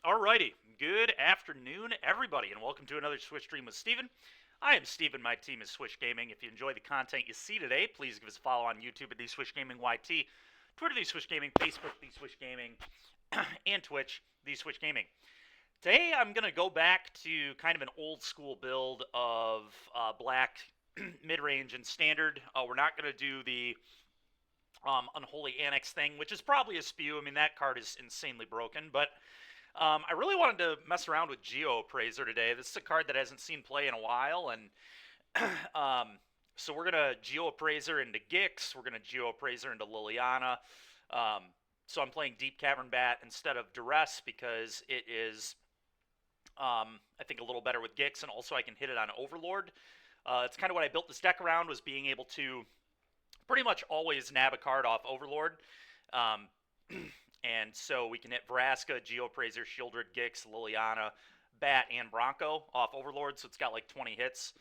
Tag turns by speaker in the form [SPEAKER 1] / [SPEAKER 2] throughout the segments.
[SPEAKER 1] Alrighty, good afternoon, everybody, and welcome to another Switch Stream with Steven. I am Steven, my team is Switch Gaming. If you enjoy the content you see today, please give us a follow on YouTube at The Switch Gaming YT, Twitter, The Switch Gaming, Facebook, The Switch Gaming, and Twitch, The Switch Gaming. Today, I'm going to go back to kind of an old school build of Black, mid-range, and Standard. We're not going to do the Unholy Annex thing, which is probably a spew. I mean, that card is insanely broken, but I really wanted to mess around with Geo Appraiser today. This is a card that hasn't seen play in a while, and so we're gonna Geo Appraiser into Gix. We're gonna Geo Appraiser into Liliana. So I'm playing Deep Cavern Bat instead of Duress because it is, I think, a little better with Gix, and also I can hit it on Overlord. It's kind of what I built this deck around, was being able to pretty much always nab a card off Overlord. And so we can hit Vraska, Geopraiser, Shieldred, Gix, Liliana, Bat, and Bronco off Overlord, so it's got like 20 hits.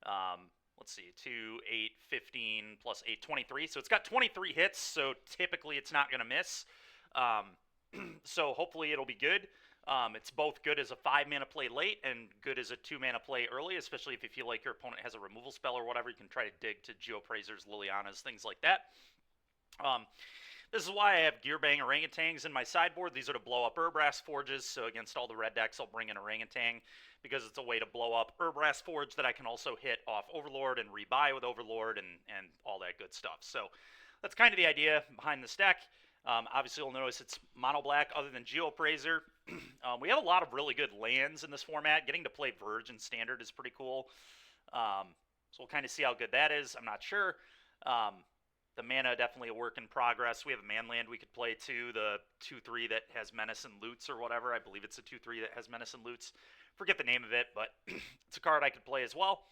[SPEAKER 1] Let's see, 2, 8, 15, plus 8, 23. So it's got 23 hits, so typically it's not going to miss. So hopefully it'll be good. It's both good as a 5-mana play late and good as a 2-mana play early, especially if you feel like your opponent has a removal spell or whatever. You can try to dig to Geopraisers, Lilianas, things like that. This is why I have Gearbang Orangutans in my sideboard. These are to blow up Urbrass Forges, so against all the red decks I'll bring in Orangutan, because it's a way to blow up Urbrass Forge that I can also hit off Overlord and rebuy with Overlord and all that good stuff. So that's kind of the idea behind this deck. Obviously you'll notice it's mono black other than Geopraiser. We have a lot of really good lands in this format. Getting to play Verge in Standard is pretty cool. So we'll kind of see how good that is. I'm not sure. The mana, definitely a work in progress. We have a manland we could play too, the 2-3 that has Menace and Loots or whatever. I believe it's a 2-3 that has Menace and Loots. Forget the name of it, but it's a card I could play as well.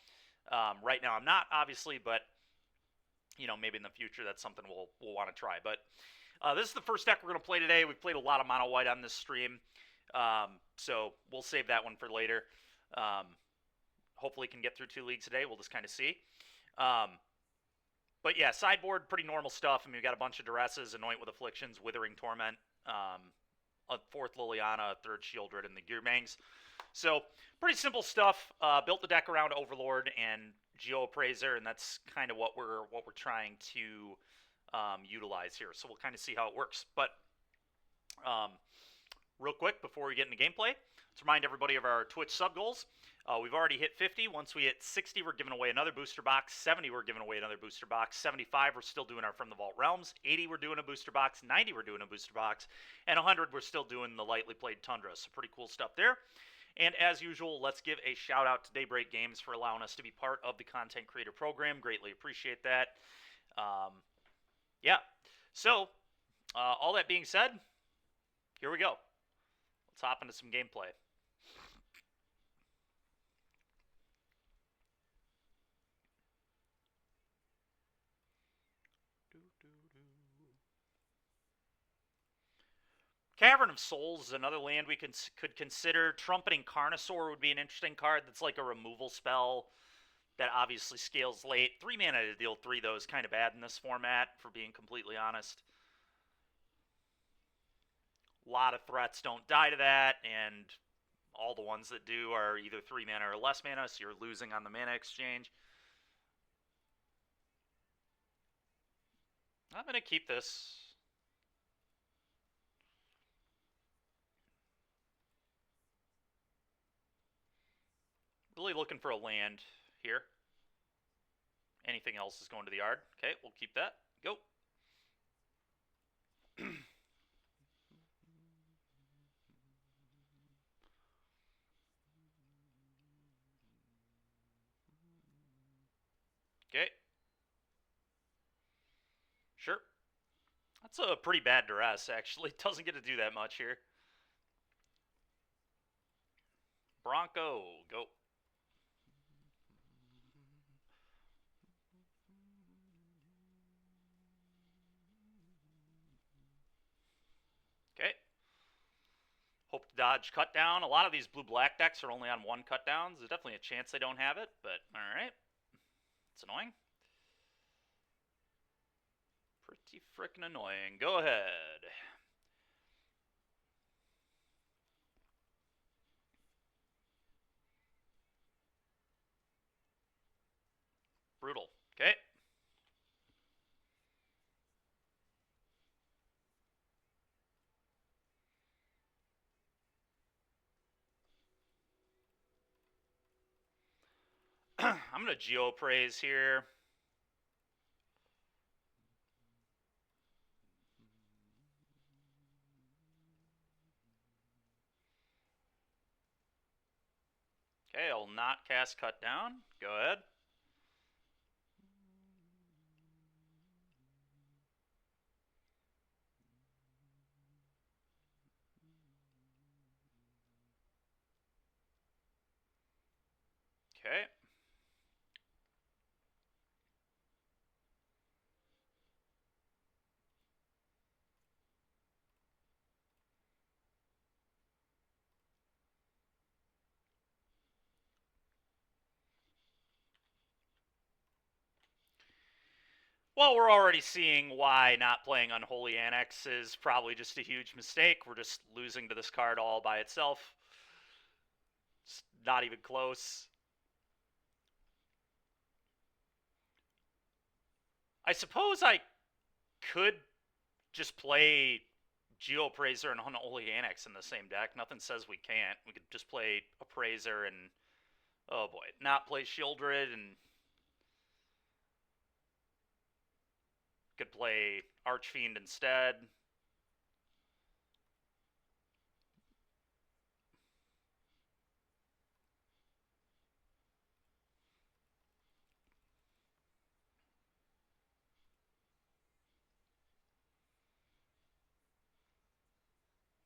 [SPEAKER 1] Right now I'm not, obviously, but you know, maybe in the future that's something we'll want to try. But this is the first deck we're going to play today. We've played a lot of mono white on this stream, so we'll save that one for later. Hopefully can get through 2 leagues today. We'll just kind of see. But yeah, sideboard, pretty normal stuff. I mean, we got a bunch of Duresses, Anoint with Afflictions, Withering Torment, a 4th Liliana, a 3rd Shieldred, and the Gearbangs. So, pretty simple stuff. Built the deck around Overlord and Geoappraiser, and that's kind of what we're trying to utilize here. So we'll kind of see how it works. But real quick, before we get into gameplay, let's remind everybody of our Twitch sub goals. We've already hit 50. Once we hit 60, we're giving away another booster box. 70, we're giving away another booster box. 75, we're still doing our From the Vault Realms. 80, we're doing a booster box. 90, we're doing a booster box. And 100, we're still doing the lightly played Tundra. So pretty cool stuff there. And as usual, let's give a shout out to Daybreak Games for allowing us to be part of the Content Creator Program. Greatly appreciate that. Yeah. So, all that being said, here we go. Let's hop into some gameplay. Cavern of Souls is another land we could consider. Trumpeting Carnosaur would be an interesting card. That's like a removal spell that obviously scales late. 3 mana to deal 3, though, is kind of bad in this format, for being completely honest. A lot of threats don't die to that, and all the ones that do are either 3 mana or less mana, so you're losing on the mana exchange. I'm going to keep this. Really looking for a land here. Anything else is going to the yard. Okay, we'll keep that. Go. Okay. Sure. That's a pretty bad duress, actually. Doesn't get to do that much here. Bronco, go. Okay. Hope to dodge cut down. A lot of these blue-black decks are only on 1 cut downs. There's definitely a chance they don't have it, but alright. It's annoying. Pretty frickin' annoying. Go ahead. Brutal. Okay. I'm going to Geopraise here. Okay, I'll not cast Cut Down. Go ahead. Okay. Well, we're already seeing why not playing Unholy Annex is probably just a huge mistake. We're just losing to this card all by itself. It's not even close. I suppose I could just play Geopraiser and Unholy Annex in the same deck. Nothing says we can't. We could just play Appraiser and, oh boy, not play Shieldred, and could play Archfiend instead.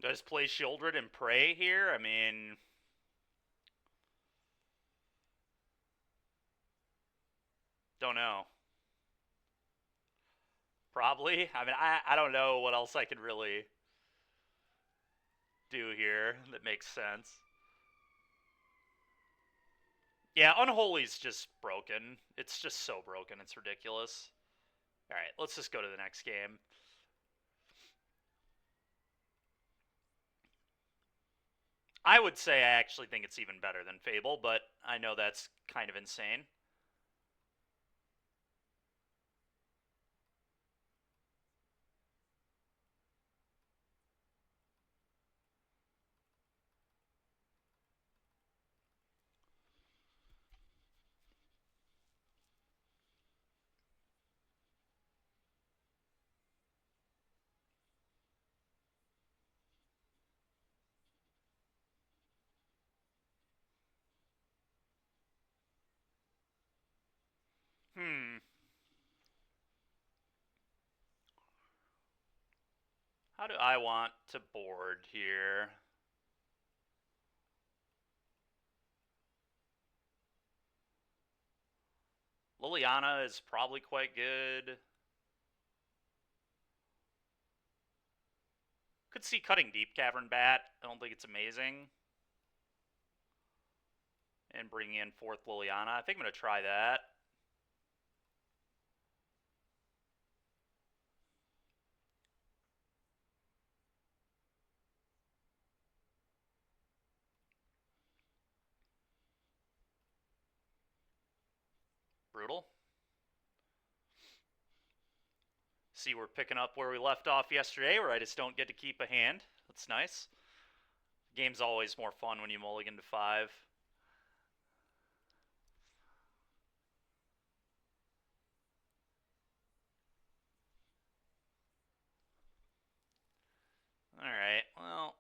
[SPEAKER 1] Do I just play Shieldred and pray here? I mean, don't know. Probably. I mean, I don't know what else I could really do here that makes sense. Yeah, Unholy's just broken. It's just so broken. It's ridiculous. All right, let's just go to the next game. I would say I actually think it's even better than Fable, but I know that's kind of insane. Hmm. How do I want to board here? Liliana is probably quite good. Could see cutting Deep Cavern Bat. I don't think it's amazing. And bringing in fourth Liliana. I think I'm going to try that. Brutal. See, we're picking up where we left off yesterday, where I just don't get to keep a hand. That's nice. The game's always more fun when you mulligan to 5. Alright, well.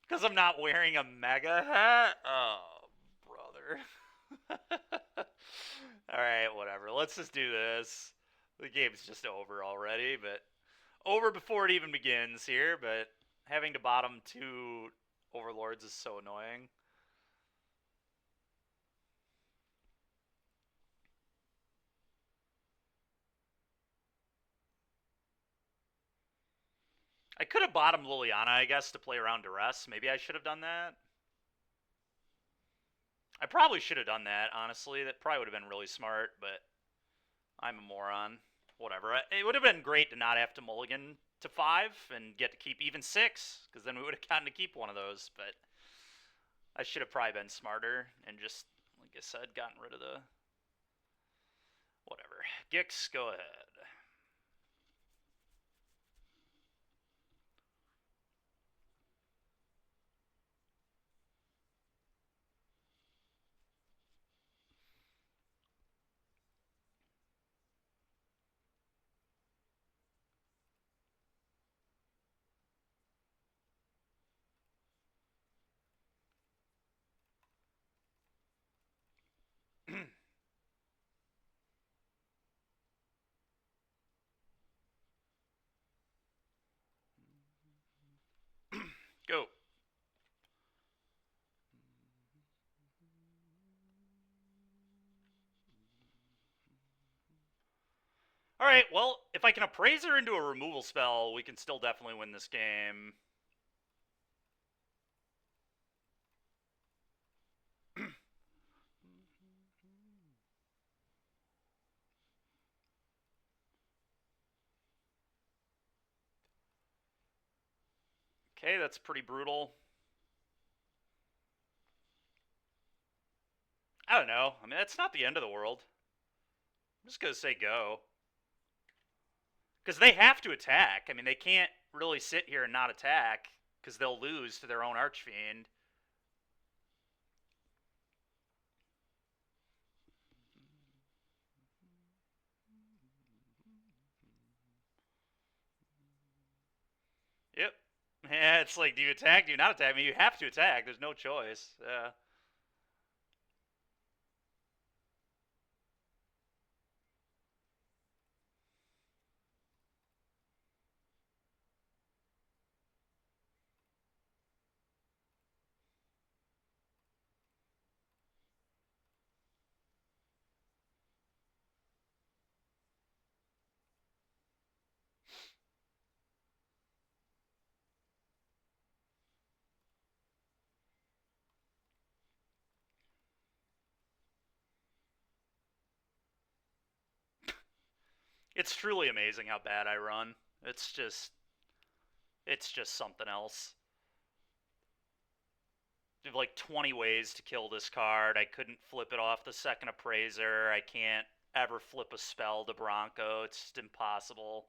[SPEAKER 1] Because I'm not wearing a mega hat? Oh, brother. Alright, whatever. Let's just do this. The game's just over already, but over before it even begins here, but having to bottom 2 Overlords is so annoying. I could have bottomed Liliana, I guess, to play around Duress. Maybe I should have done that. I probably should have done that, honestly. That probably would have been really smart, but I'm a moron. Whatever. It would have been great to not have to mulligan to 5 and get to keep even 6, because then we would have gotten to keep one of those, but I should have probably been smarter and just, like I said, gotten rid of the... Whatever. Gix, go ahead. Go. Alright, well, if I can appraise her into a removal spell, we can still definitely win this game. Okay, that's pretty brutal. I don't know. I mean, that's not the end of the world. I'm just going to say go. Because they have to attack. I mean, they can't really sit here and not attack, because they'll lose to their own Archfiend. Yep. Yeah, it's like, do you attack? Do you not attack? I mean, you have to attack. There's no choice. Yeah. It's truly amazing how bad I run. It's just something else. There's like 20 ways to kill this card. I couldn't flip it off the second Appraiser. I can't ever flip a spell to Bronco. It's just impossible.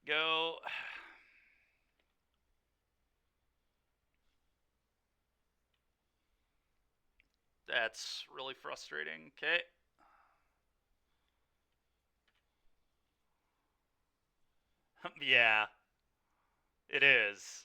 [SPEAKER 1] Go. That's really frustrating. Okay. Yeah, it is.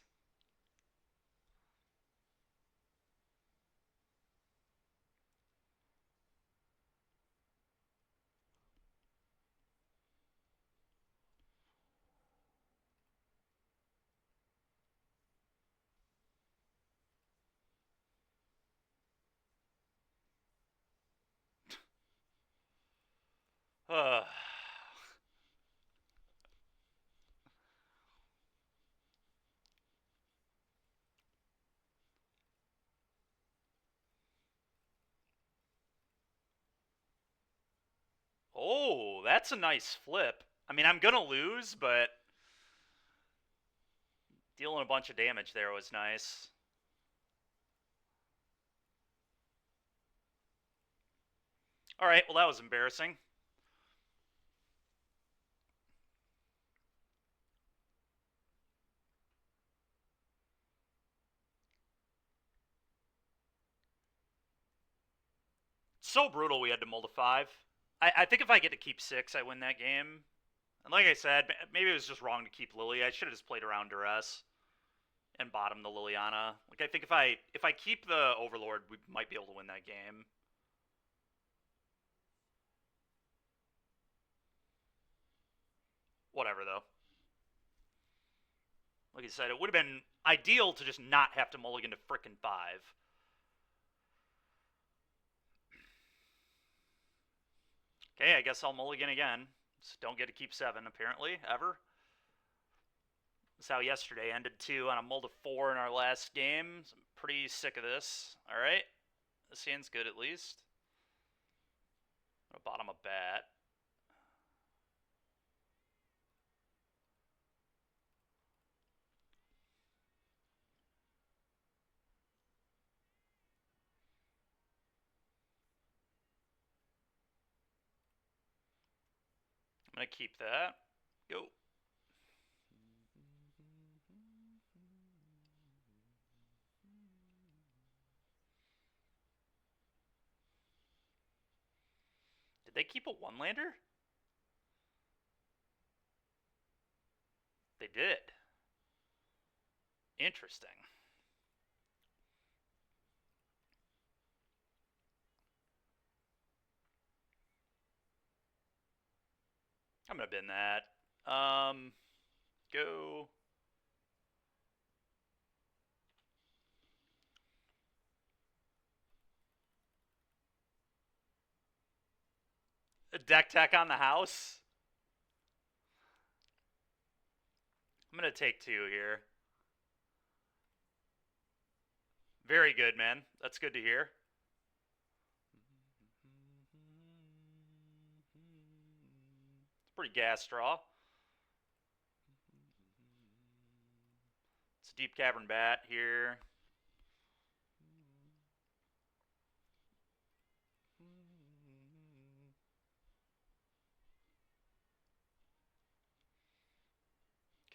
[SPEAKER 1] Oh, that's a nice flip. I mean, I'm gonna lose, but dealing a bunch of damage there was nice. Alright, well that was embarrassing. So brutal we had to mold a 5. I think if I get to keep 6, I win that game. And like I said, maybe it was just wrong to keep Lily. I should have just played around Duress and bottom the Liliana. Like, I think if I keep the Overlord, we might be able to win that game. Whatever, though. Like I said, it would have been ideal to just not have to mulligan to frickin' 5. Okay, I guess I'll mulligan again. Just don't get to keep 7, apparently, ever. That's how yesterday ended, too, on a mull to 4 in our last game. So I'm pretty sick of this. Alright. This hand's good, at least. Bottom a bat. I'm going to keep that. Go. Did they keep a one-lander? They did. Interesting. I'm going to bin that. Go. A deck tech on the house. I'm going to take 2 here. Very good, man. That's good to hear. It's a pretty gas draw. It's a deep cavern bat here.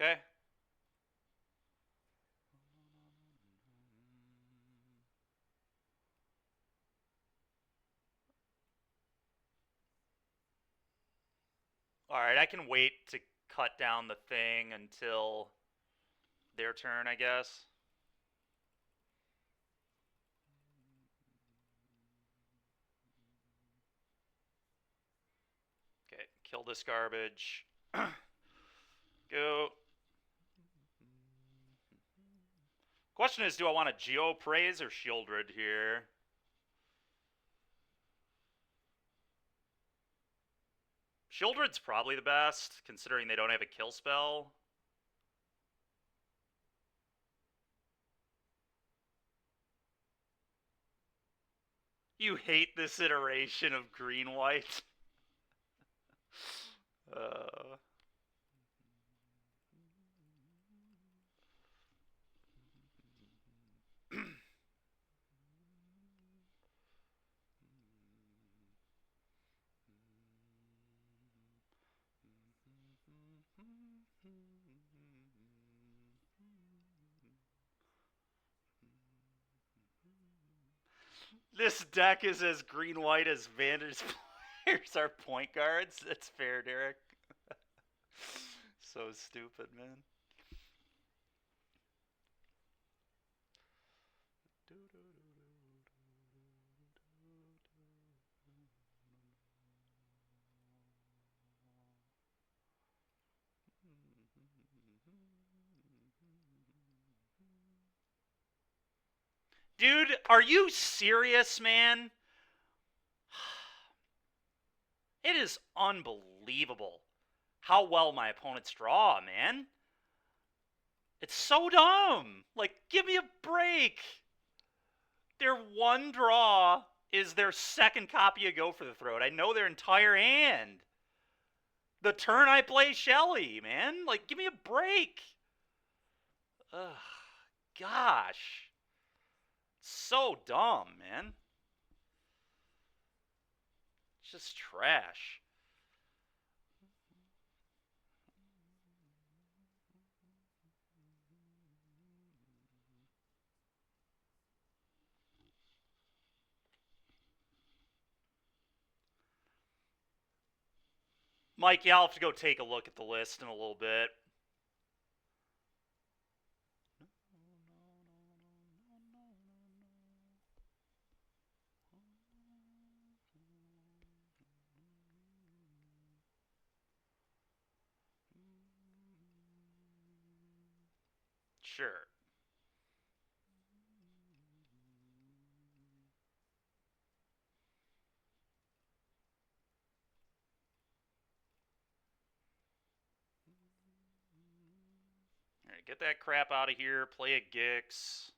[SPEAKER 1] Okay. Alright, I can wait to cut down the thing until their turn, I guess. Okay, kill this garbage. Go. Question is, do I want a Geopraise or Shieldred here? Shieldred's probably the best, considering they don't have a kill spell. You hate this iteration of green-white. This deck is as green-white as Vander's players are point guards. That's fair, Derek. So stupid, man. Dude, are you serious, man? It is unbelievable how well my opponents draw, man. It's so dumb. Like, give me a break. Their one draw is their second copy of Go for the Throat. I know their entire hand. The turn I play Shelly, man. Like, give me a break. Ugh, gosh. So dumb, man. It's just trash. Mike, yeah, I'll have to go take a look at the list in a little bit. Sure. Alright, get that crap out of here. Play a Gix.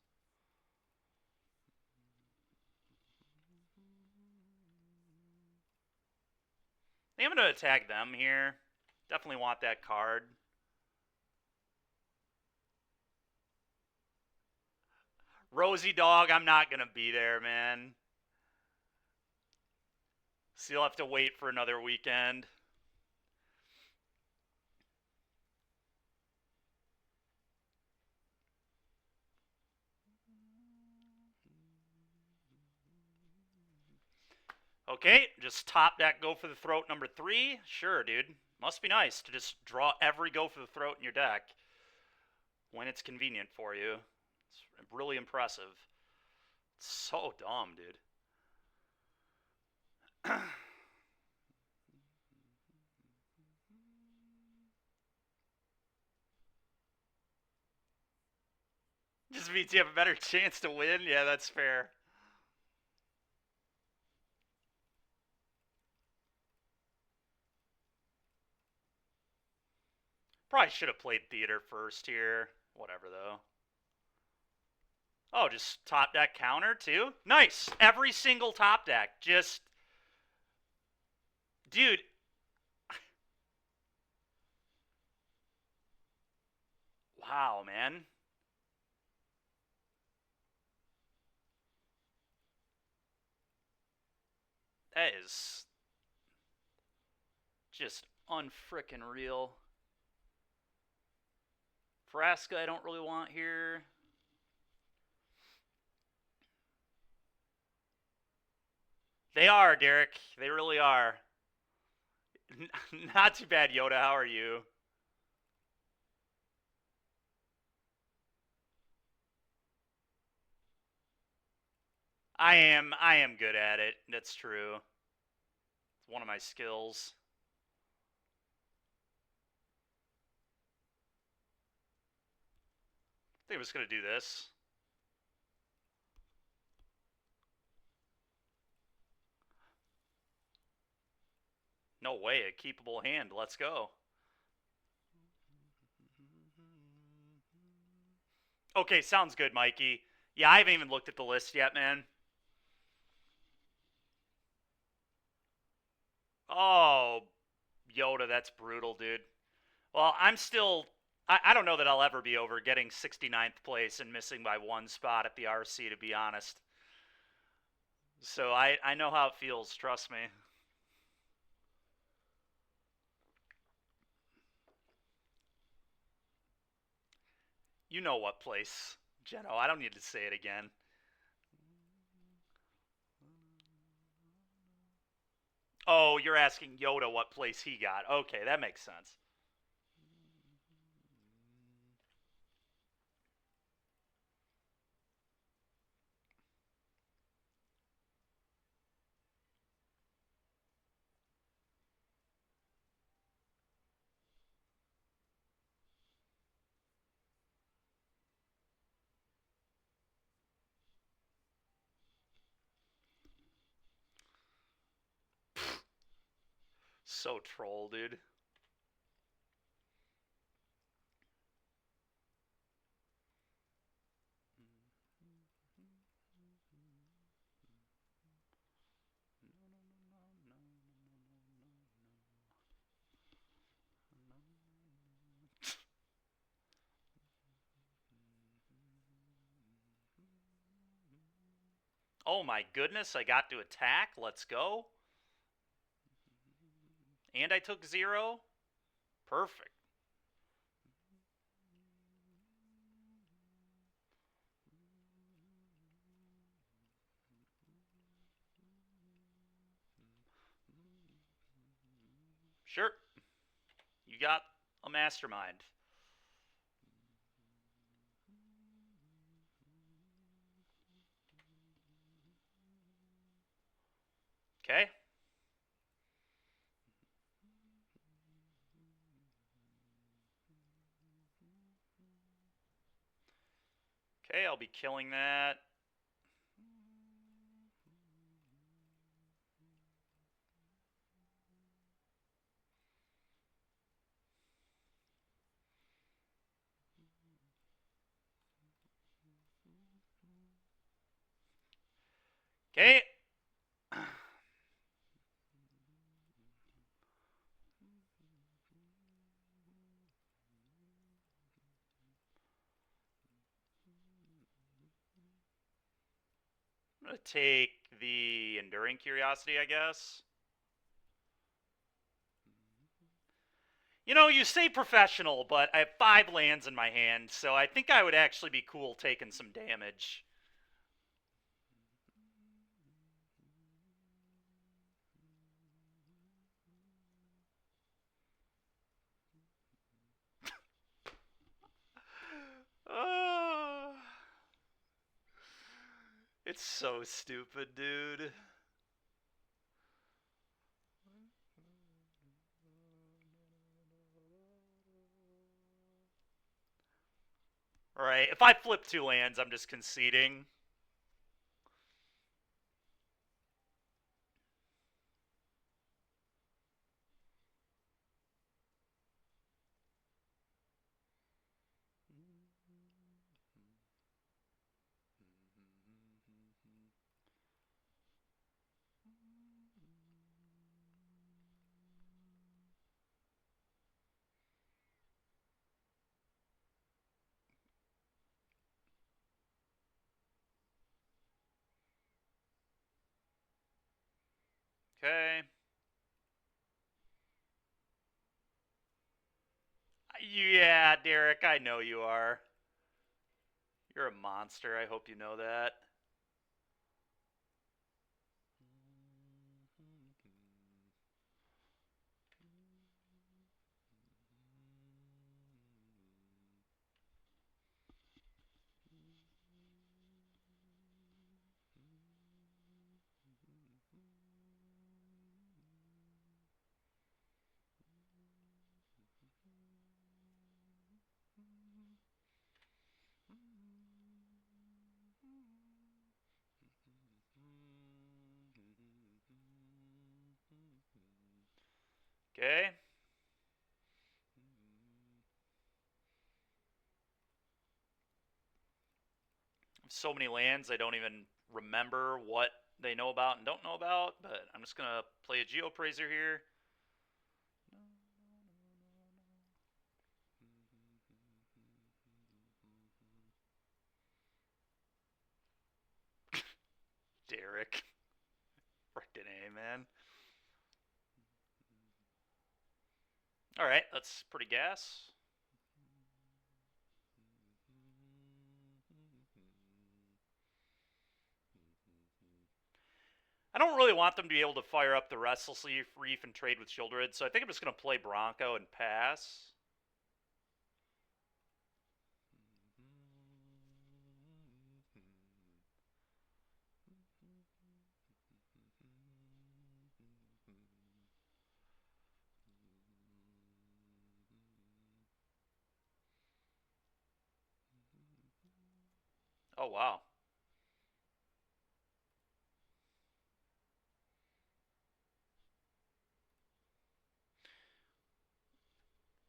[SPEAKER 1] think I'm going to attack them here. Definitely want that card. Rosie Dog, I'm not going to be there, man. So you'll have to wait for another weekend. Okay, just top deck Go for the Throat number 3. Sure, dude. Must be nice to just draw every Go for the Throat in your deck when it's convenient for you. It's really impressive. It's so dumb, dude. Just means you have a better chance to win. Yeah, that's fair. Probably should have played Theater first here. Whatever, though. Oh, just top deck counter, too? Nice. Every single top deck. Just... Dude. Wow, man. That is... just unfrickin' real. Vraska I don't really want here. They are, Derek. They really are. Not too bad, Yoda. How are you? I am good at it. That's true. It's one of my skills. I think I'm just going to do this. No way, a keepable hand. Let's go. Okay, sounds good, Mikey. Yeah, I haven't even looked at the list yet, man. Oh, Yoda, that's brutal, dude. Well, I'm still... I don't know that I'll ever be over getting 69th place and missing by one spot at the RC, to be honest. So I know how it feels, trust me. You know what place, Geno. I don't need to say it again. Oh, you're asking Yoda what place he got. Okay, that makes sense. So troll, dude. Oh my goodness, I got to attack. Let's go. And I took 0. Perfect. Sure. You got a mastermind. Okay. Okay, I'll be killing that. Okay. I'm going to take the Enduring Curiosity, I guess. You know, you say professional, but I have 5 lands in my hand, so I think I would actually be cool taking some damage. Oh, it's so stupid, dude. Alright, if I flip 2 lands, I'm just conceding. Okay. Yeah, Derek, I know you are. You're a monster. I hope you know that. Okay. So many lands, I don't even remember what they know about and don't know about, but I'm just gonna play a Geopraiser here. Derek. Frickin' A, man. Alright, that's pretty gas. I don't really want them to be able to fire up the Restless Reef and trade with Shieldred, so I think I'm just going to play Bronco and pass. Oh, wow.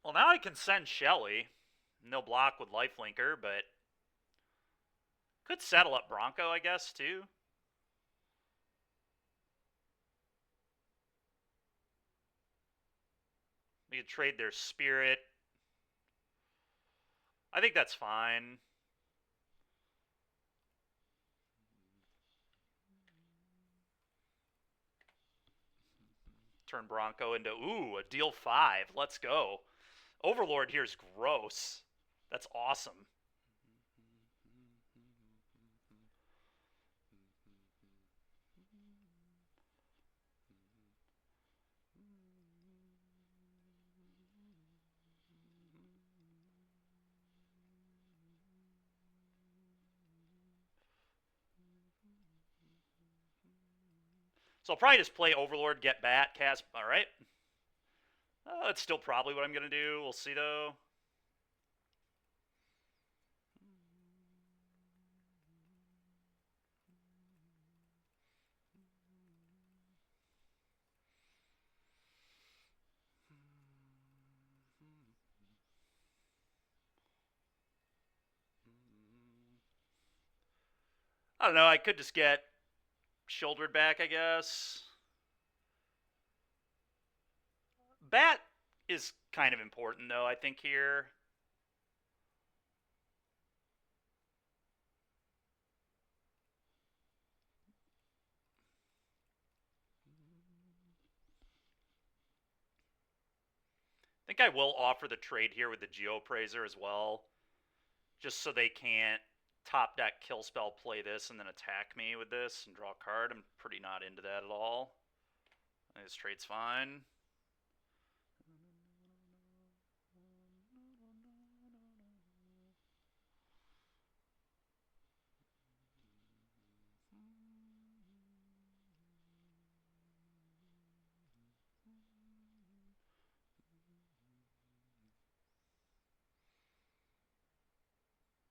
[SPEAKER 1] Well, now I can send Shelly. No block with Lifelinker, but could settle up Bronco, I guess, too. We could trade their Spirit. I think that's fine. Turn Bronco into, ooh, a deal 5. Let's go. Overlord here is gross. That's awesome. So I'll probably just play Overlord, get Bat, cast. All right. That's still probably what I'm going to do. We'll see, though. I don't know. I could just get Shouldered back, I guess. Bat is kind of important, though, I think, here. think I will offer the trade here with the Geopraiser as well, just so they can't top deck kill spell, play this, and then attack me with this and draw a card. I'm pretty not into that at all. This trade's fine.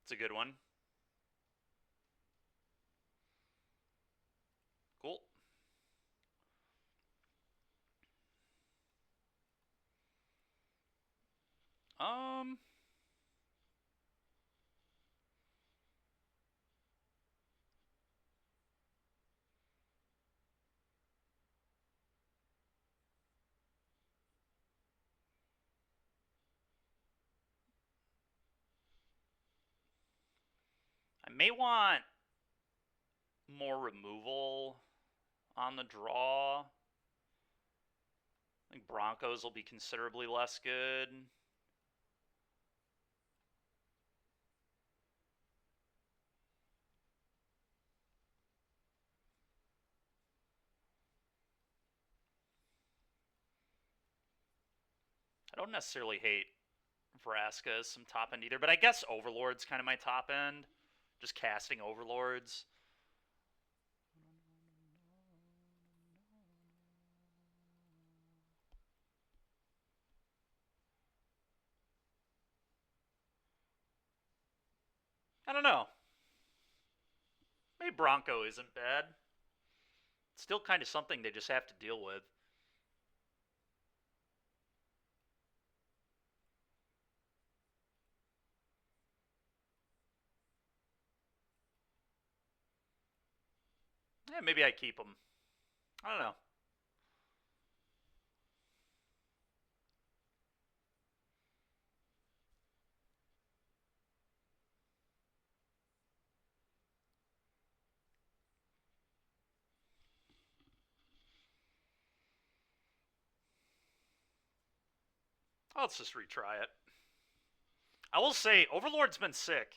[SPEAKER 1] It's a good one. Cool. I may want more removal on the draw. I think Broncos will be considerably less good. I don't necessarily hate Vraska as some top end either, but I guess Overlord's kind of my top end. Just casting Overlords. I don't know. Maybe Bronco isn't bad. It's still kind of something they just have to deal with. Yeah, maybe I keep them. I don't know. Let's just retry it. I will say, Overlord's been sick.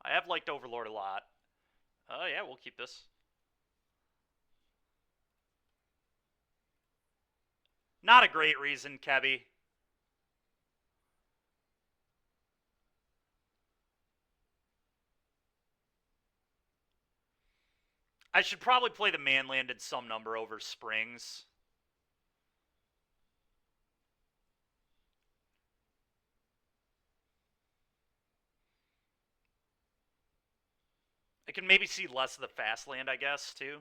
[SPEAKER 1] I have liked Overlord a lot. Oh, yeah, we'll keep this. Not a great reason, Kebby. I should probably play the Manland in some number over Springs. I can maybe see less of the fast land, I guess, too.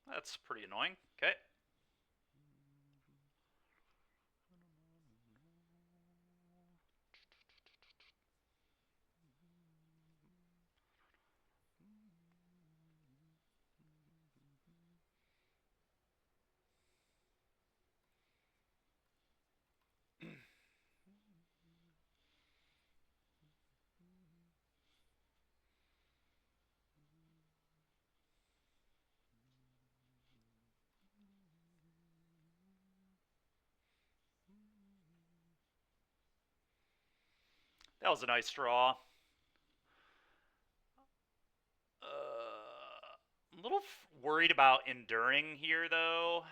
[SPEAKER 1] That's pretty annoying. Okay. That was a nice draw. I'm a little worried about Enduring here, though.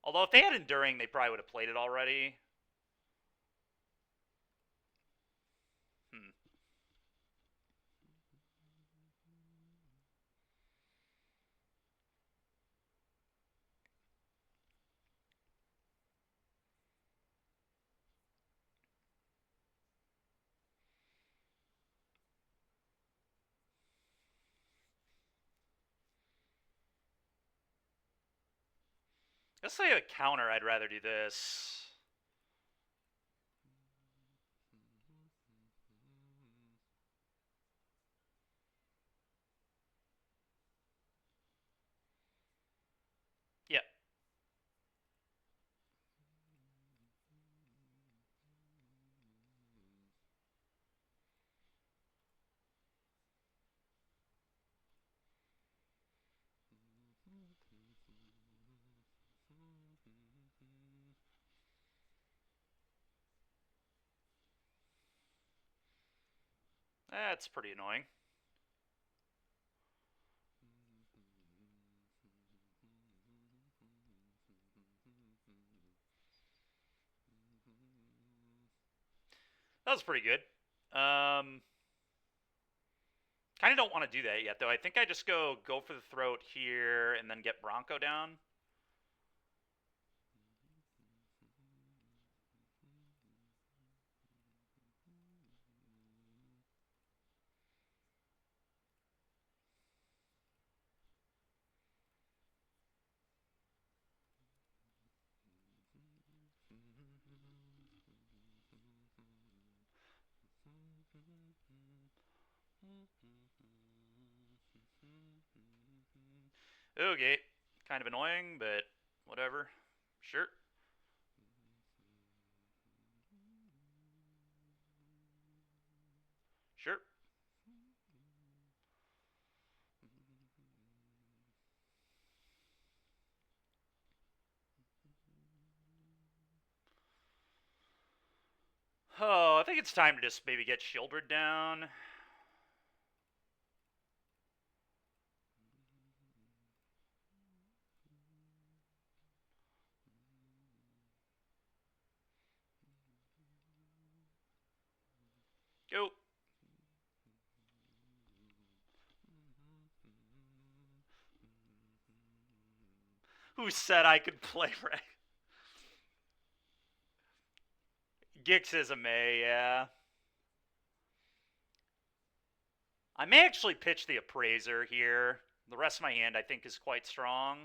[SPEAKER 1] Although if they had Enduring, they probably would have played it already. Let's say a counter, I'd rather do this. Yep. That's pretty annoying. That was pretty good. Kind of don't want to do that yet, though. I think I just go for the throat here and then get Bronco down. Okay, kind of annoying, but whatever. Sure. Sure. Oh, I think it's time to just maybe get Shieldred down. Go. Who said I could play right? Gix is a May, yeah. I may actually pitch the Appraiser here. The rest of my hand, I think, is quite strong.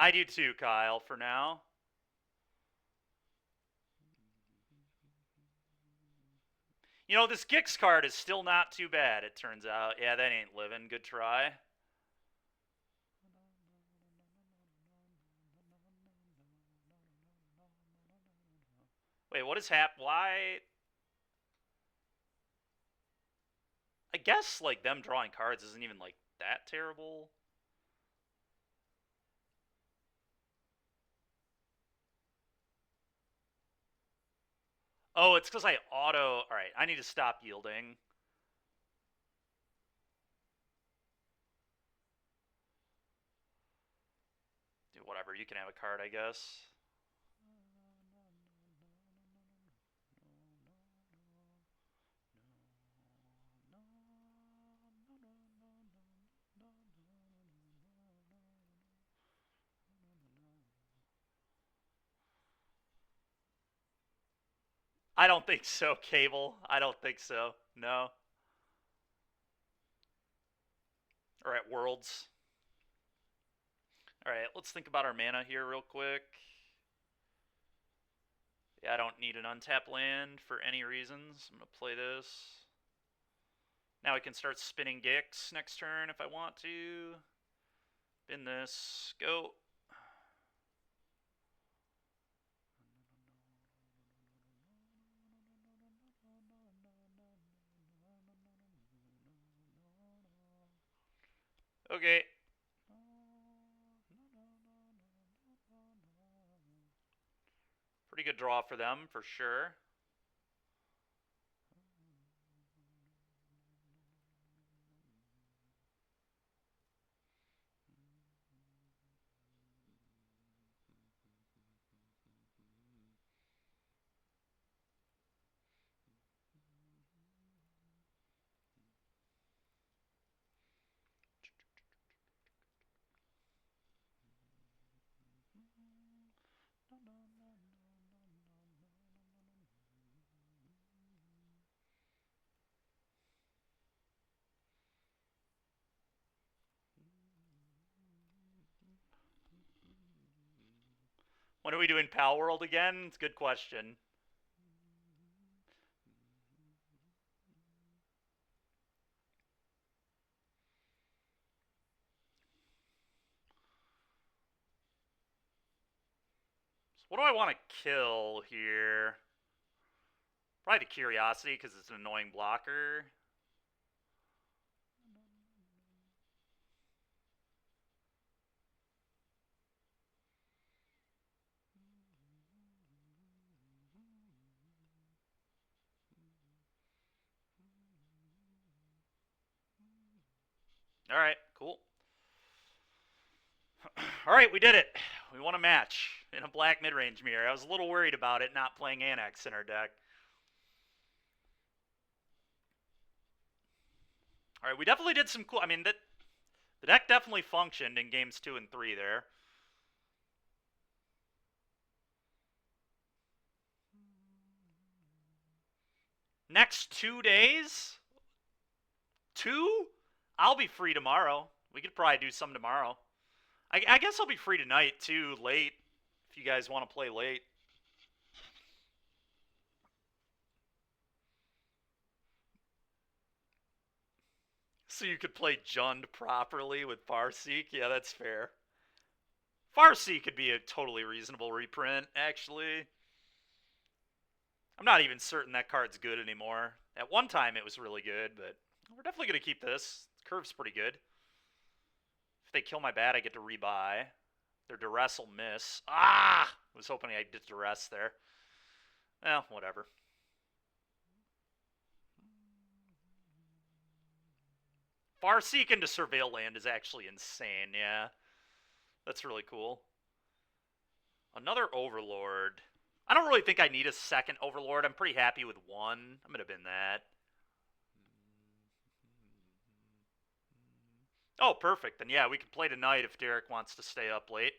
[SPEAKER 1] I do too, Kyle, for now. You know, this Gix card is still not too bad, it turns out. Yeah, that ain't living. Good try. Wait, what is why? I guess, like, them drawing cards isn't even, like, that terrible. Oh, it's because I auto... Alright, I need to stop yielding. Do whatever, you can have a card, I guess. I don't think so, Cable. I don't think so. No. All right, Worlds. All right, let's think about our mana here real quick. Yeah, I don't need an untapped land for any reasons. I'm going to play this. Now I can start spinning Gix next turn if I want to. Spin this. Go. Okay. Pretty good draw for them, for sure. When are we doing Pal World again? It's a good question. So what do I want to kill here? Probably the Curiosity, because it's an annoying blocker. Alright, cool. Alright, we did it. We won a match in a black midrange mirror. I was a little worried about it not playing Annex in our deck. Alright, we definitely did some cool... I mean, the deck definitely functioned in games 2 and 3 there. Next 2 days? 2? I'll be free tomorrow. We could probably do some tomorrow. I guess I'll be free tonight, too, late, if you guys want to play late. So you could play Jund properly with Farseek? Yeah, that's fair. Farseek could be a totally reasonable reprint, actually. I'm not even certain that card's good anymore. At one time it was really good, but we're definitely going to keep this. The curve's pretty good. If they kill my bat, I get to rebuy. Their duress will miss. Ah! I was hoping I'd get duress there. Well, whatever. Farseek into Surveil Land is actually insane, yeah. That's really cool. Another Overlord. I don't really think I need a second Overlord. I'm pretty happy with one. I'm going to bin that. Oh, perfect. Then yeah, we can play tonight if Derek wants to stay up late.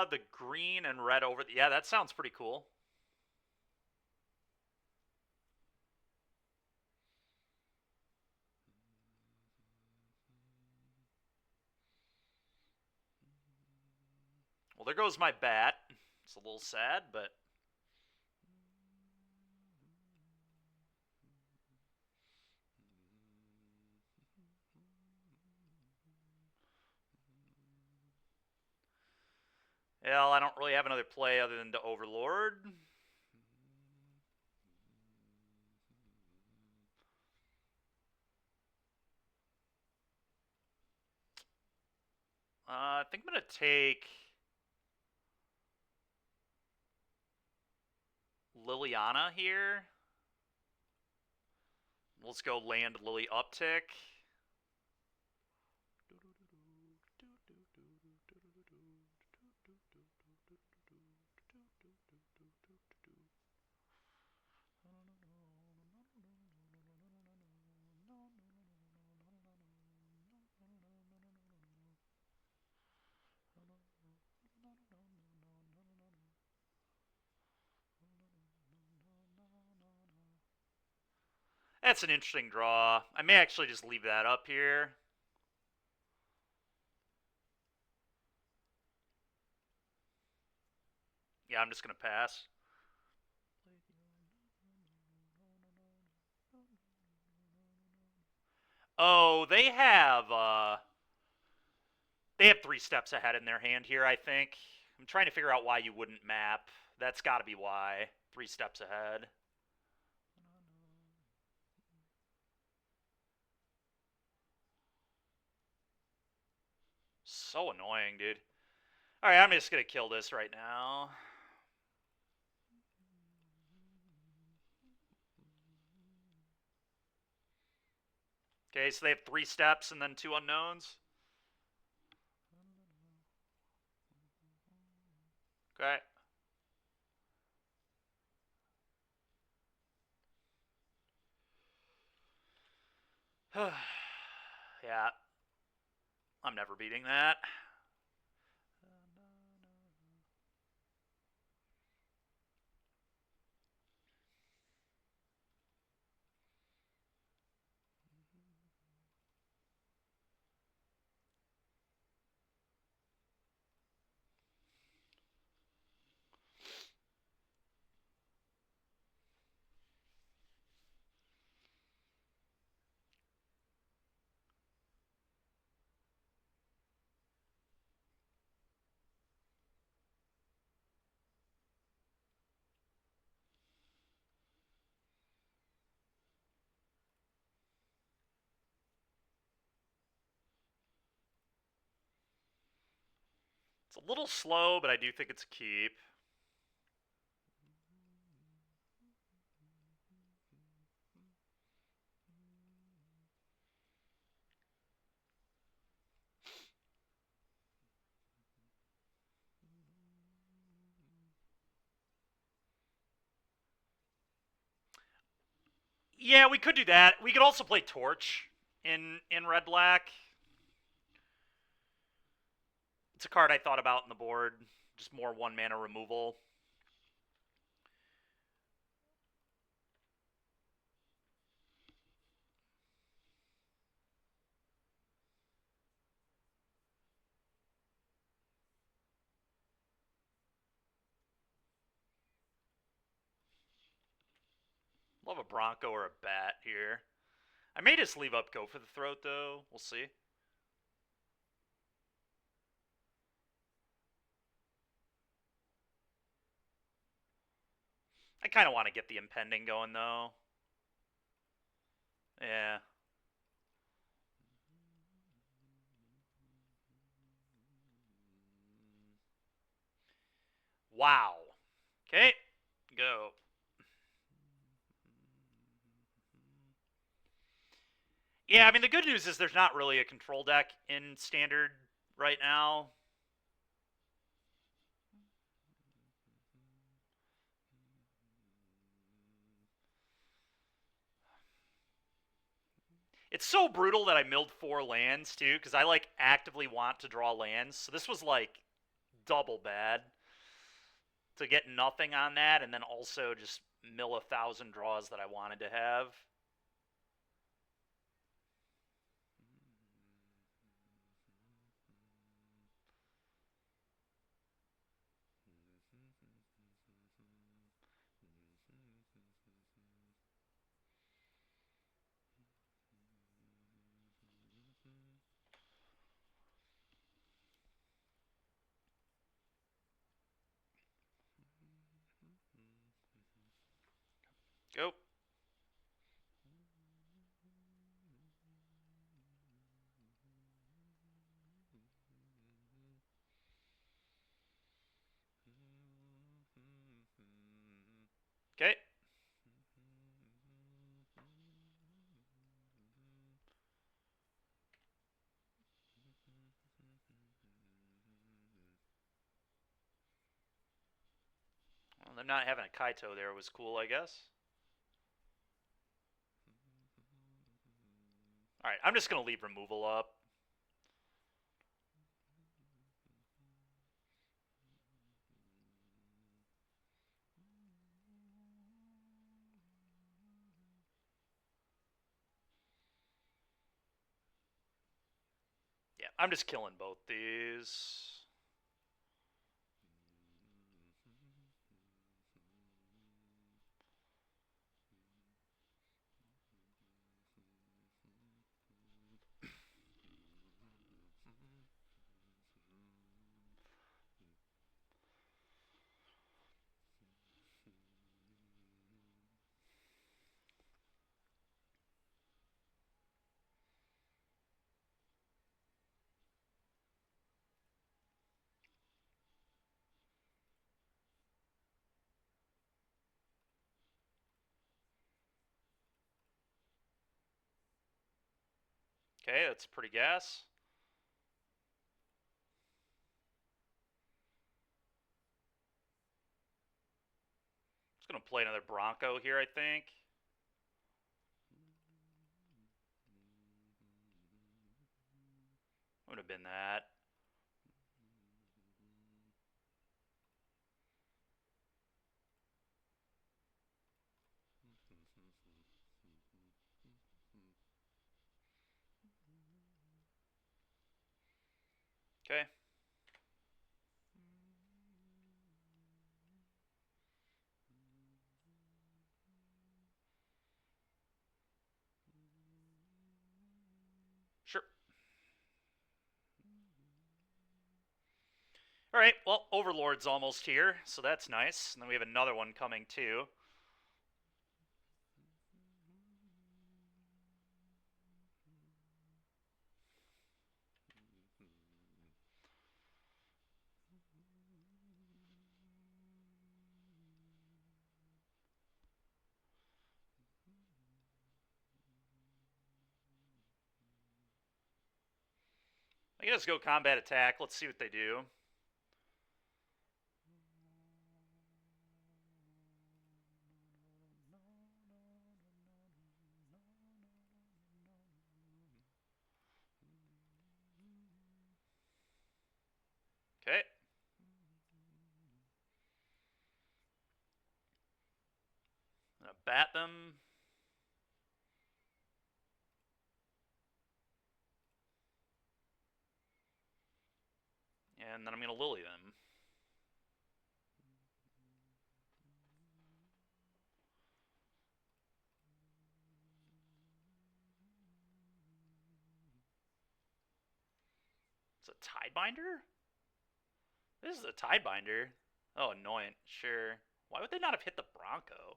[SPEAKER 1] The green and red over... Yeah, that sounds pretty cool. Well, there goes my bat. It's a little sad, but... Well, I don't really have another play other than to Overlord. I think I'm going to take Liliana here. Let's go land Lily uptick. That's an interesting draw. I may actually just leave that up here. Yeah, I'm just going to pass. Oh, they have 3 steps ahead in their hand here, I think. I'm trying to figure out why you wouldn't map. That's got to be why. 3 steps ahead. So annoying, dude. Alright, I'm just going to kill this right now. Okay, so they have 3 steps and then 2 unknowns. Okay. Yeah. I'm never beating that. It's a little slow, but I do think it's a keep. Yeah, we could do that. We could also play Torch in red black. It's a card I thought about in the board. Just more 1-mana removal. Love a Bronco or a Bat here. I may just leave up Go for the Throat, though. We'll see. I kind of want to get the Impending going, though. Yeah. Wow. Okay. Go. Yeah, I mean, the good news is there's not really a control deck in Standard right now. It's so brutal that I milled 4 lands, too, because I, like, actively want to draw lands. So this was, like, double bad. To get nothing on that, and then also just mill 1,000 draws that I wanted to have. Go. Okay. Well, them not having a Kaito there was cool, I guess. Alright, I'm just going to leave removal up. Yeah, I'm just killing both these. Okay, that's pretty gas. Just going to play another Bronco here, I think. Would have been that. Okay. Sure. Alright, well, Overlord's almost here, so that's nice. And then we have another one coming, too. I guess go combat attack. Let's see what they do. Okay. I'm gonna bat them. And then I'm gonna lily them. It's a Tidebinder? This is a Tidebinder. Oh, annoying. Sure. Why would they not have hit the Bronco?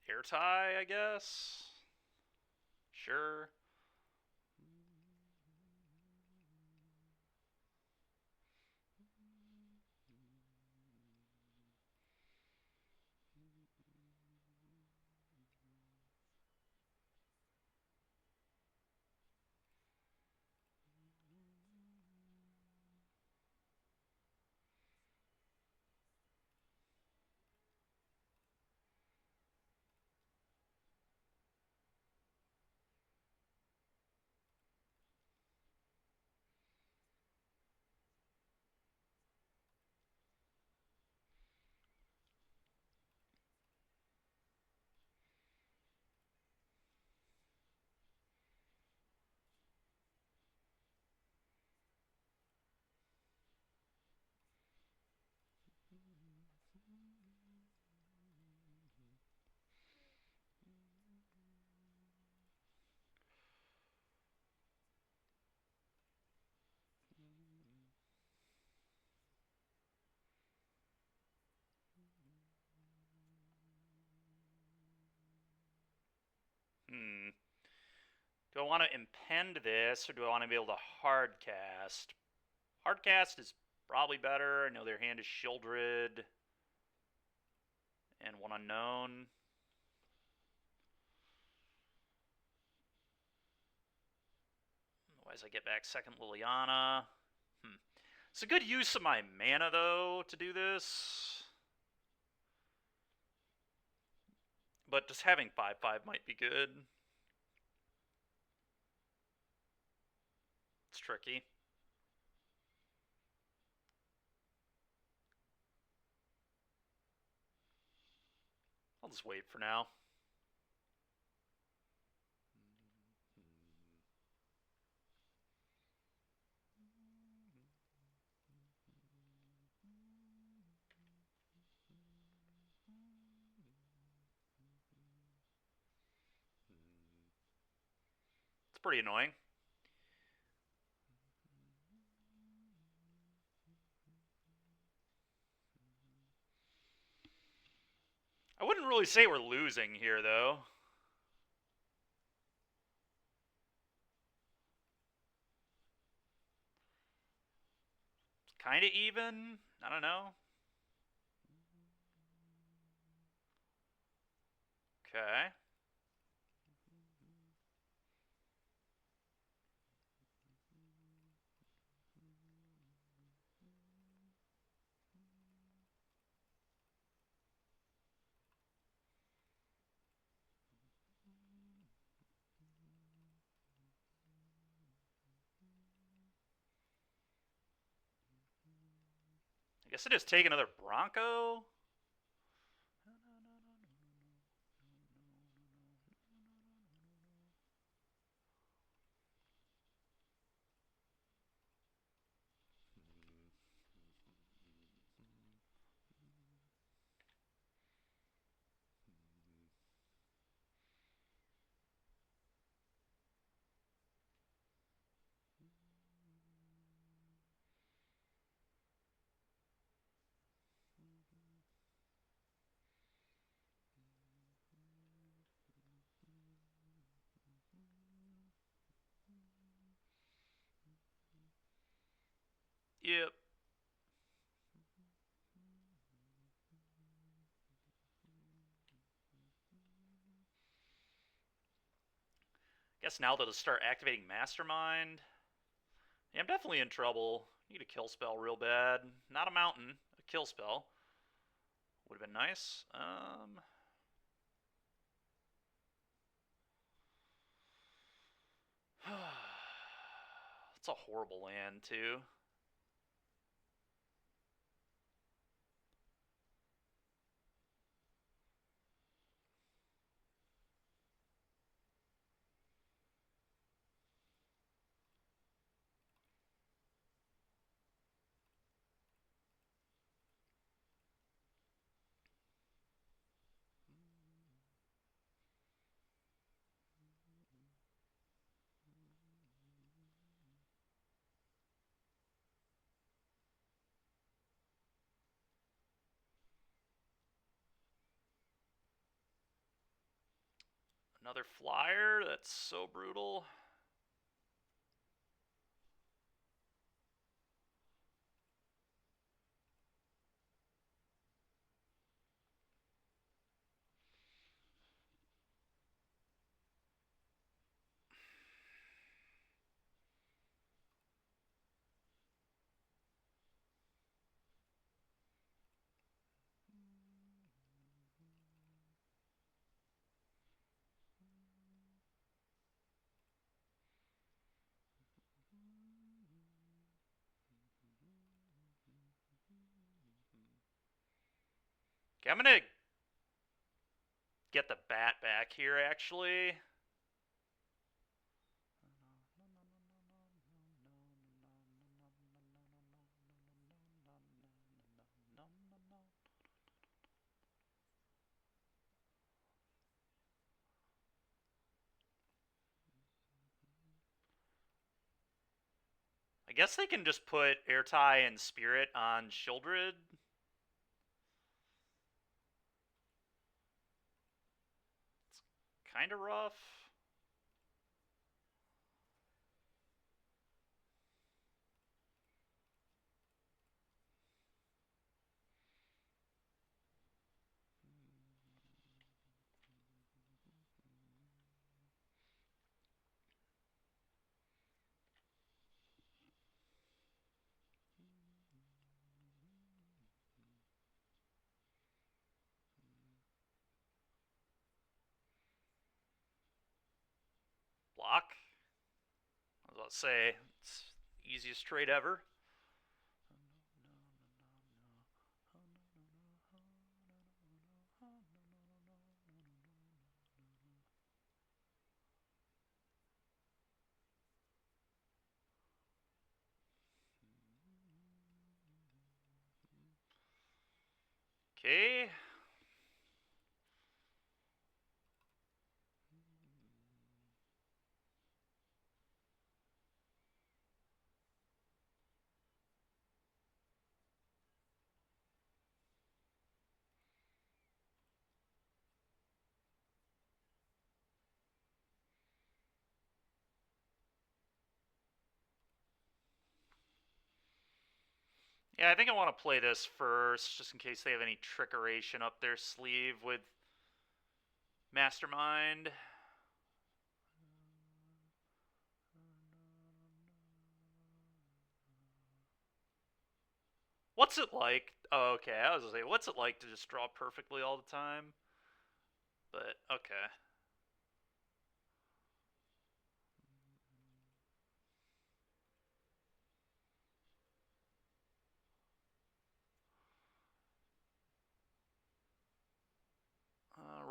[SPEAKER 1] Air tie, I guess? Sure. Do I want to impend this, or do I want to be able to hardcast? Hardcast is probably better. I know their hand is shielded. And one unknown. Otherwise I get back second Liliana. It's a good use of my mana, though, to do this. But just having 5/5 might be good. It's tricky. I'll just wait for now. It's pretty annoying. I wouldn't really say we're losing here, though. It's kind of even. I don't know. Okay. I guess I just take another Bronco. Yep. Guess now they'll start activating Mastermind. Yeah, I'm definitely in trouble. Need a kill spell real bad. Not a mountain, a kill spell. Would have been nice. It's a horrible land, too. Another flyer? That's so brutal. Okay, I'm gonna get the bat back here, actually. I guess they can just put Airtie and Spirit on Shieldred. It's kind of rough. Block. I was about to say, it's the easiest trade ever. Okay. Yeah, I think I want to play this first, just in case they have any trickeration up their sleeve with Mastermind. What's it like? Oh, okay, I was gonna say, what's it like to just draw perfectly all the time? But, okay.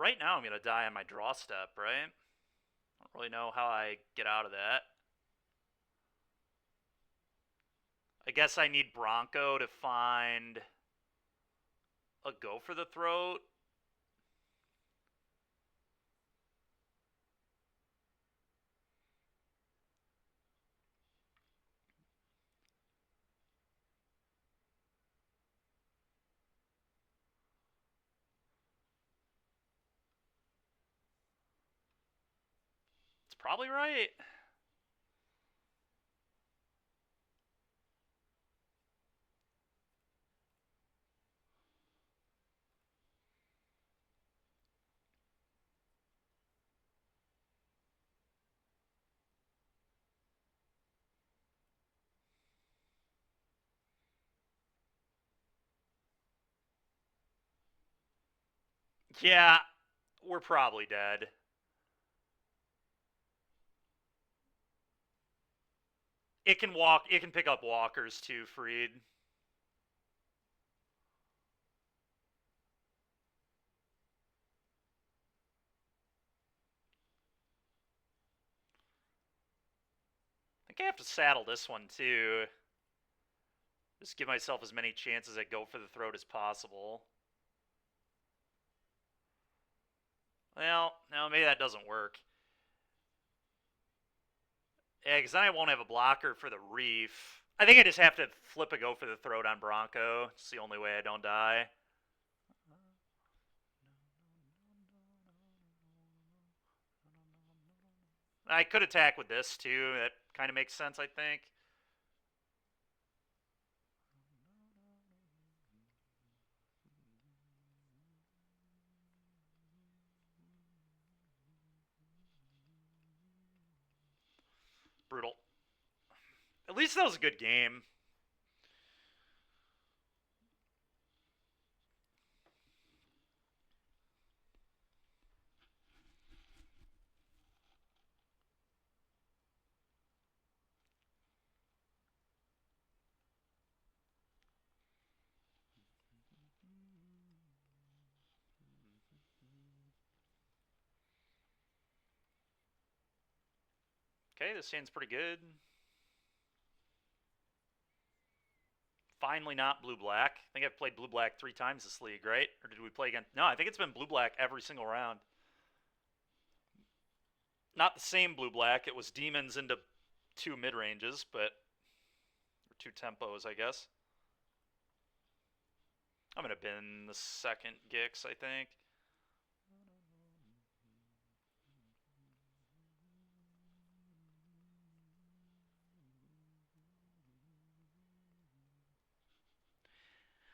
[SPEAKER 1] right now I'm going to die on my draw step, right? I don't really know how I get out of that. I guess I need Bronco to find a go for the throat. It's probably right. Yeah, we're probably dead. It can walk. It can pick up walkers too, Freed. I think I have to saddle this one too. Just give myself as many chances at go for the throat as possible. Well, no, maybe that doesn't work. Yeah, because then I won't have a blocker for the reef. I think I just have to flip a go for the throat on Bronco. It's the only way I don't die. I could attack with this too. That kind of makes sense, I think. Brutal. At least that was a good game. Okay, this hand's pretty good. Finally not blue-black. I think I've played blue-black 3 times this league, right? Or did we play again? No, I think it's been blue-black every single round. Not the same blue-black. It was demons into 2 mid-ranges, but... or 2 tempos, I guess. I'm going to bin the second Gix, I think.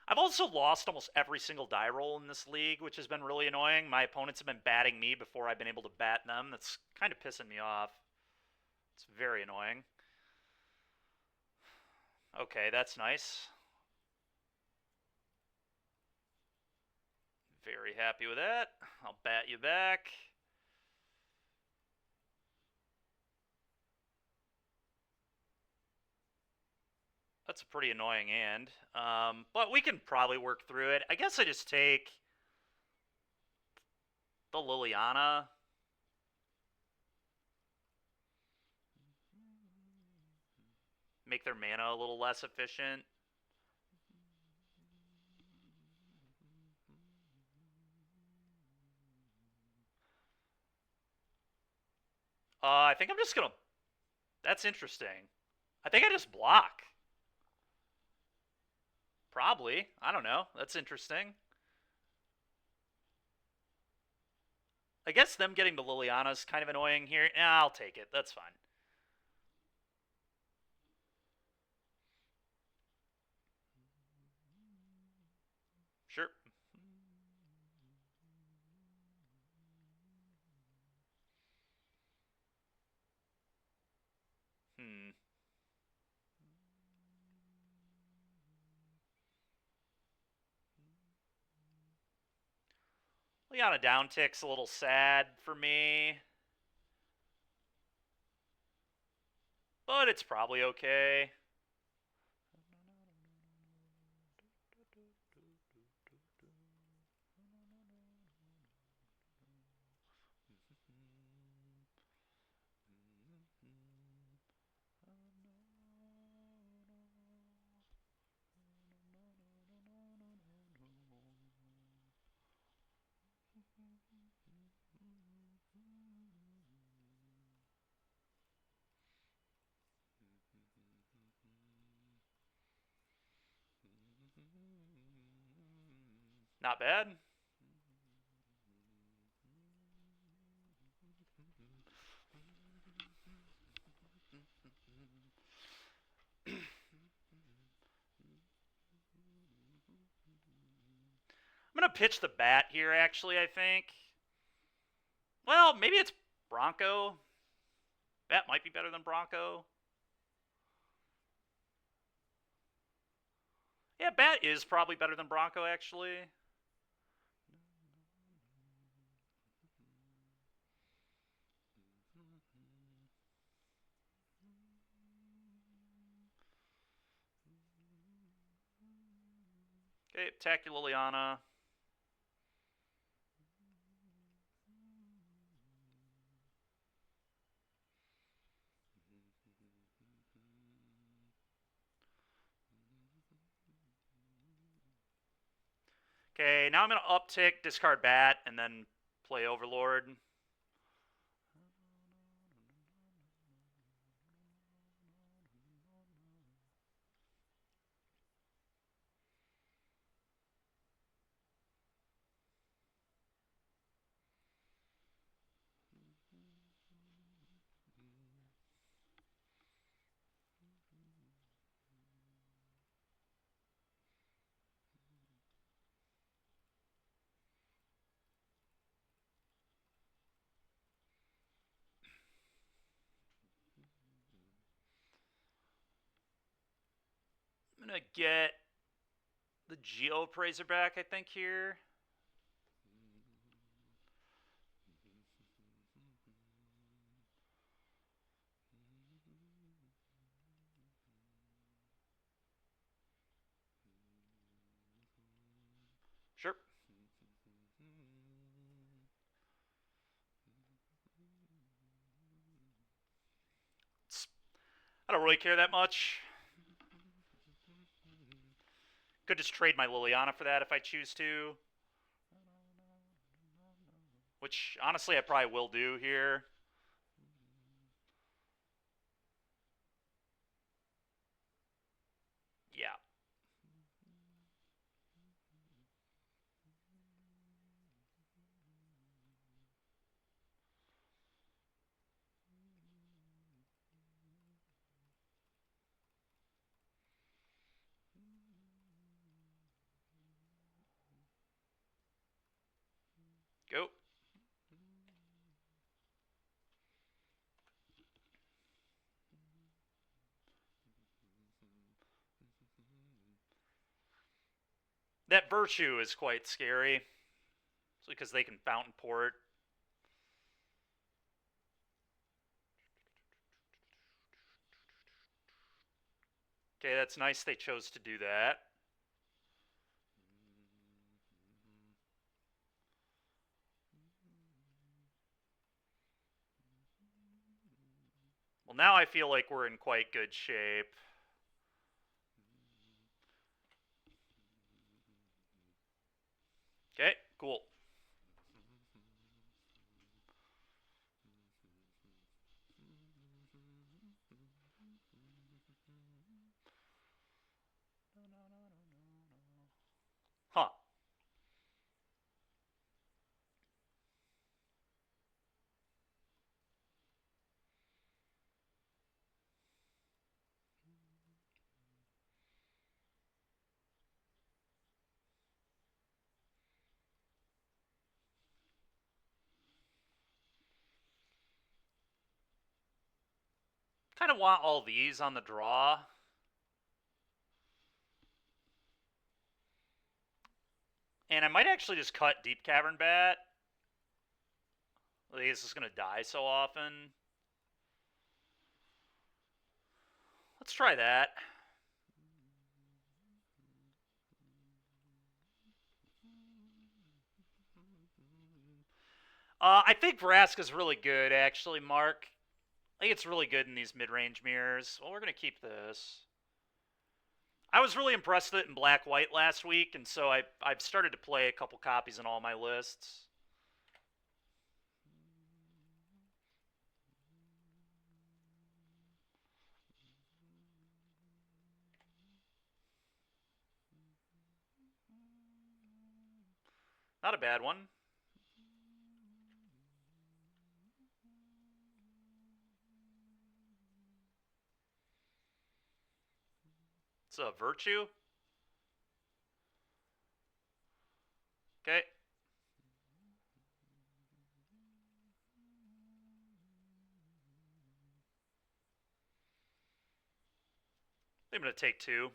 [SPEAKER 1] I've also lost almost every single die roll in this league, which has been really annoying. My opponents have been batting me before I've been able to bat them. That's kind of pissing me off. It's very annoying. Okay, that's nice. Very happy with that. I'll bat you back. That's a pretty annoying hand. But we can probably work through it. I guess I just take the Liliana. Make their mana a little less efficient. I think I'm just gonna... That's interesting. I think I just block. Probably. I don't know. That's interesting. I guess them getting to Liliana is kind of annoying here. I'll take it. That's fine. Sure. Liliana downtick's a little sad for me. But it's probably okay. Not bad. I'm going to pitch the bat here, actually, I think. Well, maybe it's Bronco. Bat might be better than Bronco. Yeah, Bat is probably better than Bronco, actually. Okay, attack you, Liliana. Okay, now I'm going to uptick, discard Bat, and then play Overlord. I'm going to get the Geoappraiser back, I think, here. Sure. I don't really care that much. Could just trade my Liliana for that if I choose to. Which, honestly, I probably will do here. Yeah. Go. That Virtue is quite scary. Because they can Fountain Port. Okay, that's nice they chose to do that. Well, now I feel like we're in quite good shape. Okay, cool. Huh. Kind of want all these on the draw. And I might actually just cut Deep Cavern Bat. This is going to die so often. Let's try that. I think Vraska's really good, actually, Mark. I think it's really good in these mid-range mirrors. Well, we're going to keep this. I was really impressed with it in black-white last week, and so I've started to play a couple copies in all my lists. Not a bad one. It's a Virtue. Okay. I'm going to take 2.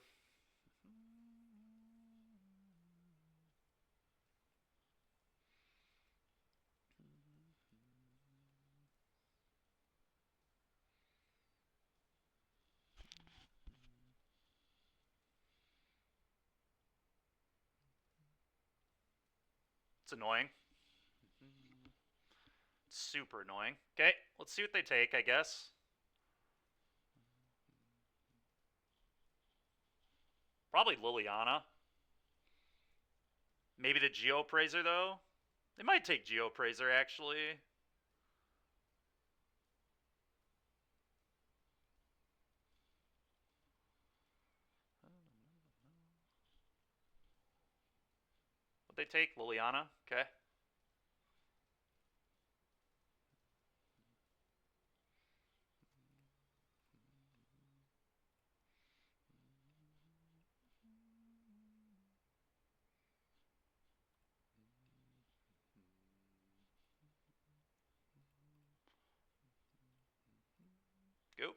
[SPEAKER 1] It's annoying. Super annoying. Okay, let's see what they take, I guess. Probably Liliana. Maybe the Geopraiser, though. They might take Geopraiser, actually. Would they take Liliana? Okay. Go.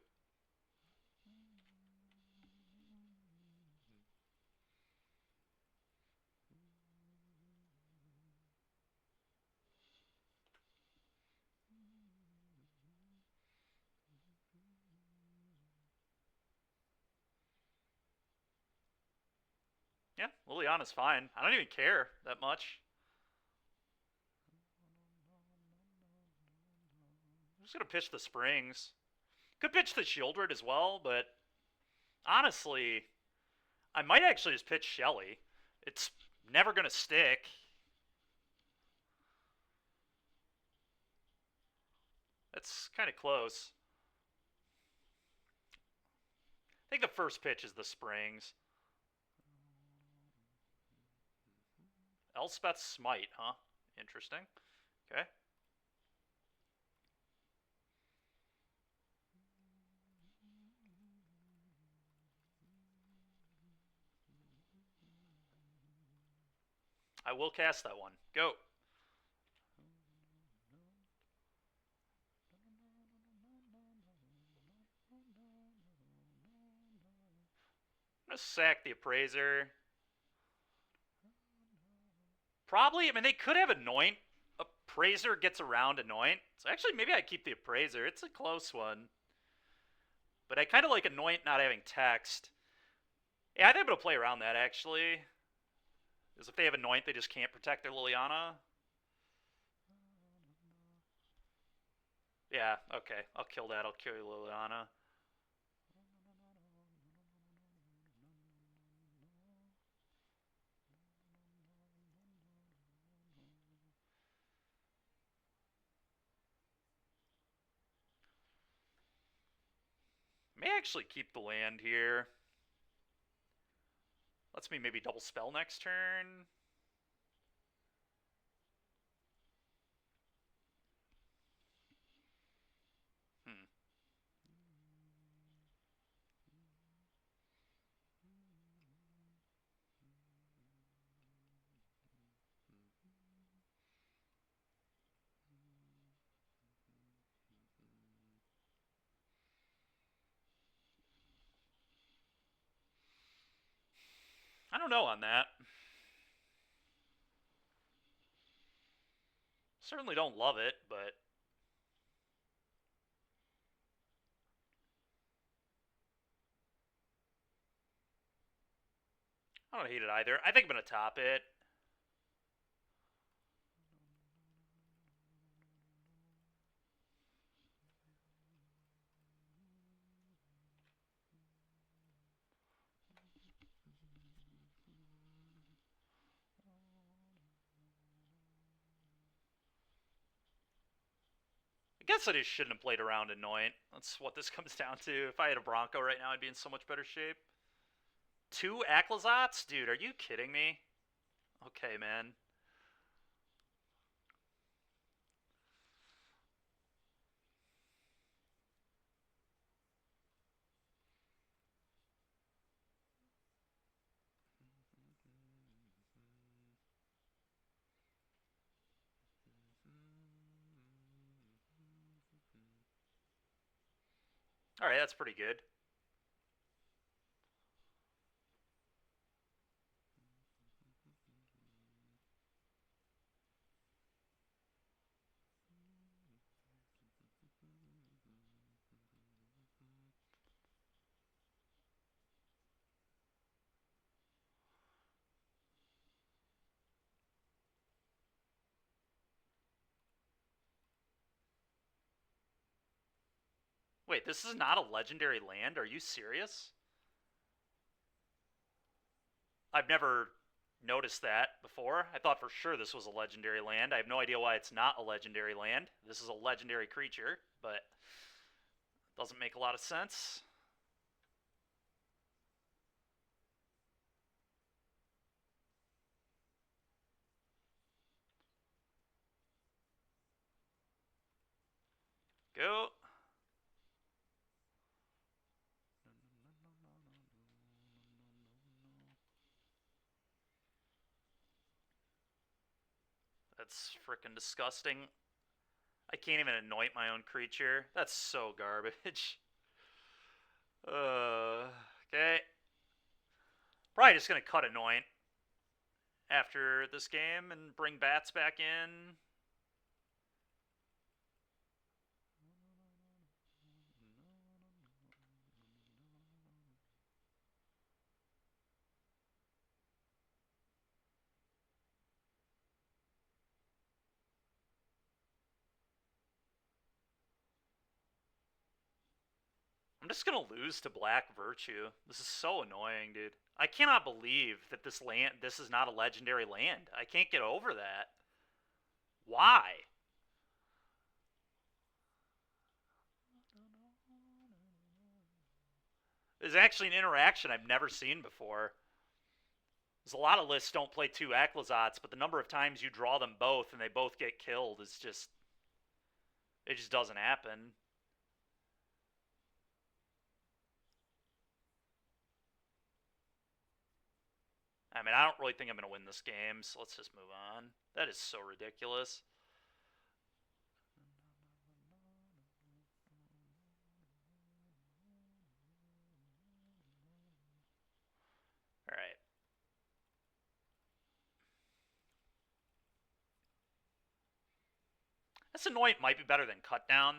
[SPEAKER 1] Yeah, Liliana's fine. I don't even care that much. I'm just going to pitch the Springs. Could pitch the Shieldred as well, but honestly, I might actually just pitch Shelly. It's never going to stick. That's kind of close. I think the first pitch is the Springs. Elspeth's Smite, huh? Interesting. Okay. I will cast that one. Go. I'm going to sack the Appraiser. Probably, I mean, they could have Anoint. Appraiser gets around Anoint. So actually, maybe I keep the Appraiser. It's a close one. But I kind of like Anoint not having text. Yeah, I think I'm going to play around that, actually. Because if they have Anoint, they just can't protect their Liliana. Yeah, okay. I'll kill that. I'll kill Liliana. May actually keep the land here. Lets me maybe double spell next turn. Hmm. I don't know on that. Certainly don't love it, but I don't hate it either. I think I'm going to top it. I guess I just shouldn't have played around Anoint. That's what this comes down to. If I had a Bronco right now, I'd be in so much better shape. 2 Aclazats? Dude, are you kidding me? Okay, man. Alright, that's pretty good. Wait, this is not a legendary land? Are you serious? I've never noticed that before. I thought for sure this was a legendary land. I have no idea why it's not a legendary land. This is a legendary creature, but it doesn't make a lot of sense. Go. That's freaking disgusting. I can't even anoint my own creature. That's so garbage. Okay. Probably just gonna cut anoint after this game and bring bats back in. I'm just gonna lose to Black Virtue. This is so annoying, dude. I cannot believe that this is not a legendary land. I can't get over that. Why? There's actually an interaction I've never seen before. There's a lot of lists don't play two Aclazats, but the number of times you draw them both and they both get killed is just... It just doesn't happen. I mean, I don't really think I'm going to win this game, so let's just move on. That is so ridiculous. Alright. This Anoint might be better than Cut Down.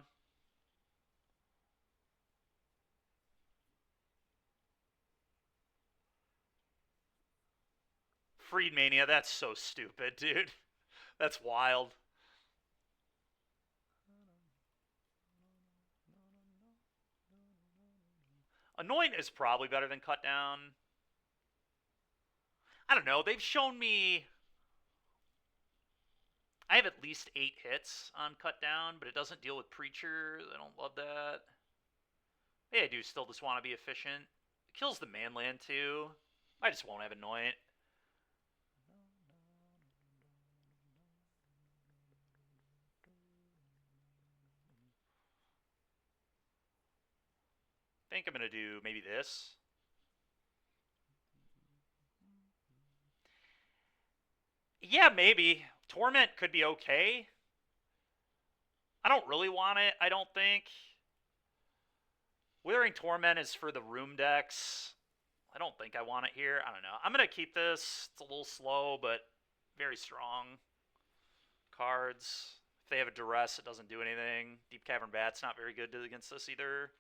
[SPEAKER 1] Freedmania, that's so stupid, dude. That's wild. Anoint is probably better than Cut Down. I don't know. They've shown me... I have at least 8 hits on Cut Down, but it doesn't deal with Preacher. I don't love that. Yeah, I do still just want to be efficient. It kills the manland, too. I just won't have Anoint. I think I'm going to do maybe this. Yeah, maybe. Torment could be okay. I don't really want it, I don't think. Withering Torment is for the room decks. I don't think I want it here. I don't know. I'm going to keep this. It's a little slow, but very strong. Cards. If they have a Duress, it doesn't do anything. Deep Cavern Bat's not very good against this either.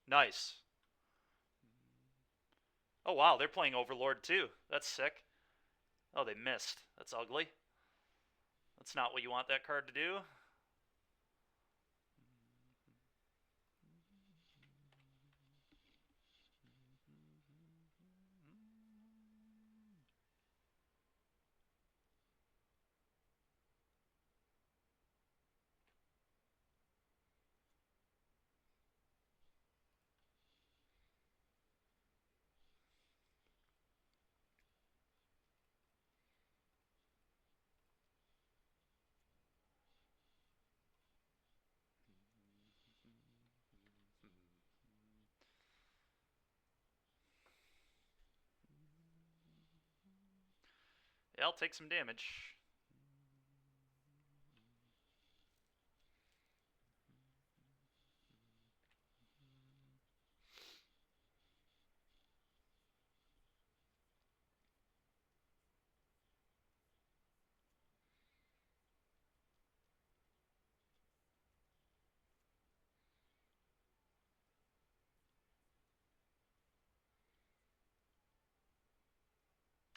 [SPEAKER 1] Nice. Oh, wow, they're playing Overlord too. That's sick. Oh, they missed. That's ugly. That's not what you want that card to do. Yeah, I'll take some damage.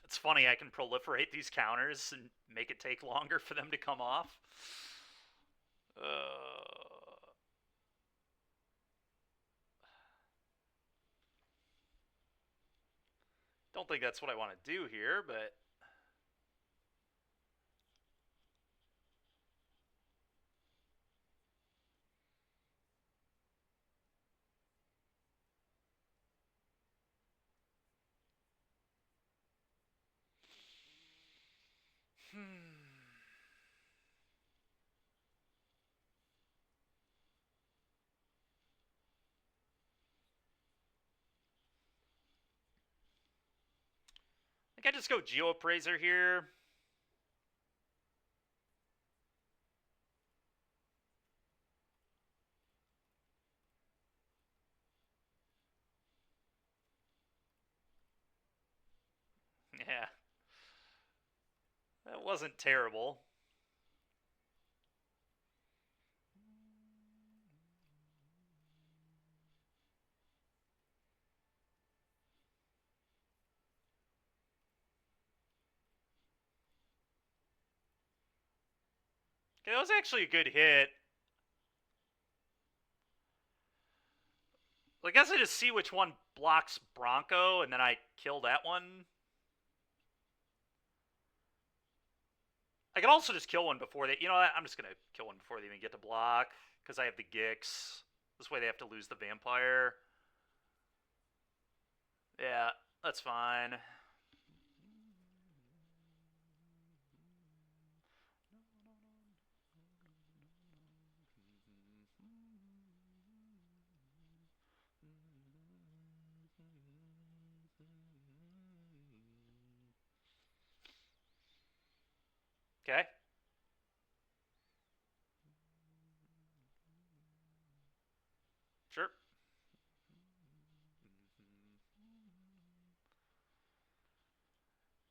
[SPEAKER 1] It's funny, I can proliferate these counters and make it take longer for them to come off. Don't think that's what I want to do here, but... I think I just go Geoappraiser here. Yeah. That wasn't terrible. Okay, that was actually a good hit. Well, I guess I just see which one blocks Bronco, and then I kill that one. I could also just kill one before they... You know what? I'm just going to kill one before they even get to block, because I have the Gix. This way they have to lose the Vampire. Yeah, that's fine. Okay. Sure.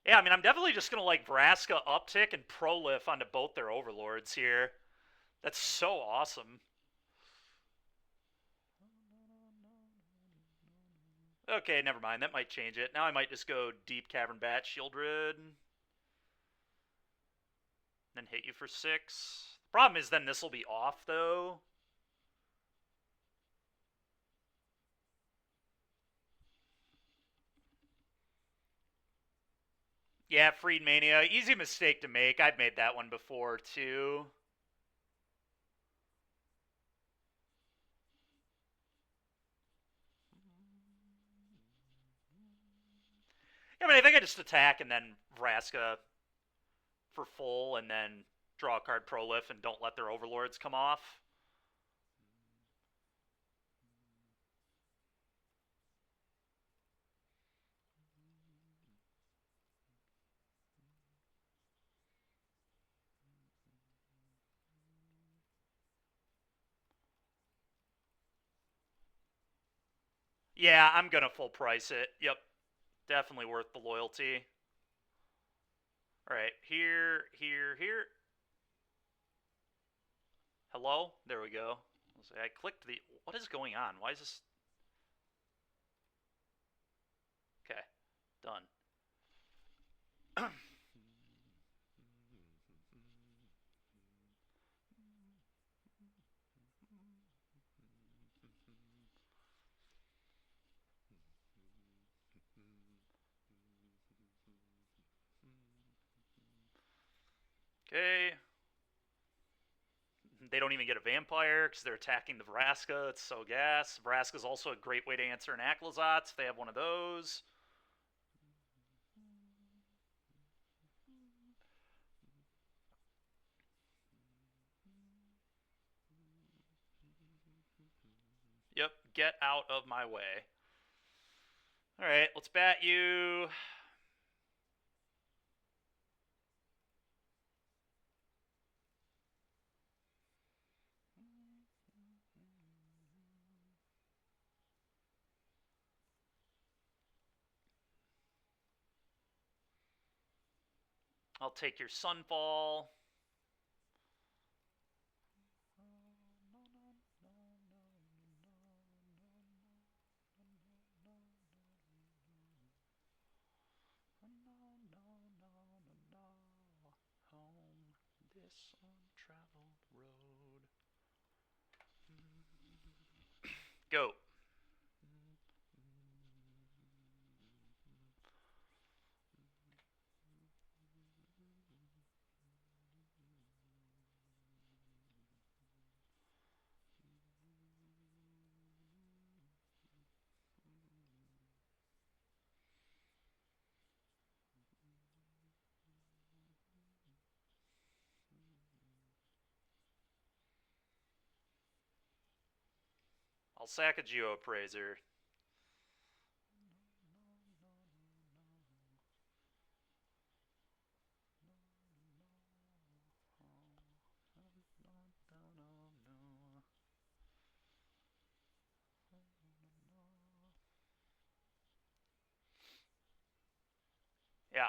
[SPEAKER 1] Yeah, I mean, I'm definitely just going to, like, Vraska uptick and prolif onto both their Overlords here. That's so awesome. Okay, never mind. That might change it. Now I might just go Deep Cavern Bat, Shieldred, then hit you for 6. The problem is then this will be off, though. Yeah, Freed Mania. Easy mistake to make. I've made that one before, too. Yeah, I mean, I think I just attack and then Vraska for full and then draw a card prolif and don't let their Overlords come off. Yeah, I'm going to full price it. Yep. Definitely worth the loyalty. Alright, here, here, here. Hello? There we go. I clicked the... What is going on? Why is this... Okay. Done. Okay. They don't even get a Vampire because they're attacking the Vraska. It's so gas. Vraska's also a great way to answer an Aclazotz if they have one of those. Yep, get out of my way. Alright, let's bat you. I'll take your Sunfall. Home this untraveled road. Go. I'll sack a Geoappraiser. Yeah.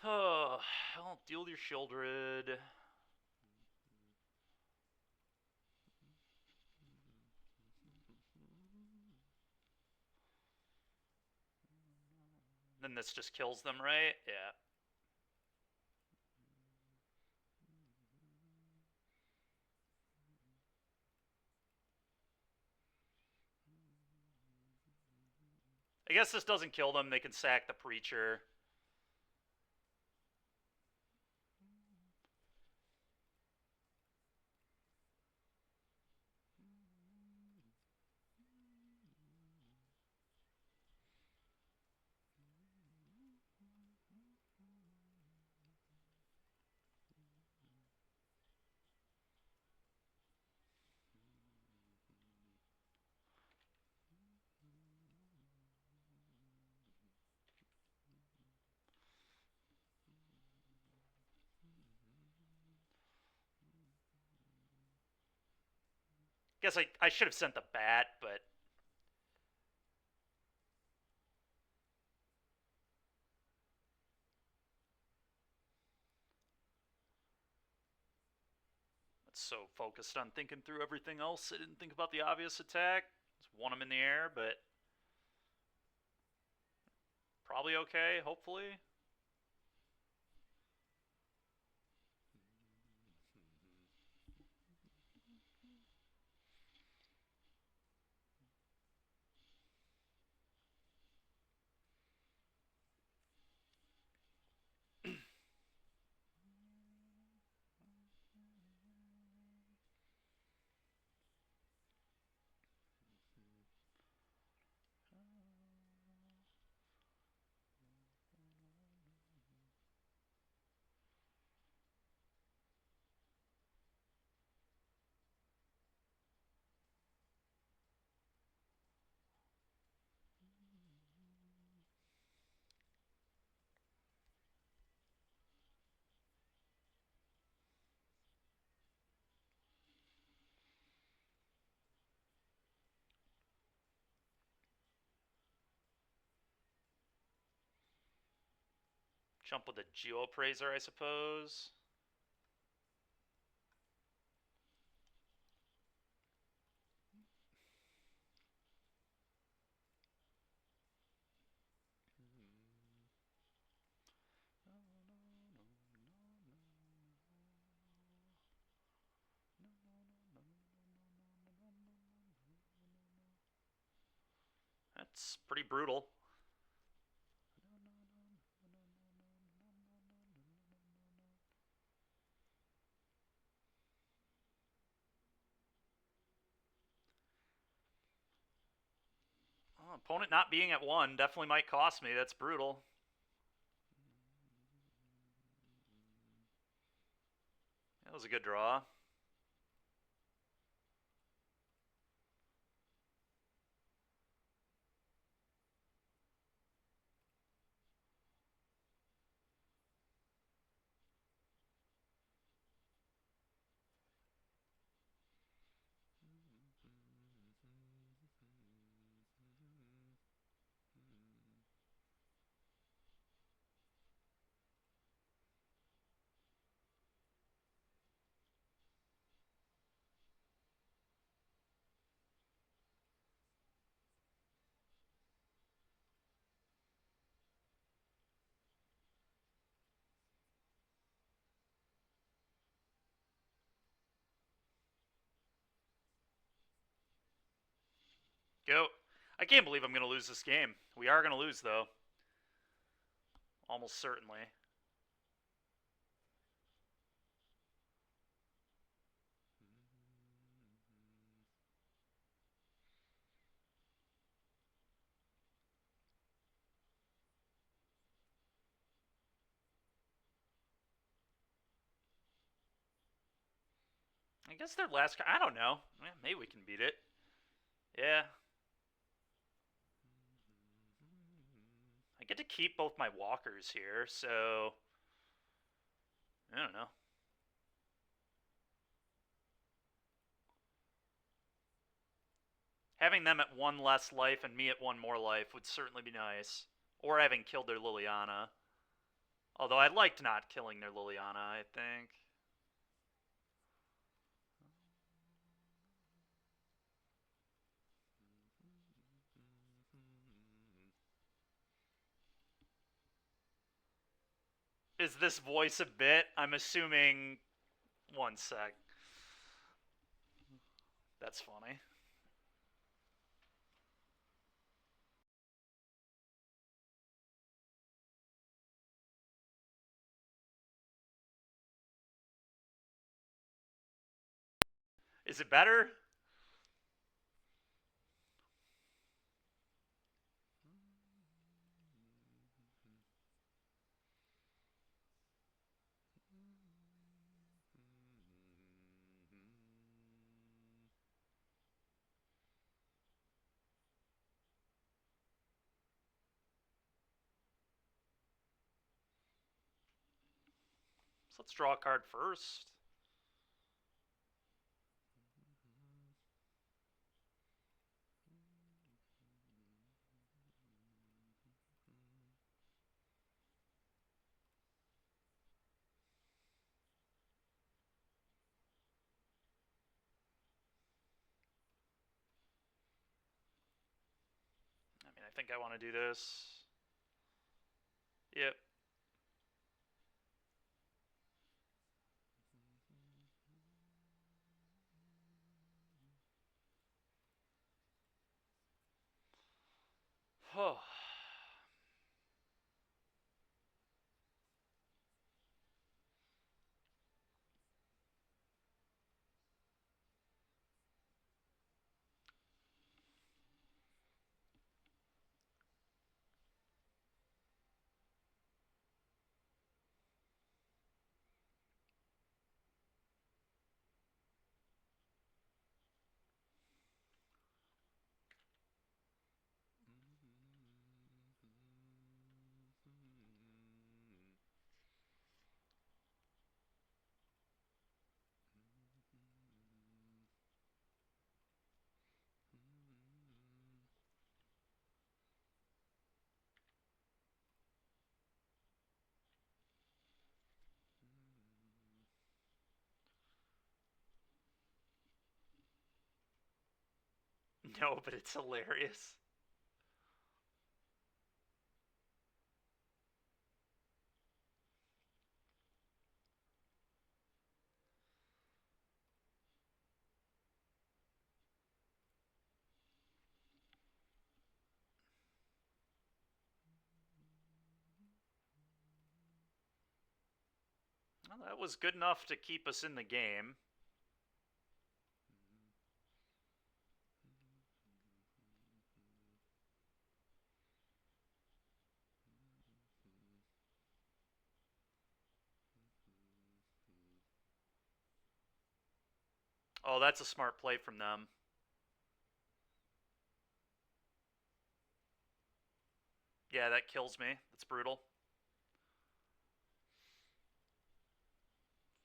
[SPEAKER 1] Oh, I'll deal with your Shieldred. Then this just kills them, right? Yeah. I guess this doesn't kill them. They can sack the Preacher. Guess I should have sent the Bat, but it's so focused on thinking through everything else, I didn't think about the obvious attack. Just want him in the air, but probably okay, hopefully. Jump with a Geoappraiser, I suppose. That's pretty brutal. Opponent not being at 1 definitely might cost me. That's brutal. That was a good draw. Go. I can't believe I'm going to lose this game. We are going to lose, though. Almost certainly. I guess their last... I don't know. Maybe we can beat it. Yeah. I get to keep both my walkers here, so... I don't know. Having them at 1 less life and me at 1 more life would certainly be nice. Or having killed their Liliana. Although I liked not killing their Liliana, I think. Is this voice a bit? I'm assuming... 1 sec. That's funny. Is it better? So let's draw a card first. I mean, I think I want to do this. Yep. Oh. No, but it's hilarious. Well, that was good enough to keep us in the game. Oh, that's a smart play from them. Yeah, that kills me. That's brutal.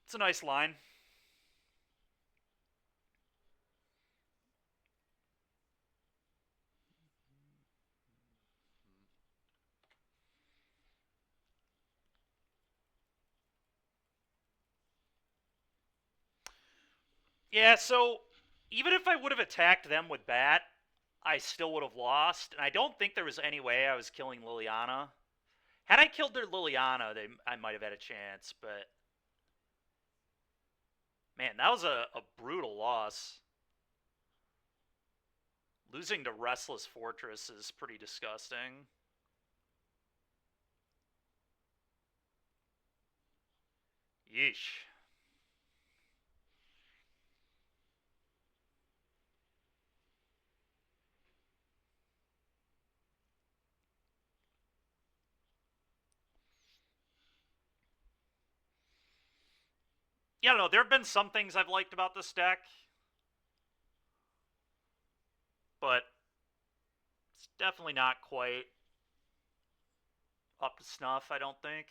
[SPEAKER 1] It's a nice line. Yeah, so even if I would have attacked them with Bat, I still would have lost. And I don't think there was any way I was killing Liliana. Had I killed their Liliana, I might have had a chance. But man, that was a brutal loss. Losing to Restless Fortress is pretty disgusting. Yeesh. Yeah, I don't know. There have been some things I've liked about this deck, but it's definitely not quite up to snuff, I don't think.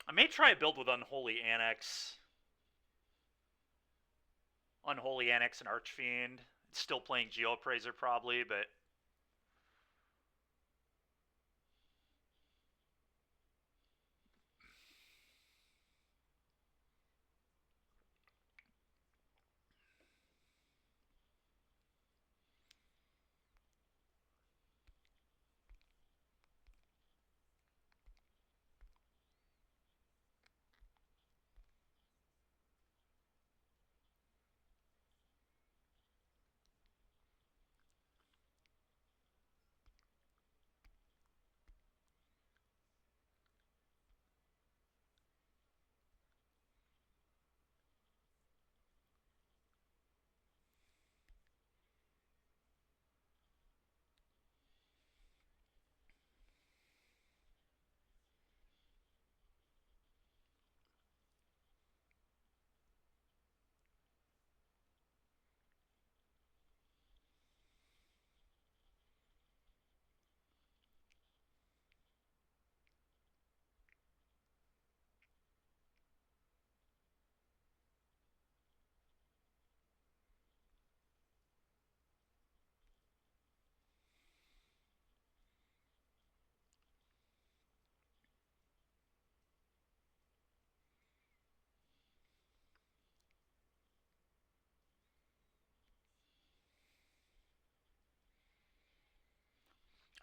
[SPEAKER 1] I may try a build with Unholy Annex. Unholy Annex and Archfiend. Still playing Geoappraiser probably, but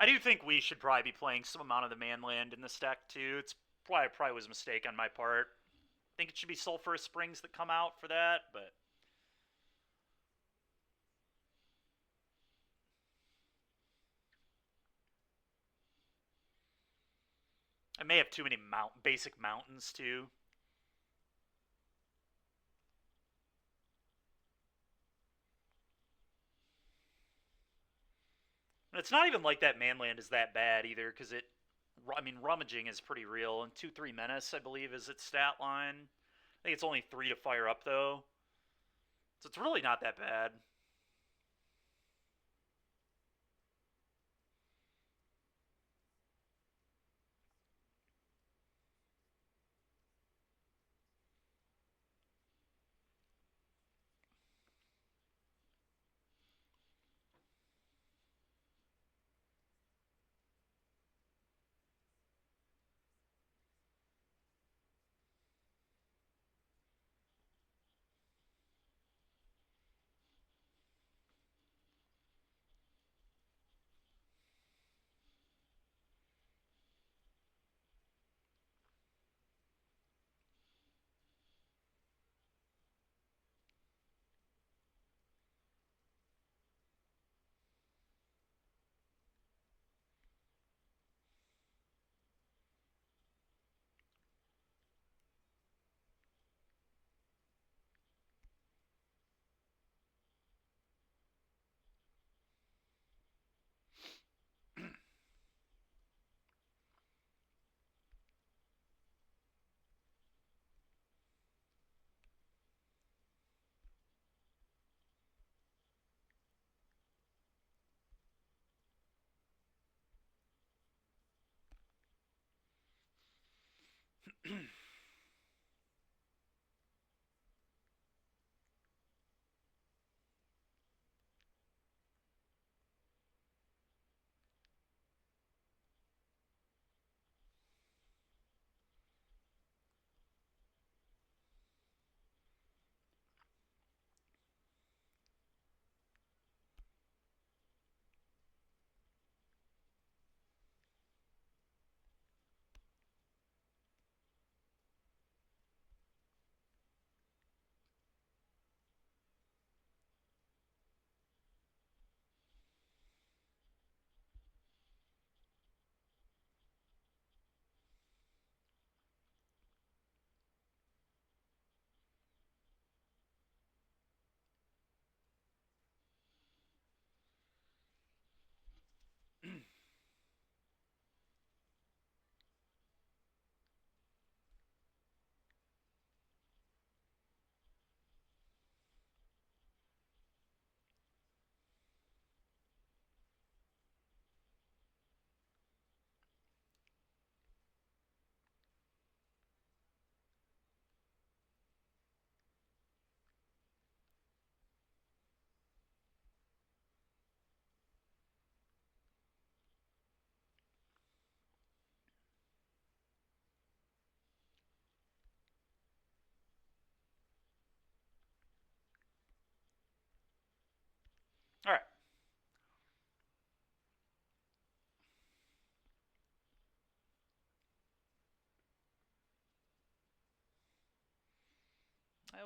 [SPEAKER 1] I do think we should probably be playing some amount of the Manland in this deck too. It's probably was a mistake on my part. I think it should be Sulphurous Springs that come out for that, but I may have too many basic mountains too. And it's not even like that Manland is that bad either, because I mean, rummaging is pretty real, and 2-3 menace, I believe, is its stat line. I think it's only 3 to fire up though, so it's really not that bad.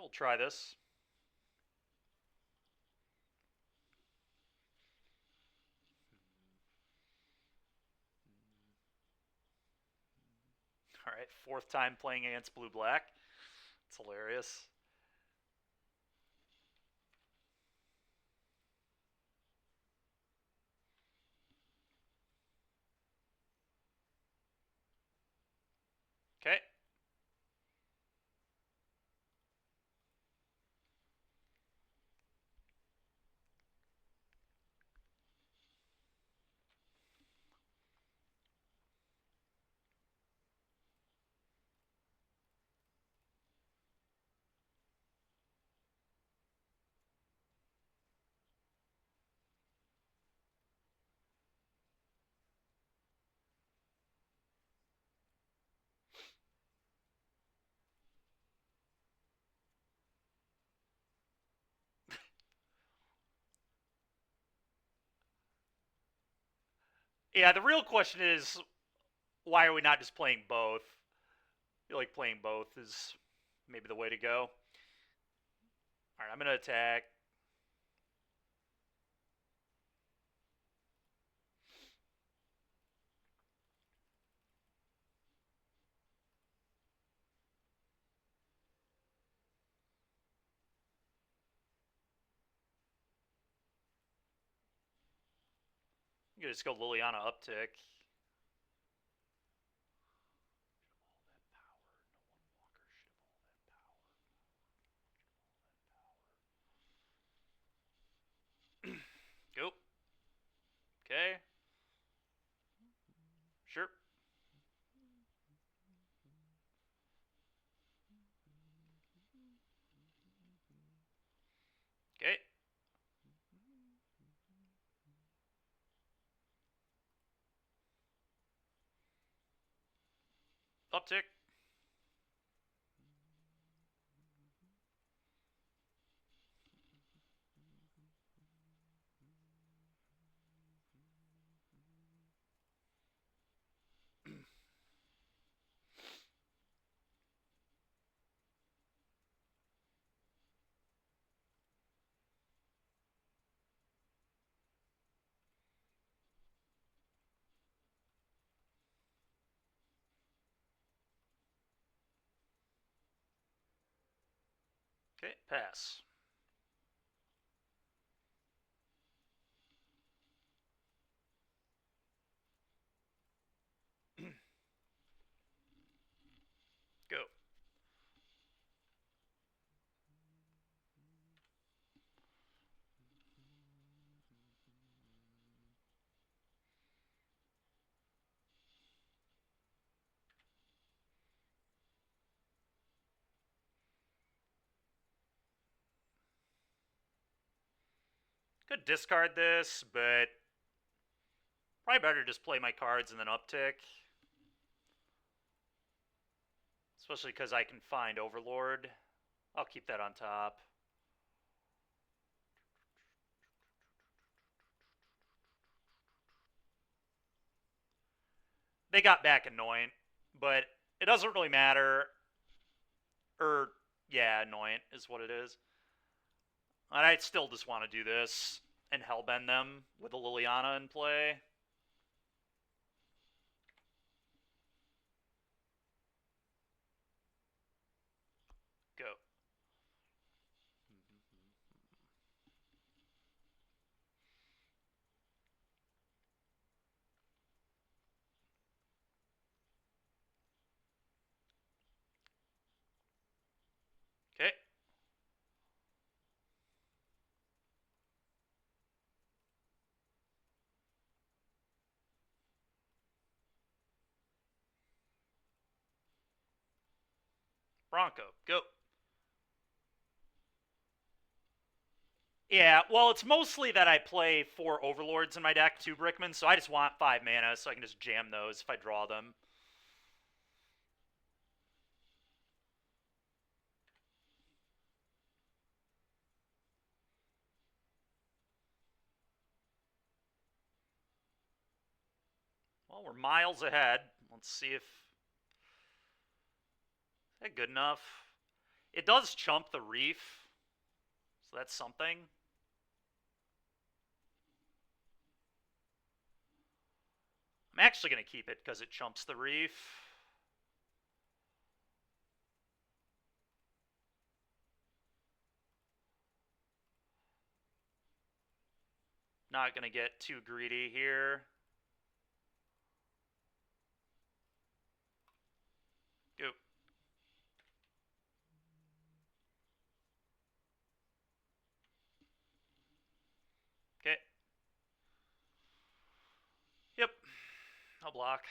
[SPEAKER 1] we'll try this. Alright, 4th time playing against blue-black. It's hilarious. Okay. Yeah, the real question is, why are we not just playing both? I feel like playing both is maybe the way to go. Alright, I'm going to attack. I'm going to just go Liliana uptick. Go. Okay. Sure. Okay. Uptick. Okay, pass. Go. Could discard this, but probably better just play my cards and then uptick. Especially because I can find Overlord. I'll keep that on top. They got back Annoyant, but it doesn't really matter. Yeah, Annoyant is what it is. And I still just want to do this and hellbend them with a Liliana in play. Go. Okay. Bronco. Go. Yeah, well, it's mostly that I play 4 Overlords in my deck, 2 Brickman, so I just want 5 mana so I can just jam those if I draw them. Well, we're miles ahead. Let's see if... Is that good enough? It does chump the reef, so that's something. I'm actually going to keep it because it chumps the reef. Not going to get too greedy here. Go. Okay. Yep. I'll block.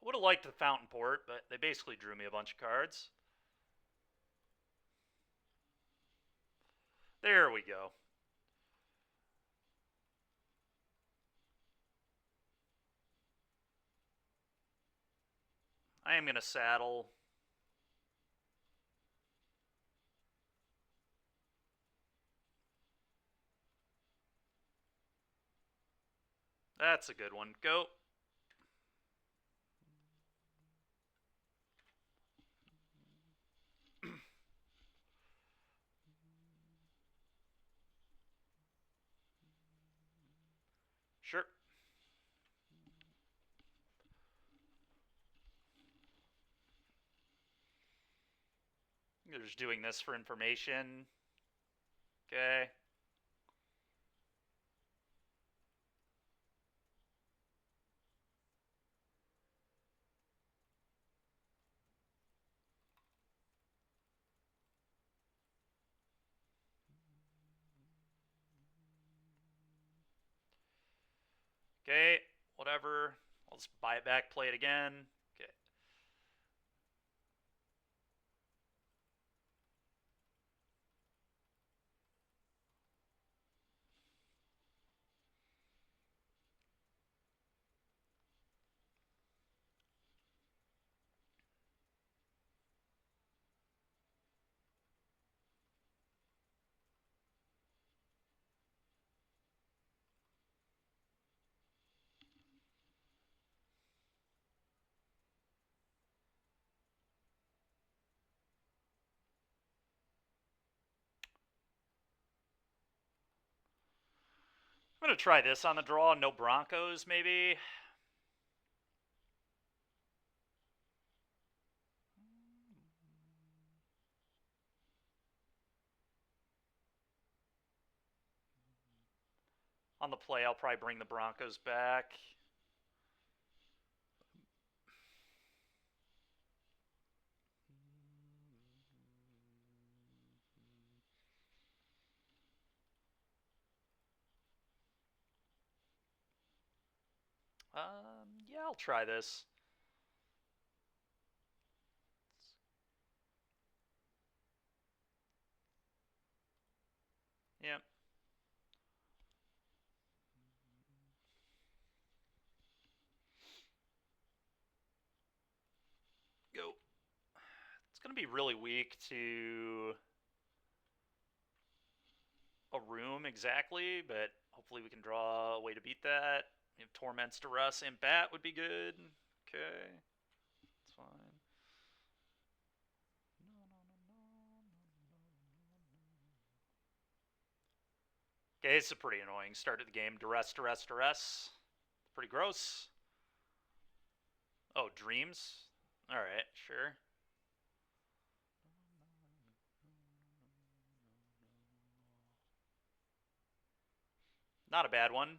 [SPEAKER 1] I would have liked the Fountain Port, but they basically drew me a bunch of cards. There we go. I am going to saddle. That's a good one. Go. Sure. You're just doing this for information. Okay. Okay. Whatever. I'll just buy it back, play it again. Okay. I'm going to try this on the draw. No Broncos, maybe. On the play, I'll probably bring the Broncos back. Yeah, I'll try this. Yep. Go. It's going to be really weak to a room exactly, but hopefully we can draw a way to beat that. If Torments to Russ and Bat would be good. Okay. That's fine. Okay, it's a pretty annoying start of the game. Duress, duress, duress. Pretty gross. Oh, dreams? Alright, sure. Not a bad one.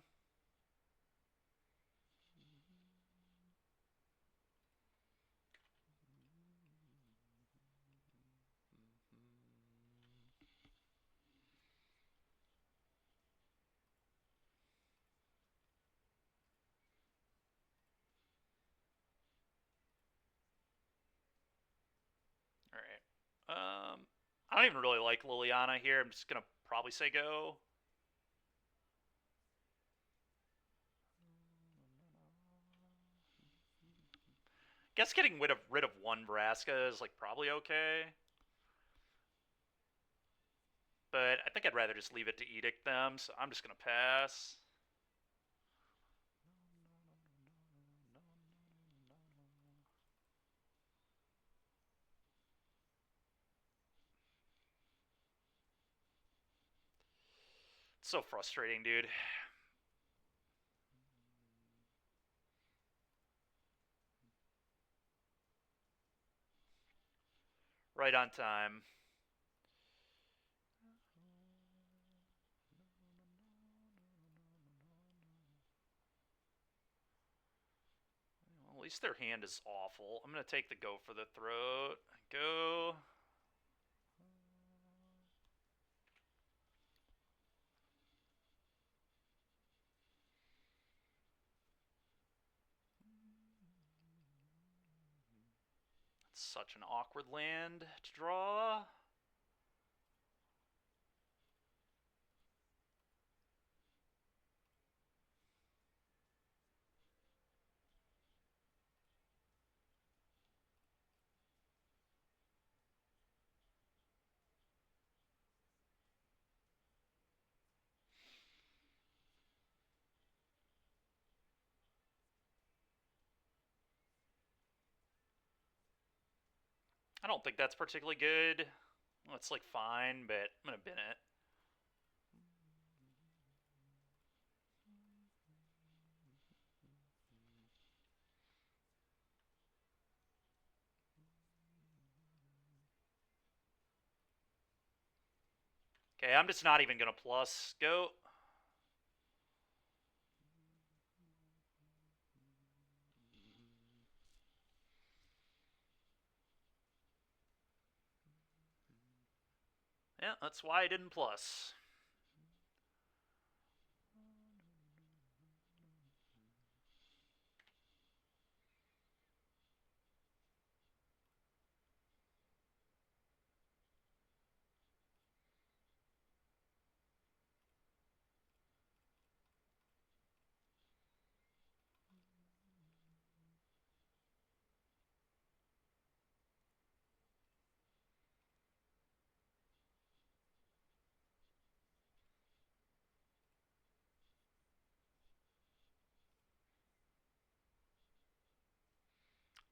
[SPEAKER 1] Alright. I don't even really like Liliana here. I'm just gonna probably say go. Guess getting rid of one Vraska is like probably okay. but I think I'd rather just leave it to edict them, so I'm just going to pass. It's so frustrating, dude. Right on time. Well, at least their hand is awful. I'm going to take the go for the throat. Go. It's such an awkward land to draw. I don't think that's particularly good. Well, it's like fine, but I'm going to bin it. Okay, I'm just not even going to plus. Go. Yeah, that's why I didn't plus.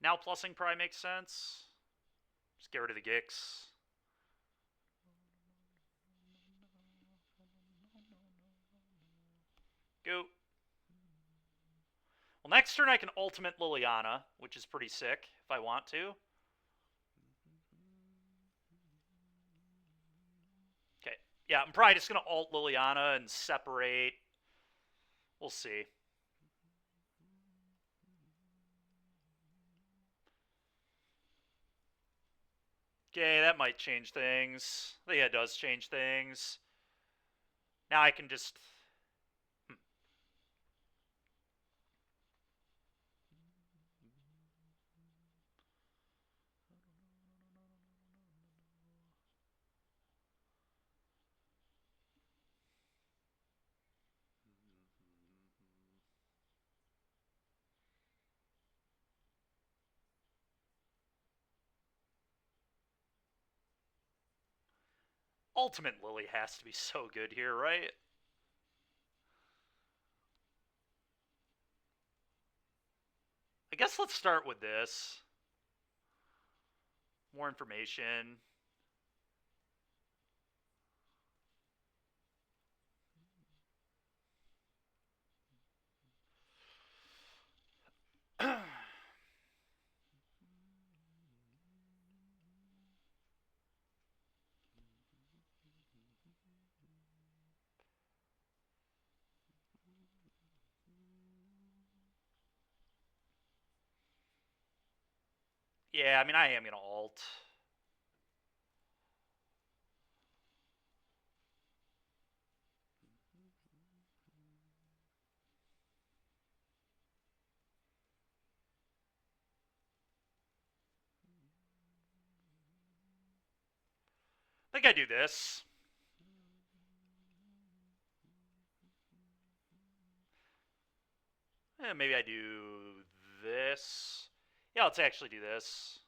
[SPEAKER 1] Now plussing probably makes sense. Just get rid of the Gix. Go. Well, next turn I can ultimate Liliana, which is pretty sick if I want to. Okay. Yeah, I'm probably just going to ult Liliana and separate. We'll see. Okay, that might change things. Yeah, it does change things. Now I can just... Ultimate Lily has to be so good here, right? I guess let's start with this. More information. Yeah, I mean, I am going to ult. I think I do this. Maybe I do this. Yeah, let's actually do this.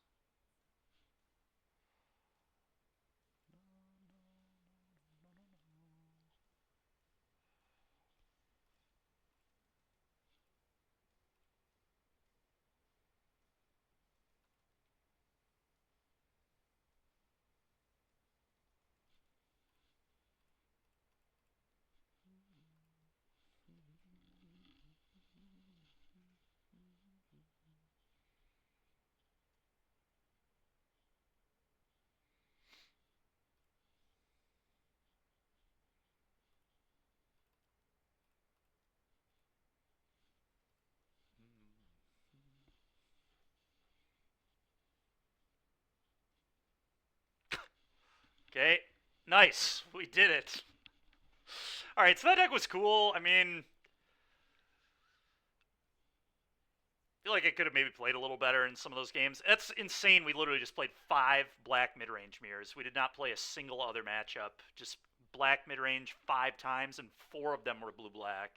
[SPEAKER 1] Okay, nice. We did it. All right, so that deck was cool. I mean, I feel like I could have maybe played a little better in some of those games. That's insane. We literally just played 5 black mid-range mirrors. We did not play a single other matchup. Just black mid-range 5 times, and 4 of them were blue-black.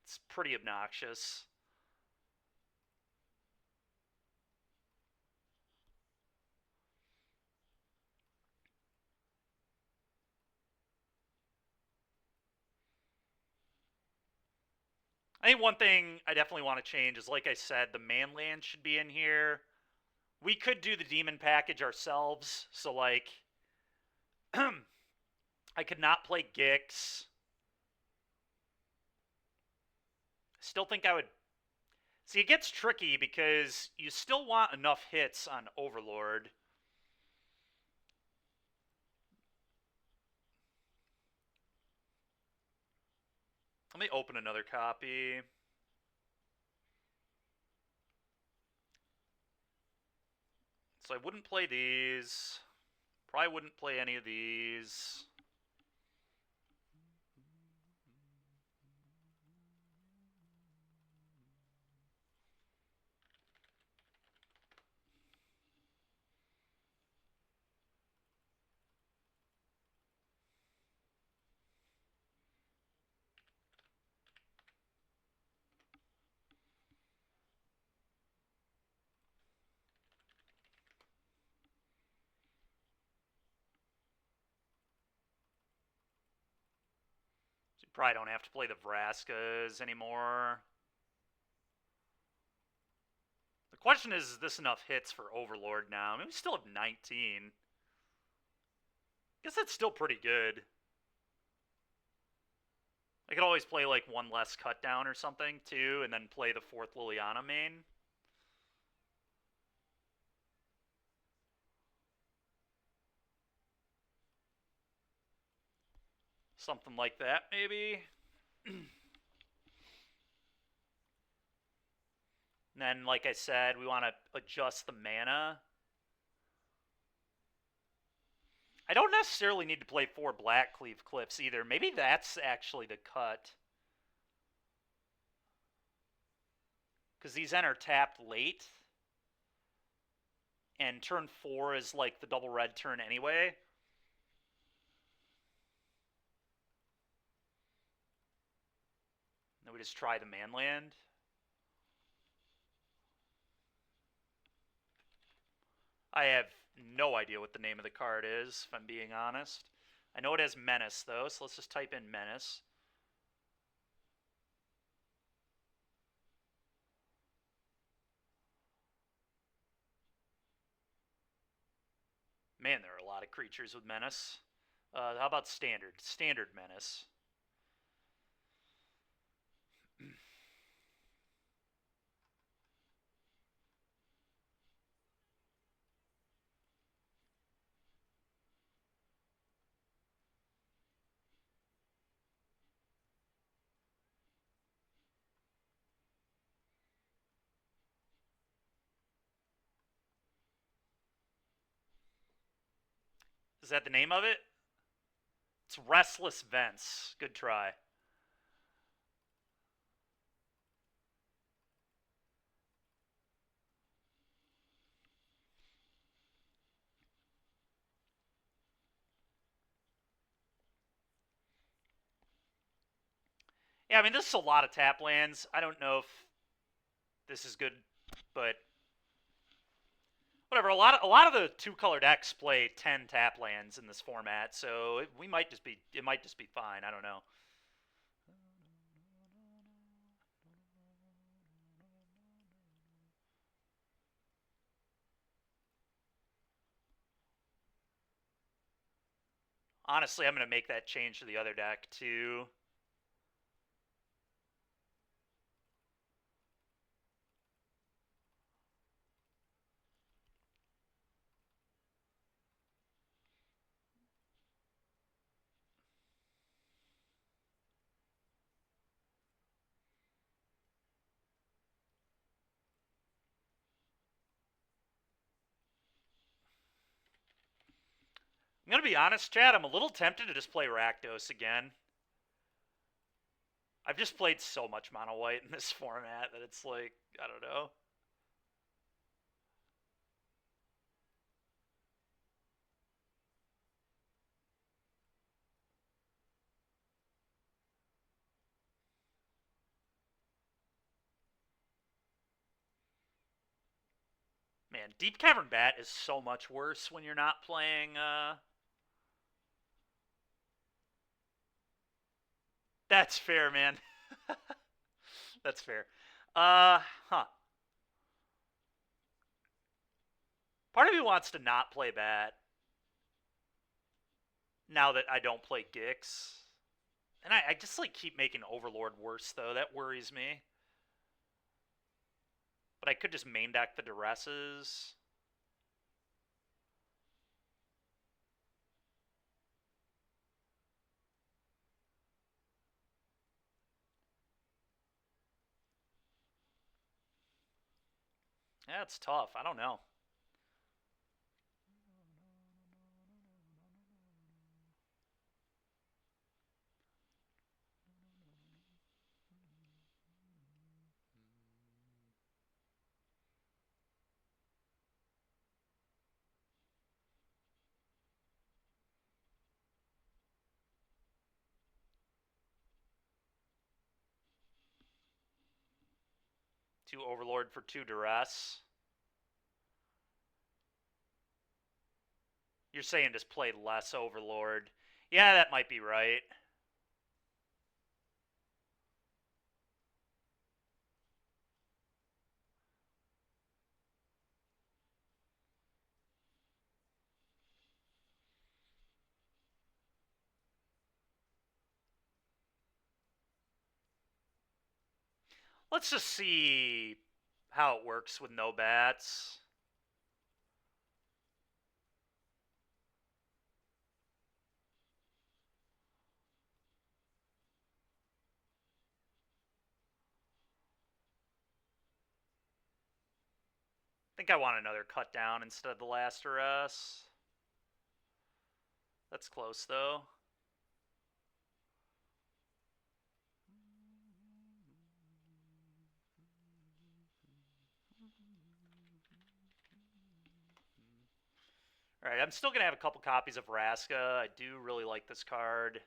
[SPEAKER 1] It's pretty obnoxious. I think one thing I definitely want to change is, like I said, the man land should be in here. We could do the demon package ourselves, so like I could not play Gix. Still think I would. See, it gets tricky because you still want enough hits on Overlord. Let me open another copy. So I wouldn't play these. Probably wouldn't play any of these. So you probably don't have to play the Vraskas anymore. The question is this enough hits for Overlord now? I mean, we still have 19. I guess that's still pretty good. I could always play like one less cut down or something too, and then play the 4th Liliana main. Something like that, maybe. And then, like I said, we want to adjust the mana. I don't necessarily need to play 4 Black Cleave Cliffs either. Maybe that's actually the cut. Because these enter tapped late. And turn 4 is like the double red turn anyway. Then we just try the manland. I have no idea what the name of the card is, if I'm being honest. I know it has Menace, though, so let's just type in Menace. Man, there are a lot of creatures with Menace. How about Standard? Standard Menace. Is that the name of it? It's Restless Vents. Good try. Yeah, I mean, this is a lot of tap lands. I don't know if this is good, but whatever. A lot of the 2-color decks play 10 tap lands in this format, so it might just be fine. I don't know. Honestly, I'm going to make that change to the other deck, too. I'm I'm going to be honest, Chad, I'm a little tempted to just play Rakdos again. I've just played so much mono white in this format that it's like, I don't know. Man, Deep Cavern Bat is so much worse when you're not playing, That's fair, man. That's fair. Huh. Part of me wants to not play Bat now that I don't play Gix. And I just, like, keep making Overlord worse, though. That worries me. But I could just main deck the Duresses. Yeah, it's tough. I don't know. Two Overlord for two Duress. You're saying just play less Overlord. Yeah, that might be right. Let's just see how it works with no bats. I think I want another cut down instead of the last Duress. That's close, though. Alright, I'm still going to have a couple copies of Vraska. I do really like this card.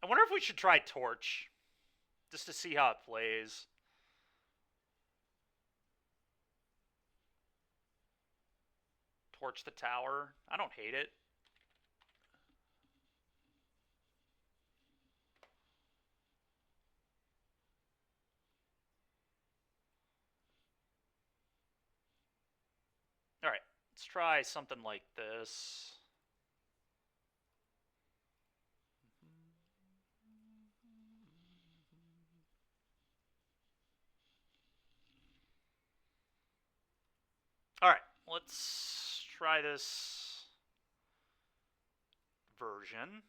[SPEAKER 1] I wonder if we should try Torch, just to see how it plays. Torch the tower. I don't hate it. Alright, let's try something like this. Alright, let's try this version.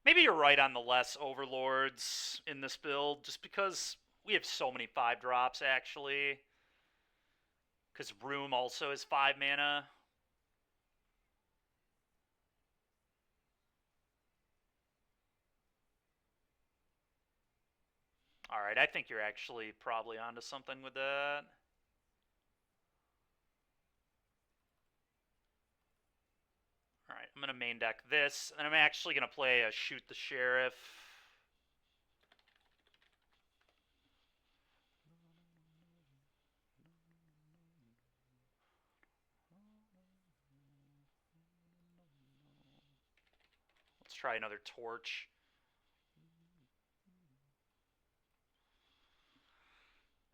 [SPEAKER 1] Maybe you're right on the less Overlords in this build, just because we have so many 5-drops, actually. Because Room also is 5 mana. Alright, I think you're actually probably onto something with that. Alright, I'm going to main deck this, and I'm actually going to play a Shoot the Sheriff. try another torch.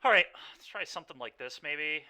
[SPEAKER 1] Alright, let's try something like this, maybe.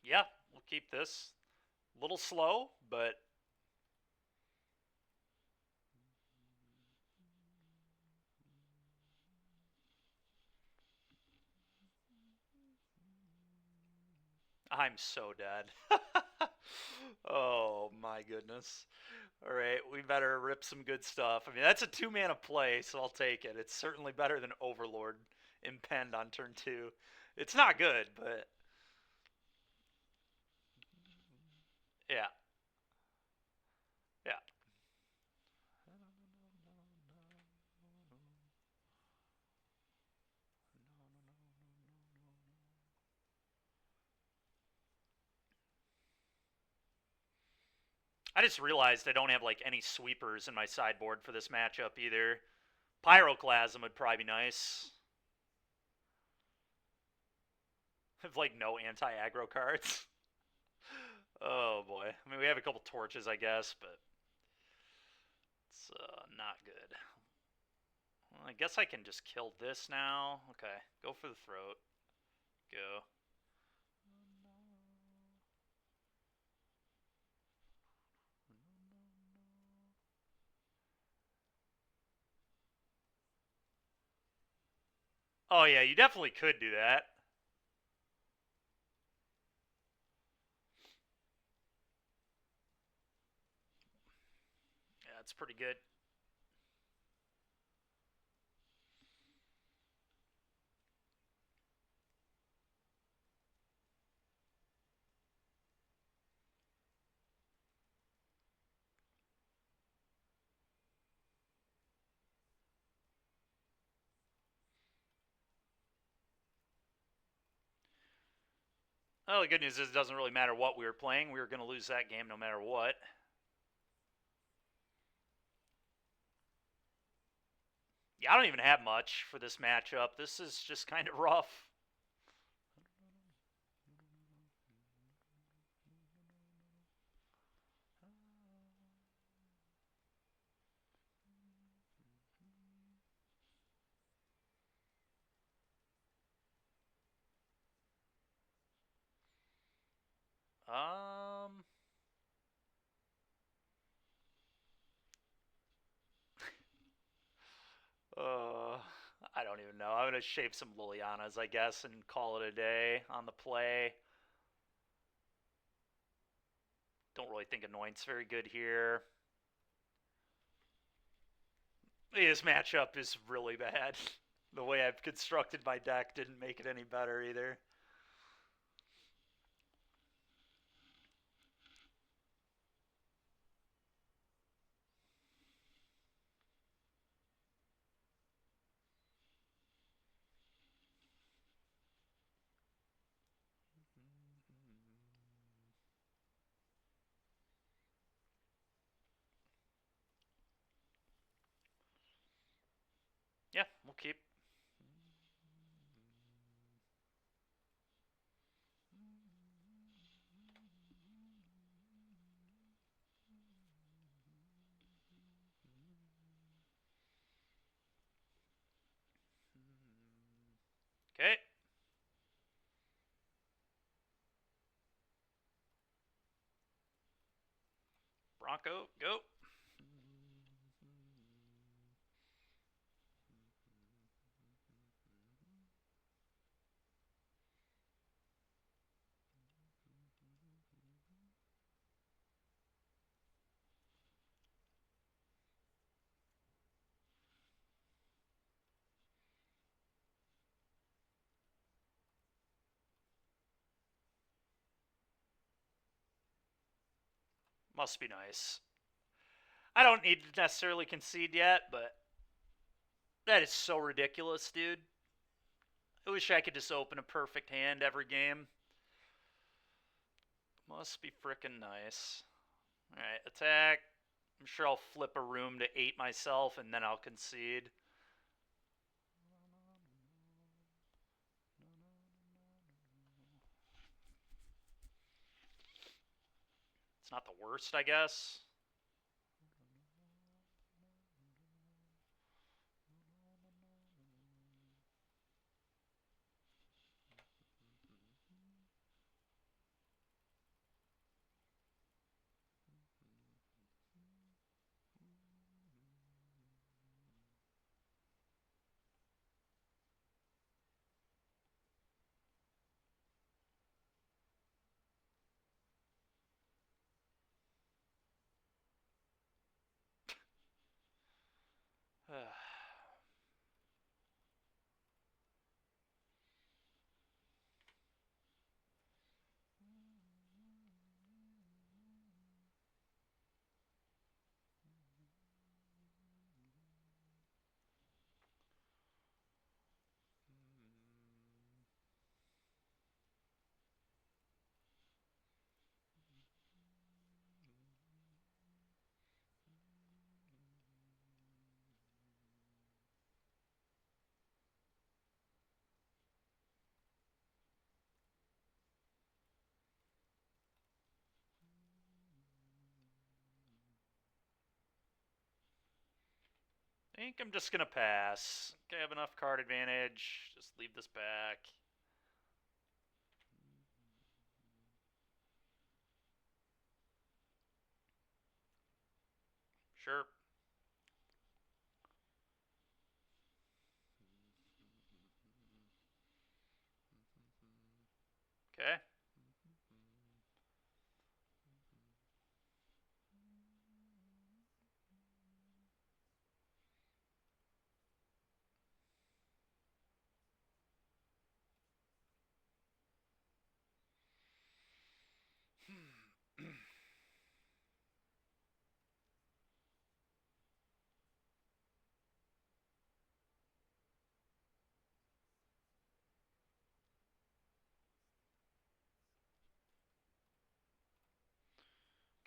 [SPEAKER 1] Yeah, we'll keep this. A little slow, but I'm so dead. Oh my goodness. Alright, we better rip some good stuff. I mean, that's a 2-mana play, so I'll take it. It's certainly better than Overlord Impend on turn 2. It's not good, but yeah. Yeah. I just realized I don't have like any sweepers in my sideboard for this matchup either. Pyroclasm would probably be nice. I have like no anti-aggro cards. Oh boy. I mean, we have a couple torches, I guess, but it's not good. Well, I guess I can just kill this now. Okay, go for the throat. Go. Oh yeah, you definitely could do that. Yeah, it's pretty good. Oh, the good news is it doesn't really matter what we were playing. We were going to lose that game no matter what. Yeah, I don't even have much for this matchup. This is just kind of rough. Um, uh, I don't even know. I'm gonna shape some Lilianas, I guess, and call it a day on the play. Don't really think Anoint's very good here. This matchup is really bad. The way I've constructed my deck didn't make it any better either. Yeah, we'll keep. Okay. Bronco, go. Must be nice. I don't need to necessarily concede yet, but that is so ridiculous, dude. I wish I could just open a perfect hand every game. Must be frickin' nice. Alright, attack. I'm sure I'll flip a room to 8 myself, and then I'll concede. It's not the worst, I guess. I think I'm just gonna pass. I have enough card advantage. Just leave this back. Sure. Okay.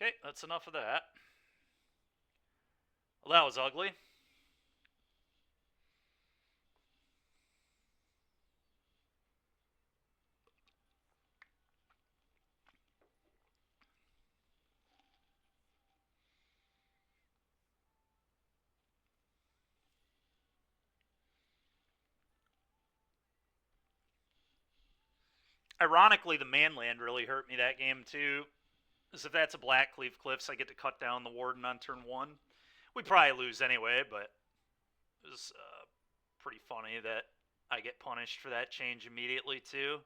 [SPEAKER 1] Okay, that's enough of that. Well, that was ugly. Ironically, the manland really hurt me that game too. Because if that's a Black Cleave Cliffs, I get to cut down the Warden on turn 1. We'd probably lose anyway, but it was pretty funny that I get punished for that change immediately too.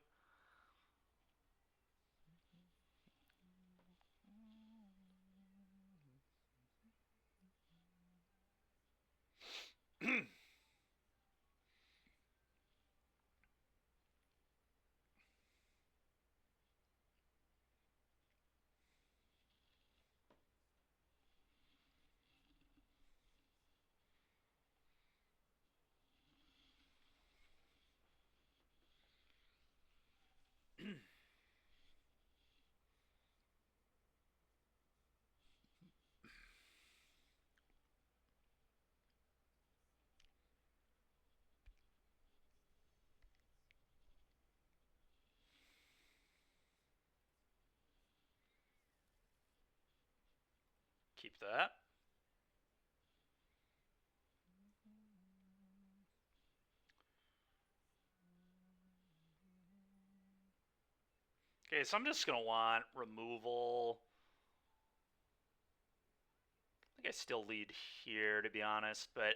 [SPEAKER 1] Keep that. Okay, so I'm just going to want removal. think I still lead here, to be honest, but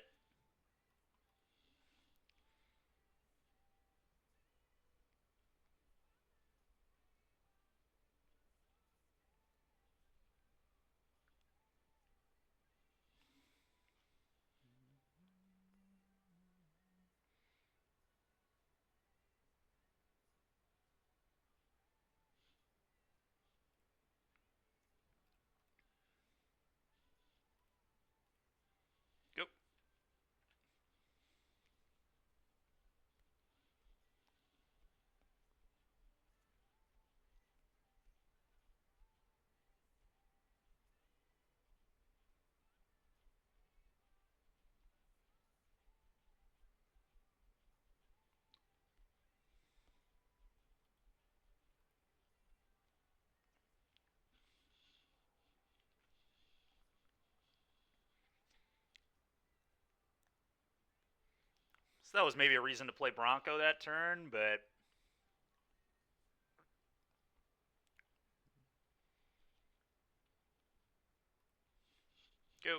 [SPEAKER 1] go. So that was maybe a reason to play Bronco that turn, but go.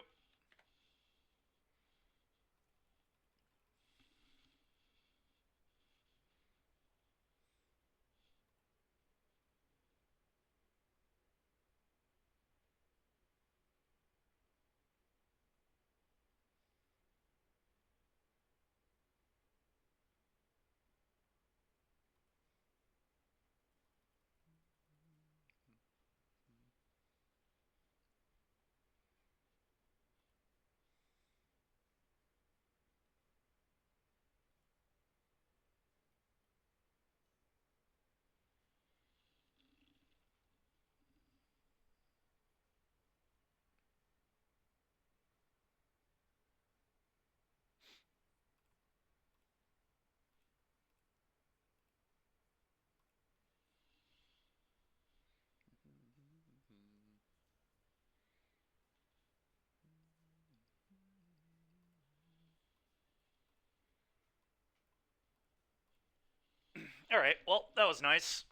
[SPEAKER 1] All right, well, that was nice.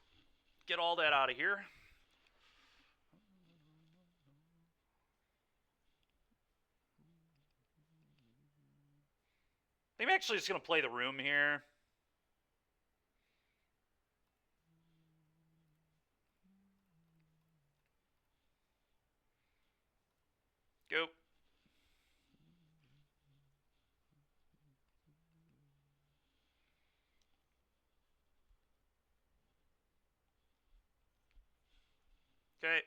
[SPEAKER 1] Get all that out of here. I think I'm actually just going to play the room here. Go. Okay.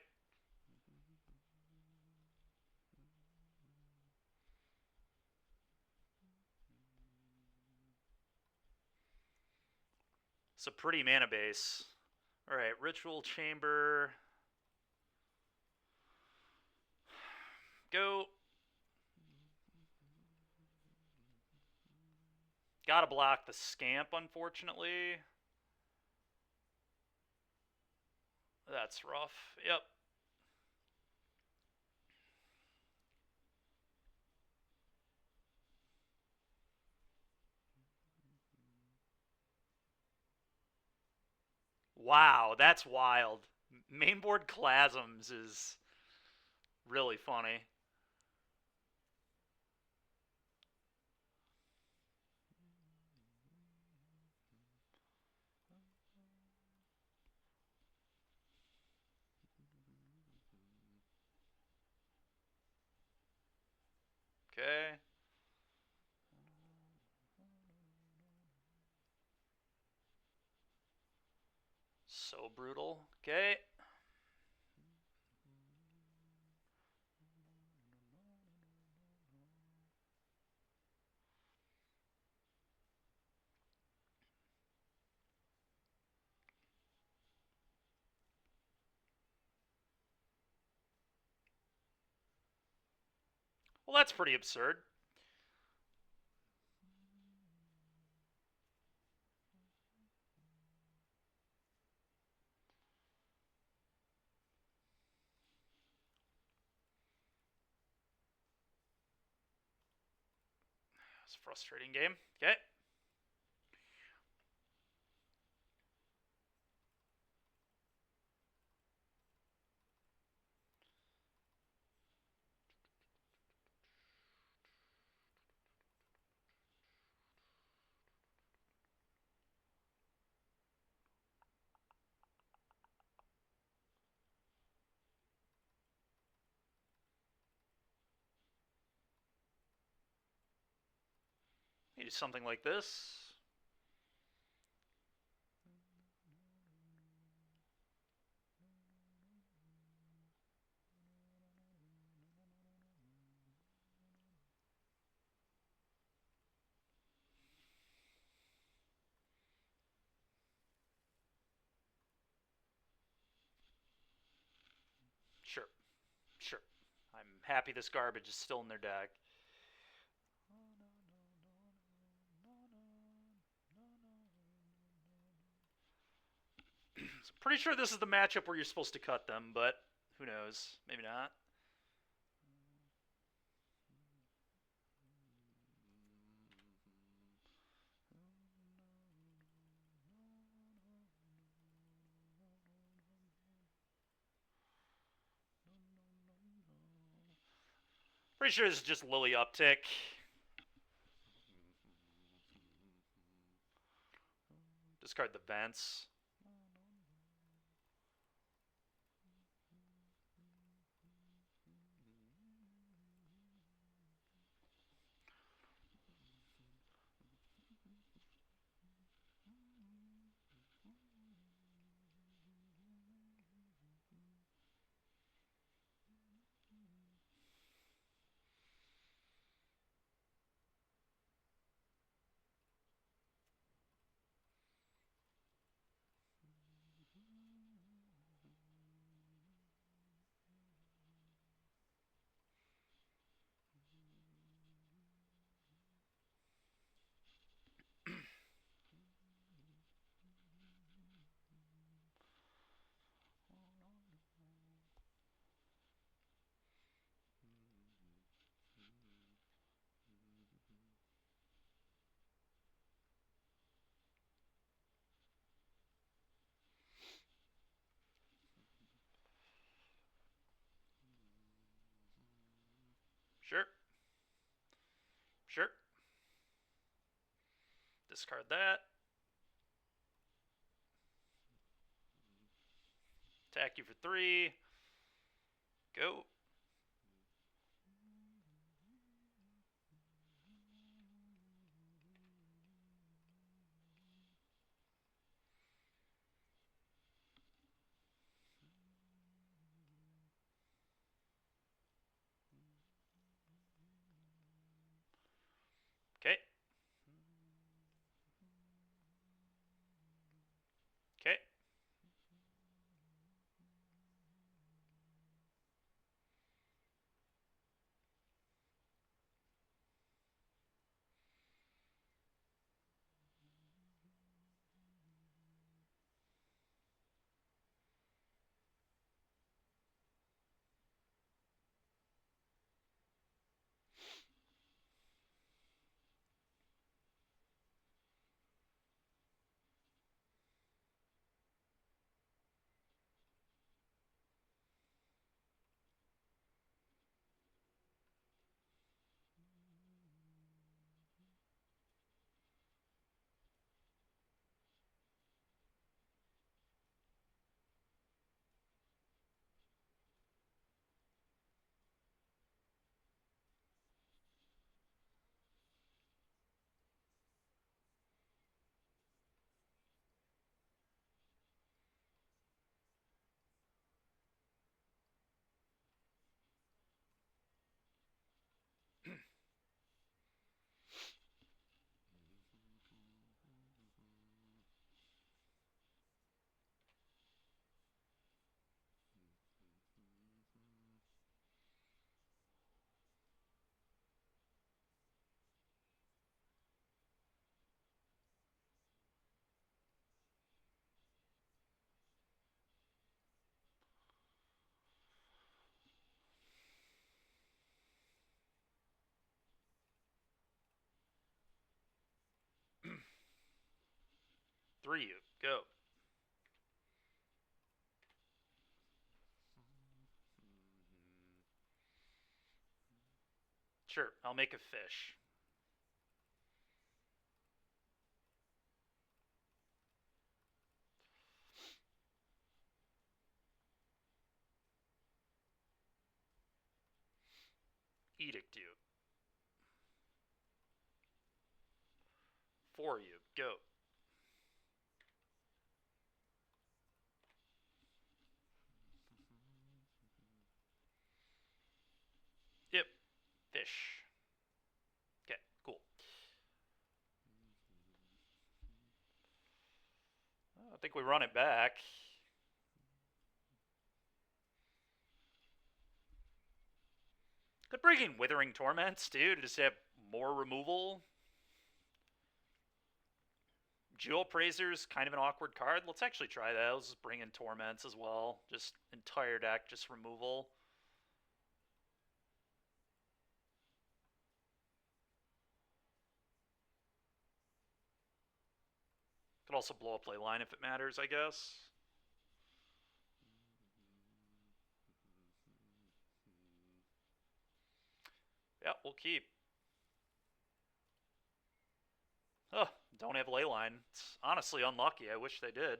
[SPEAKER 1] It's a pretty mana base. All right, Ritual Chamber. Go. Gotta block the Scamp, unfortunately. That's rough. Yep. Wow, that's wild. Mainboard Clasms is really funny. Okay. So brutal. Okay. Well, that's pretty absurd. It's a frustrating game. Okay. use something like this. Sure, sure. I'm happy this garbage is still in their deck. So pretty sure this is the matchup where you're supposed to cut them, but who knows? Maybe not. Pretty sure this is just Lily uptick. Discard the vents. Sure. Sure. Discard that. Attack you for 3. Go. Okay. Okay. Three you. Go. Sure. I'll make a fish. Edict you. for you. Go. Yep. Fish. Okay, cool. I think we run it back. Could bring in Withering Torments, too, to just have more removal. Jewel Praiser's kind of an awkward card. Let's actually try that. Let's just bring in Torments as well. Just entire deck, just removal. Could also blow up Leyline if it matters, I guess. Yeah, we'll keep. Oh, don't have Leyline. It's honestly unlucky. I wish they did.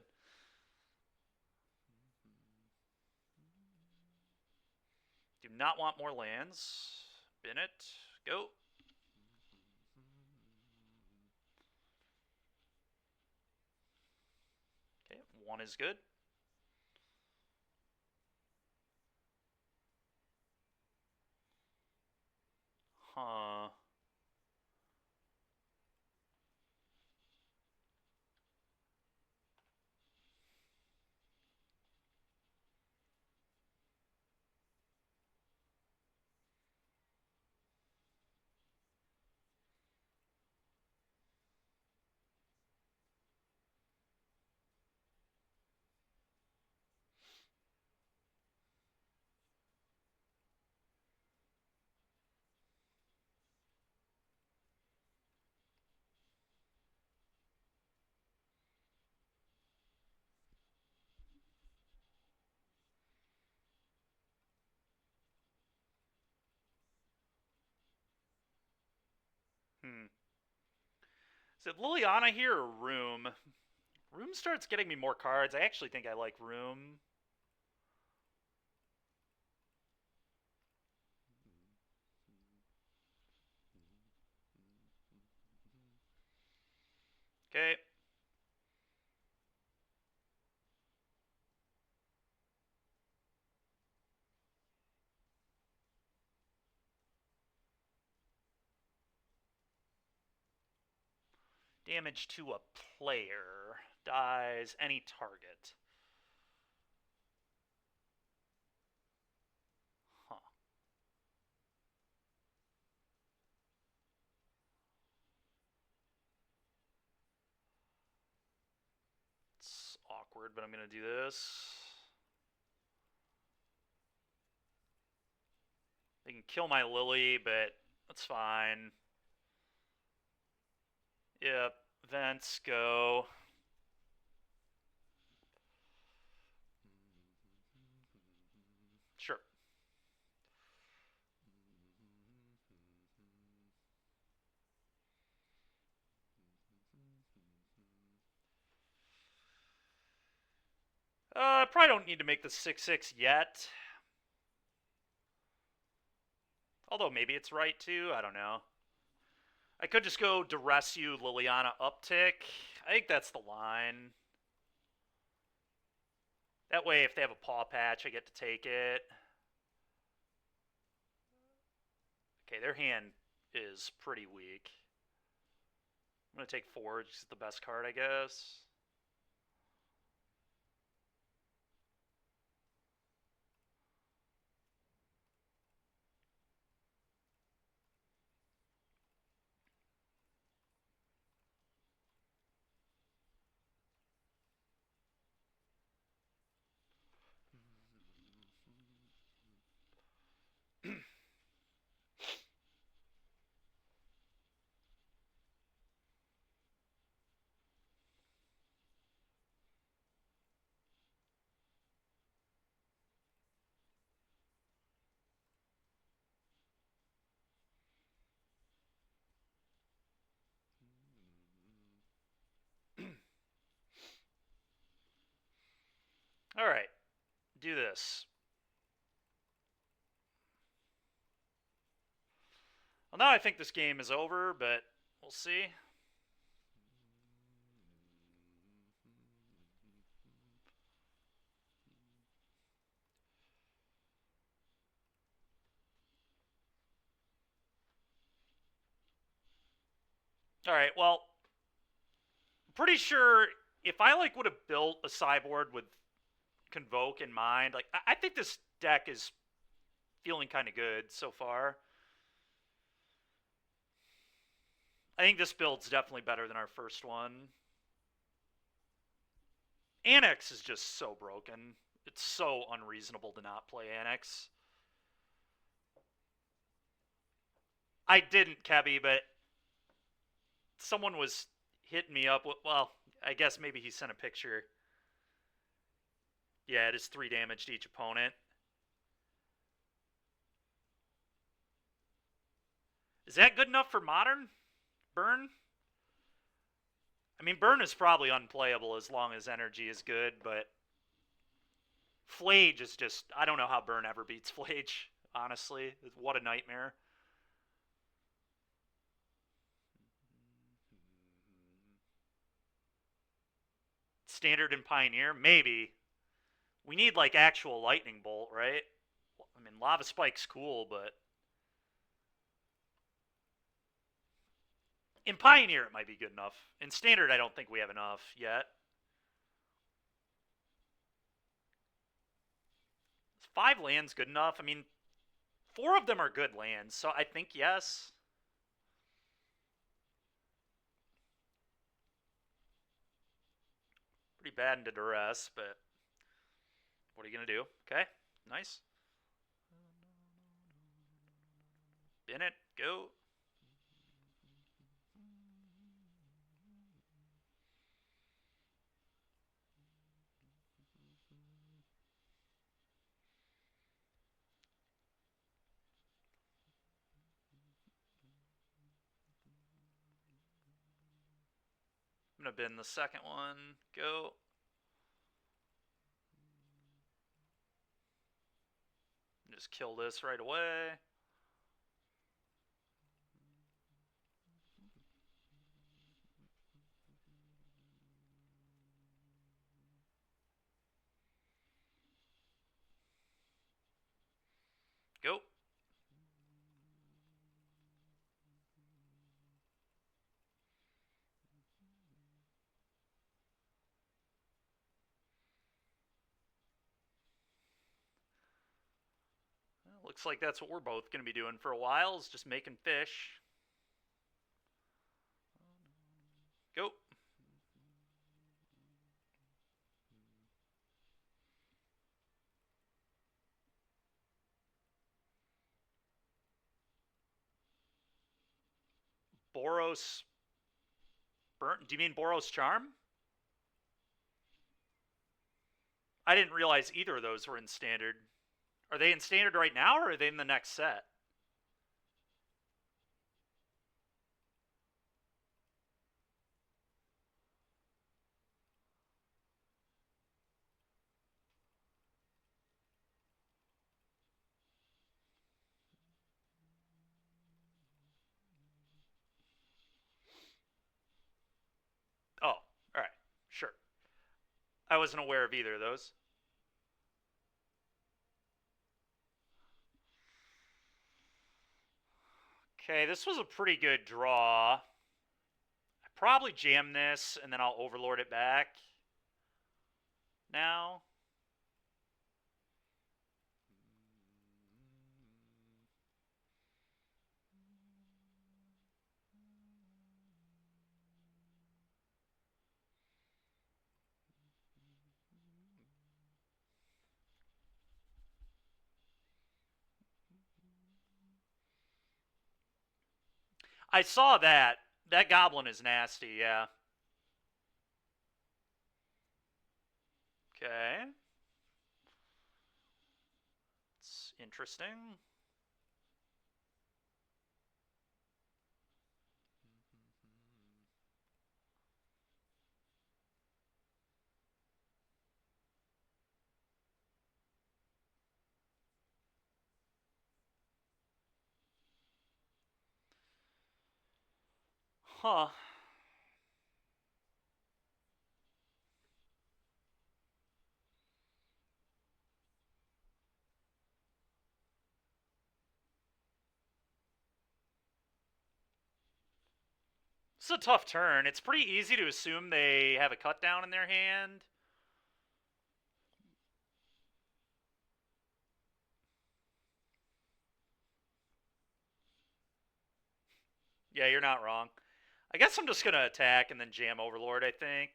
[SPEAKER 1] Do not want more lands. Bin it. Go. Okay, one is good. Huh. Is it Liliana here or Room? Room starts getting me more cards. I actually think I like Room. Okay. Damage to a player. Dies any target. Huh. It's awkward, but I'm going to do this. They can kill my Lily, but that's fine. Yep. Vents, go. Sure. Probably don't need to make the 6/6 yet. Although maybe it's right too. I don't know. I could just go Duress you, Liliana uptick. I think that's the line. That way, if they have a paw patch, I get to take it. Okay, their hand is pretty weak. I'm going to take Forge. It's the best card, I guess. All right, do this. Well, now I think this game is over, but we'll see. All right, well, pretty sure if I like would have built a sideboard with Convoke in mind, like I think this deck is feeling kind of good so far. I think this build's definitely better than our first one. Annex is just so broken. It's so unreasonable to not play Annex. I didn't, Kebby, but someone was hitting me up with, well, I guess maybe he sent a picture. Yeah, it is 3 damage to each opponent. Is that good enough for Modern? Burn? I mean, Burn is probably unplayable as long as energy is good, but Flage is just, I don't know how Burn ever beats Flage, honestly. What a nightmare. Standard and Pioneer? Maybe. We need, like, actual Lightning Bolt, right? I mean, Lava Spike's cool, but in Pioneer it might be good enough. In Standard, I don't think we have enough yet. 5 lands good enough? I mean, 4 of them are good lands, so I think yes. Pretty bad into duress, but what are you going to do? Okay, nice. Bennett, go. I'm going to bin the second one. Go. Just kill this right away. Go. Well, looks like that's what we're both going to be doing for a while, is just making fish. Go. Boros. Burnt. Do you mean Boros Charm? I didn't realize either of those were in Standard. Are they in Standard right now, or are they in the next set? Oh, all right. Sure. I wasn't aware of either of those. Okay, this was a pretty good draw. I probably jam this, and then I'll Overlord it back. Now. I saw that. That goblin is nasty, yeah. Okay. It's interesting. Huh. is a tough turn. It's pretty easy to assume they have a cut down in their hand. Yeah, you're not wrong. I guess I'm just going to attack and then jam Overlord, I think.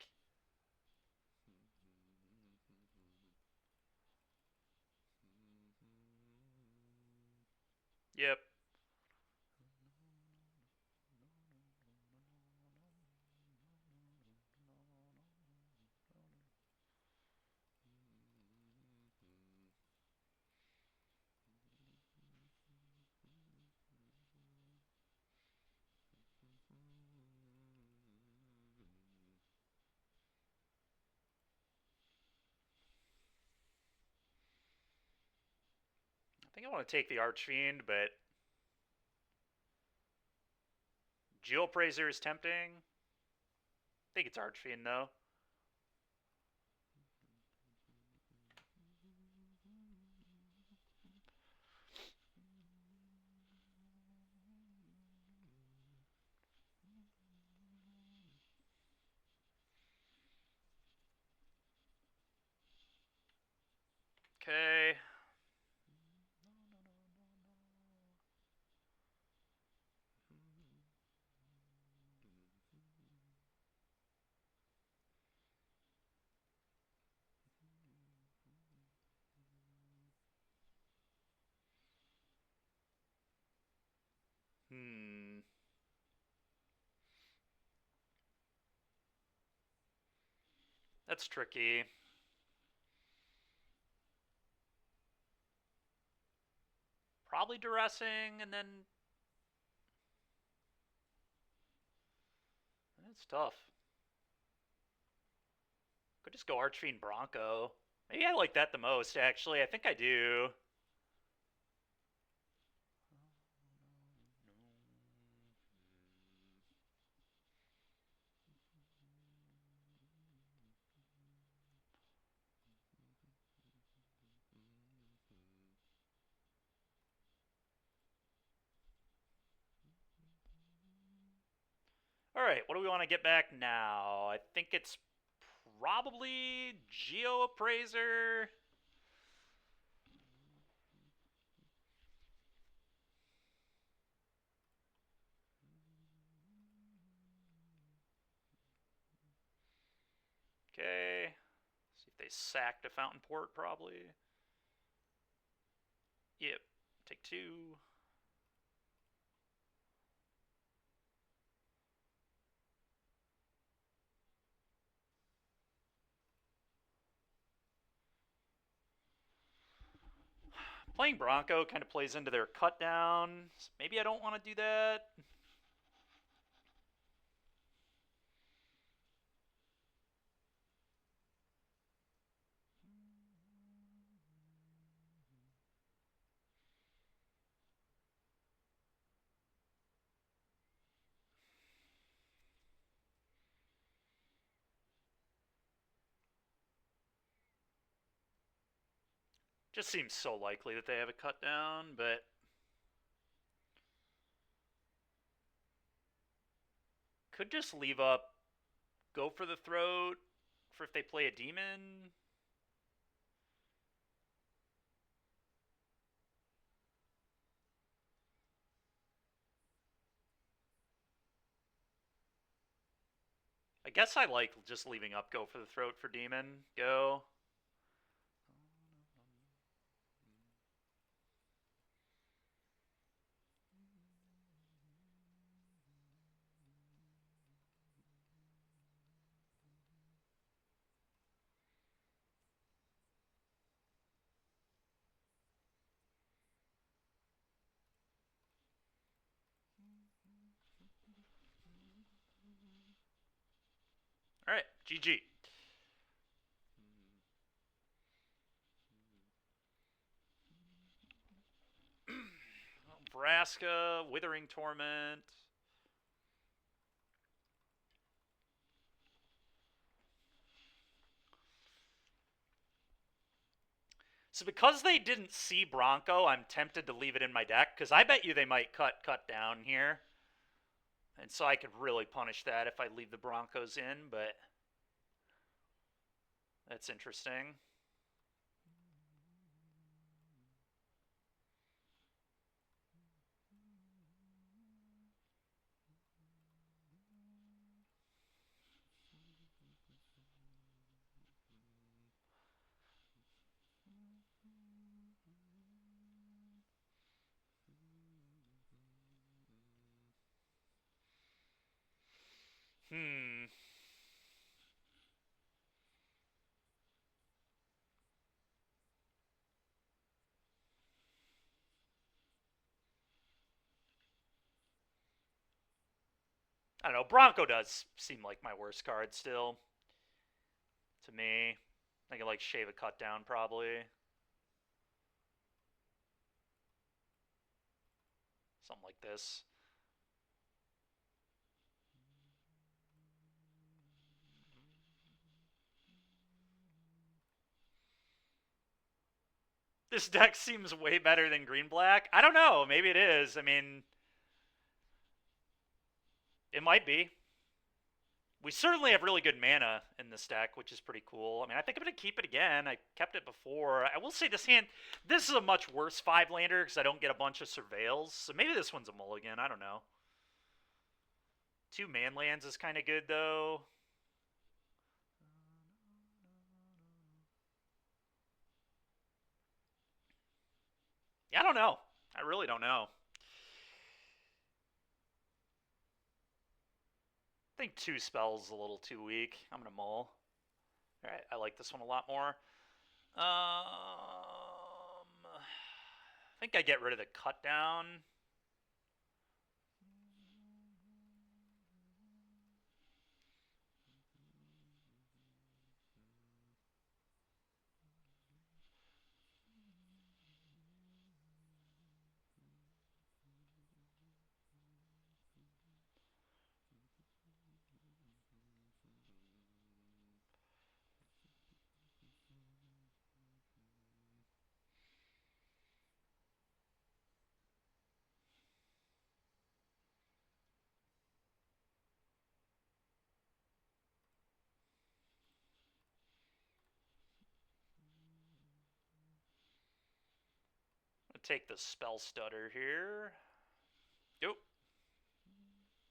[SPEAKER 1] Yep. I think I want to take the Archfiend, but Geopraiser is tempting. I think it's Archfiend, though. Okay. That's tricky. Probably duressing, and then... It's tough. Could just go Archfiend Bronco. Maybe I like that the most, actually. I think I do. Alright, what do we want to get back now? I think it's probably Geoappraiser. Okay. See if they sacked a Fountain Port, probably. Yep. Take 2. Playing Bronco kind of plays into their cut down. Maybe I don't want to do that. Just seems so likely that they have a cut down, but could just leave up, go for the throat for if they play a demon. I guess I like just leaving up, go for the throat for demon. Go. Alright, GG. Vraska, Withering Torment. So because they didn't see Bronco, I'm tempted to leave it in my deck, because I bet you they might cut down here. And so I could really punish that if I leave the Broncos in, but that's interesting. Hmm. I don't know. Bronco does seem like my worst card still to me. I could like shave a cut down probably. Something like this. This deck seems way better than green black. I don't know. Maybe it is. I mean, it might be. We certainly have really good mana in this deck, which is pretty cool. I mean, I think I'm going to keep it again. I kept it before. I will say this hand, this is a much worse 5-lander because I don't get a bunch of surveils. So maybe this one's a mulligan. I don't know. 2 man lands is kind of good, though. Yeah, I don't know. I really don't know. I think 2 spells is a little too weak. I'm going to mull. All right, I like this one a lot more. I think I get rid of the cut down. Take the spell stutter here. Yep.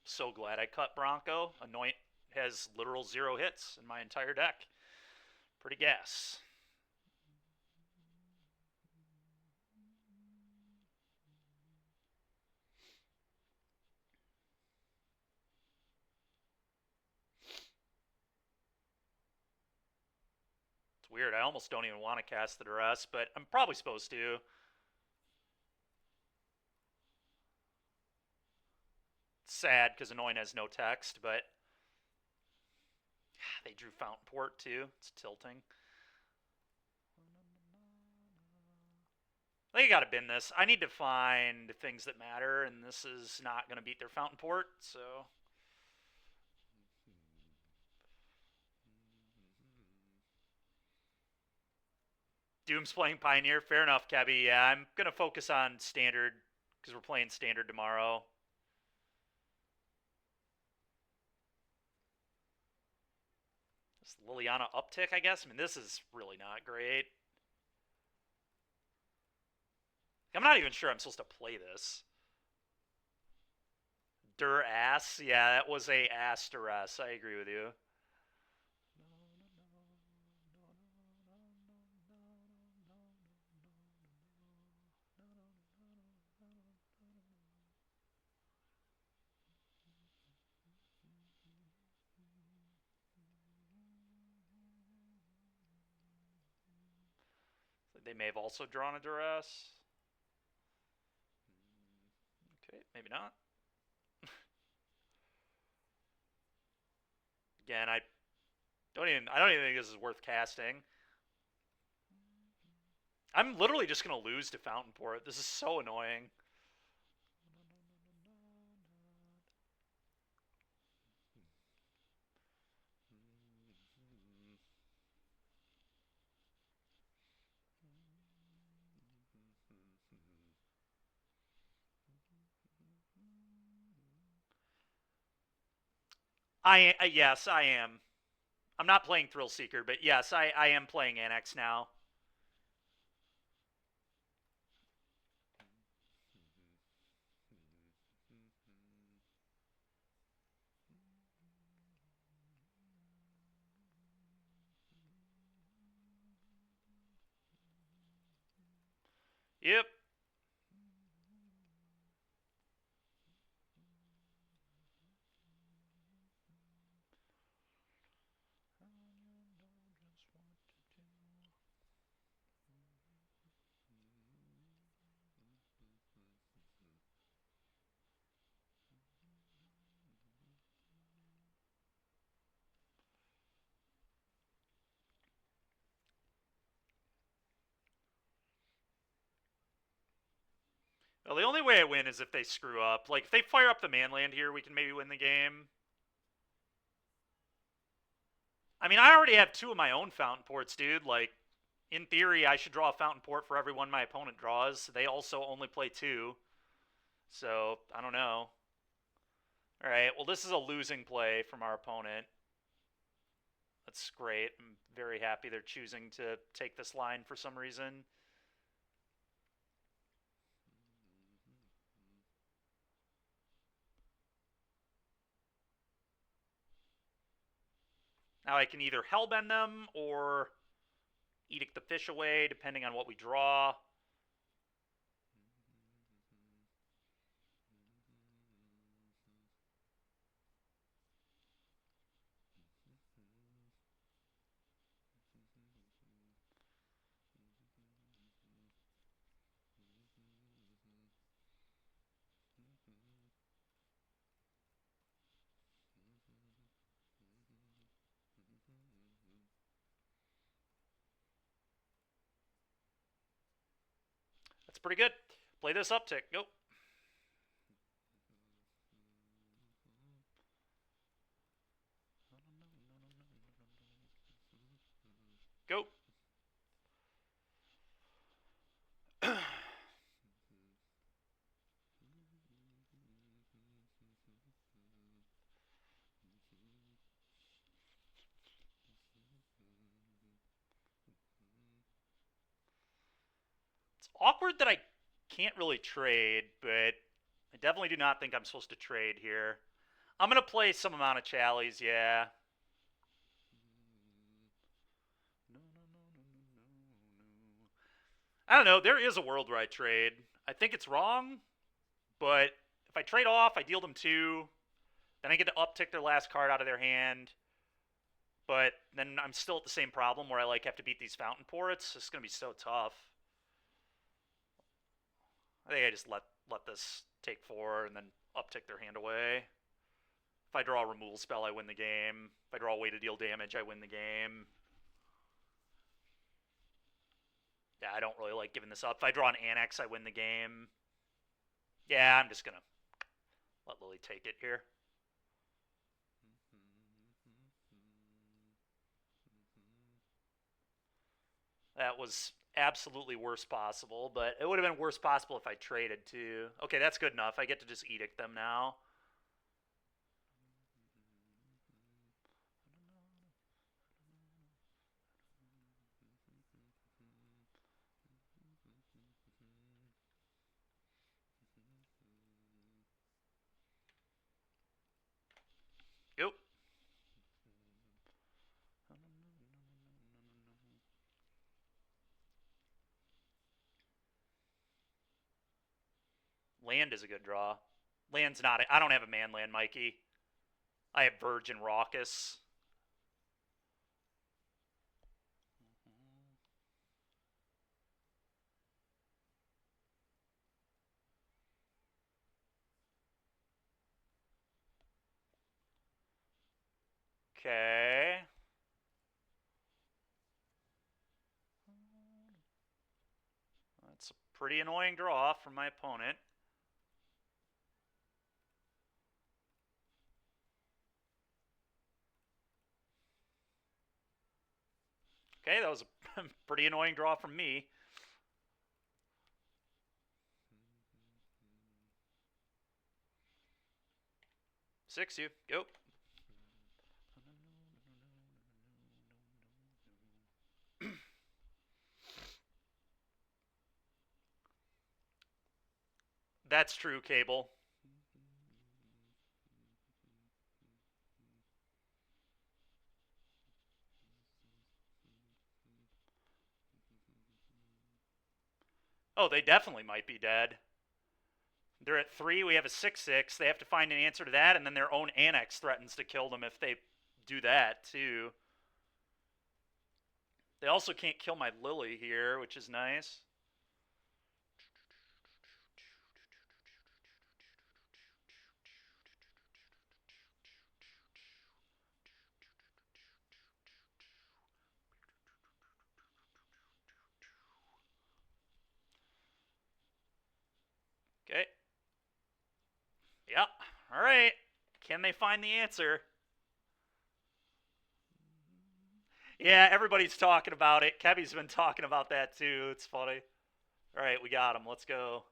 [SPEAKER 1] So glad I cut Bronco. Anoint has literal 0 hits in my entire deck. Pretty gas. It's weird. I almost don't even want to cast the duress, but I'm probably supposed to. It's sad because Anoint has no text, but they drew Fountain Port too. It's tilting. They gotta bin this. I need to find things that matter, and this is not gonna beat their Fountain Port, so. Doom's playing Pioneer. Fair enough, Kebby. Yeah, I'm gonna focus on Standard because we're playing Standard tomorrow. This Liliana uptick, I guess. I mean, this is really not great. I'm not even sure I'm supposed to play this. Dur-ass? Yeah, that was a ass duress. I agree with you. They may have also drawn a duress. Okay, maybe not. Again, I don't even think this is worth casting. I'm literally just gonna lose to Fountain Port. This is so annoying. Yes, I am. I'm not playing Thrill Seeker, but yes, I am playing Annex now. Yep. Well, the only way I win is if they screw up. Like, if they fire up the manland here, we can maybe win the game. I mean, I already have 2 of my own fountain ports, dude. Like, in theory, I should draw a fountain port for every one my opponent draws. They also only play 2. So, I don't know. Alright, well, this is a losing play from our opponent. That's great. I'm very happy they're choosing to take this line for some reason. Now I can either hellbend them or edict the fish away, depending on what we draw. That's pretty good. Play this uptick. Go. Go. It's awkward that I can't really trade, but I definitely do not think I'm supposed to trade here. I'm going to play some amount of Challies, yeah. I don't know. There is a world where I trade. I think it's wrong, but if I trade off, I deal them 2. Then I get to uptick their last card out of their hand. But then I'm still at the same problem where I like have to beat these fountain ports. It's going to be so tough. I think I just let this take 4 and then uptick their hand away. If I draw a removal spell, I win the game. If I draw a way to deal damage, I win the game. Yeah, I don't really like giving this up. If I draw an Annex, I win the game. Yeah, I'm just going to let Lily take it here. That was absolutely worst possible, but it would have been worst possible if I traded too. Okay, that's good enough. I get to just edict them now. Yep. Land is a good draw. Land's not. I don't have a man land, Mikey. I have Virgin Raucous. Okay. That's a pretty annoying draw from my opponent. Okay, that was a pretty annoying draw from me. 6 you. Go. That's true, Cable. Oh, they definitely might be dead. They're at 3. We have a 6/6. They have to find an answer to that, and then their own annex threatens to kill them if they do that, too. They also can't kill my Lily here, which is nice. Okay. Yep. All right. Can they find the answer? Yeah, everybody's talking about it. Kevy's been talking about that too. It's funny. All right, we got him. Let's go.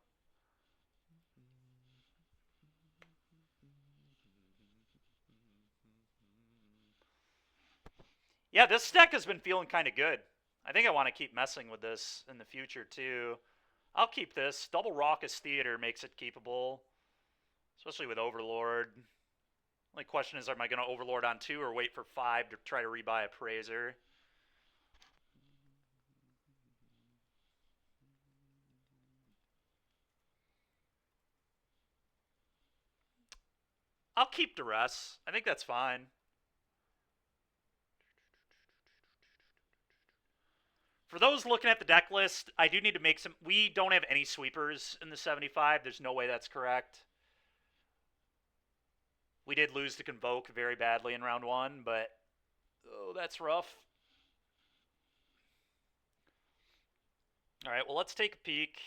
[SPEAKER 1] Yeah, this deck has been feeling kind of good. I think I want to keep messing with this in the future too. I'll keep this. Double Raucous Theater makes it keepable, especially with Overlord. Only question is, am I going to Overlord on 2 or wait for 5 to try to rebuy Appraiser? I'll keep Duress. I think that's fine. For those looking at the deck list, I do need to make some... We don't have any sweepers in the 75. There's no way that's correct. We did lose to Convoke very badly in round 1, but... Oh, that's rough. Alright, well, let's take a peek.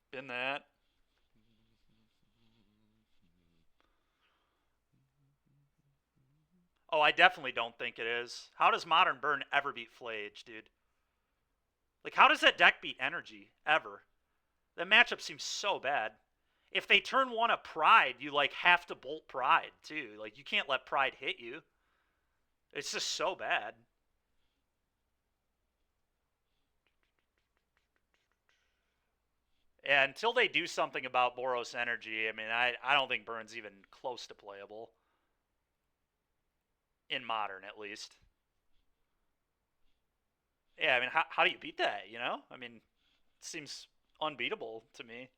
[SPEAKER 1] Been that. Oh, I definitely don't think it is. How does Modern Burn ever beat Flage, dude? Like, how does that deck beat Energy? Ever? That matchup seems so bad. If they turn 1 a Pride, you, like, have to bolt Pride, too. Like, you can't let Pride hit you. It's just so bad. Yeah, until they do something about Boros Energy, I mean, I don't think Burn's even close to playable. In Modern, at least. Yeah, I mean, how do you beat that, you know? I mean, it seems unbeatable to me.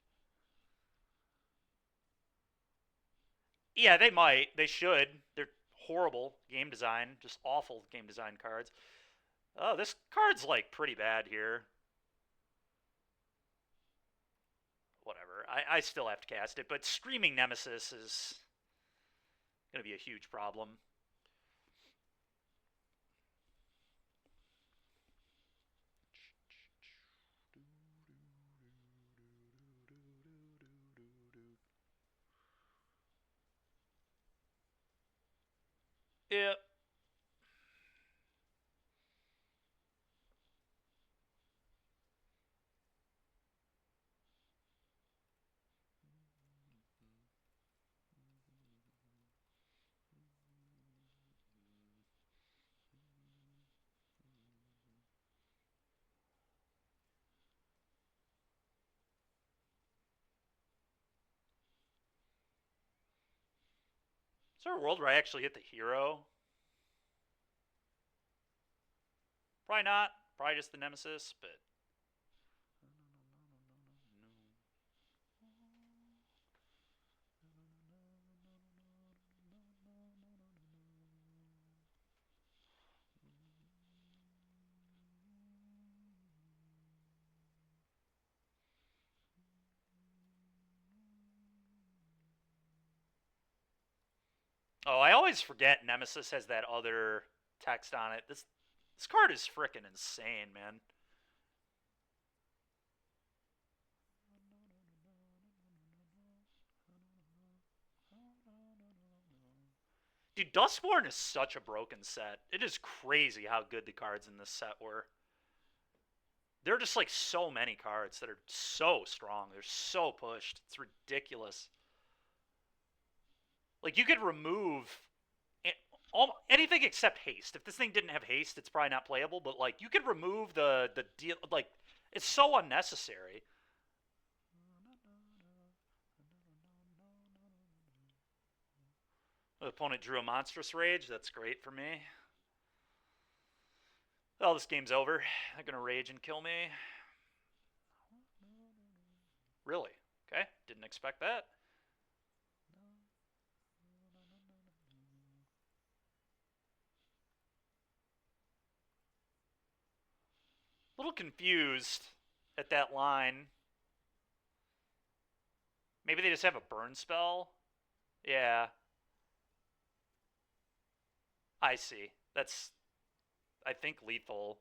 [SPEAKER 1] Yeah, they might. They should. They're horrible game design. Just awful game design cards. Oh, this card's, like, pretty bad here. Whatever. I still have to cast it, but Screaming Nemesis is going to be a huge problem. Yeah. Is there a world where I actually hit the hero? Probably not. Probably just the Nemesis, but... Oh, I always forget Nemesis has that other text on it. This card is freaking insane, man. Dude, Dustborn is such a broken set. It is crazy how good the cards in this set were. There are just, like, so many cards that are so strong. They're so pushed. It's ridiculous. Like, you could remove anything except haste. If this thing didn't have haste, it's probably not playable, but, like, you could remove the deal. Like, it's so unnecessary. The opponent drew a monstrous rage. That's great for me. Oh, this game's over. They're going to rage and kill me. Really? Okay, didn't expect that. A little confused at that line. Maybe they just have a burn spell? Yeah. I see. That's, I think, lethal.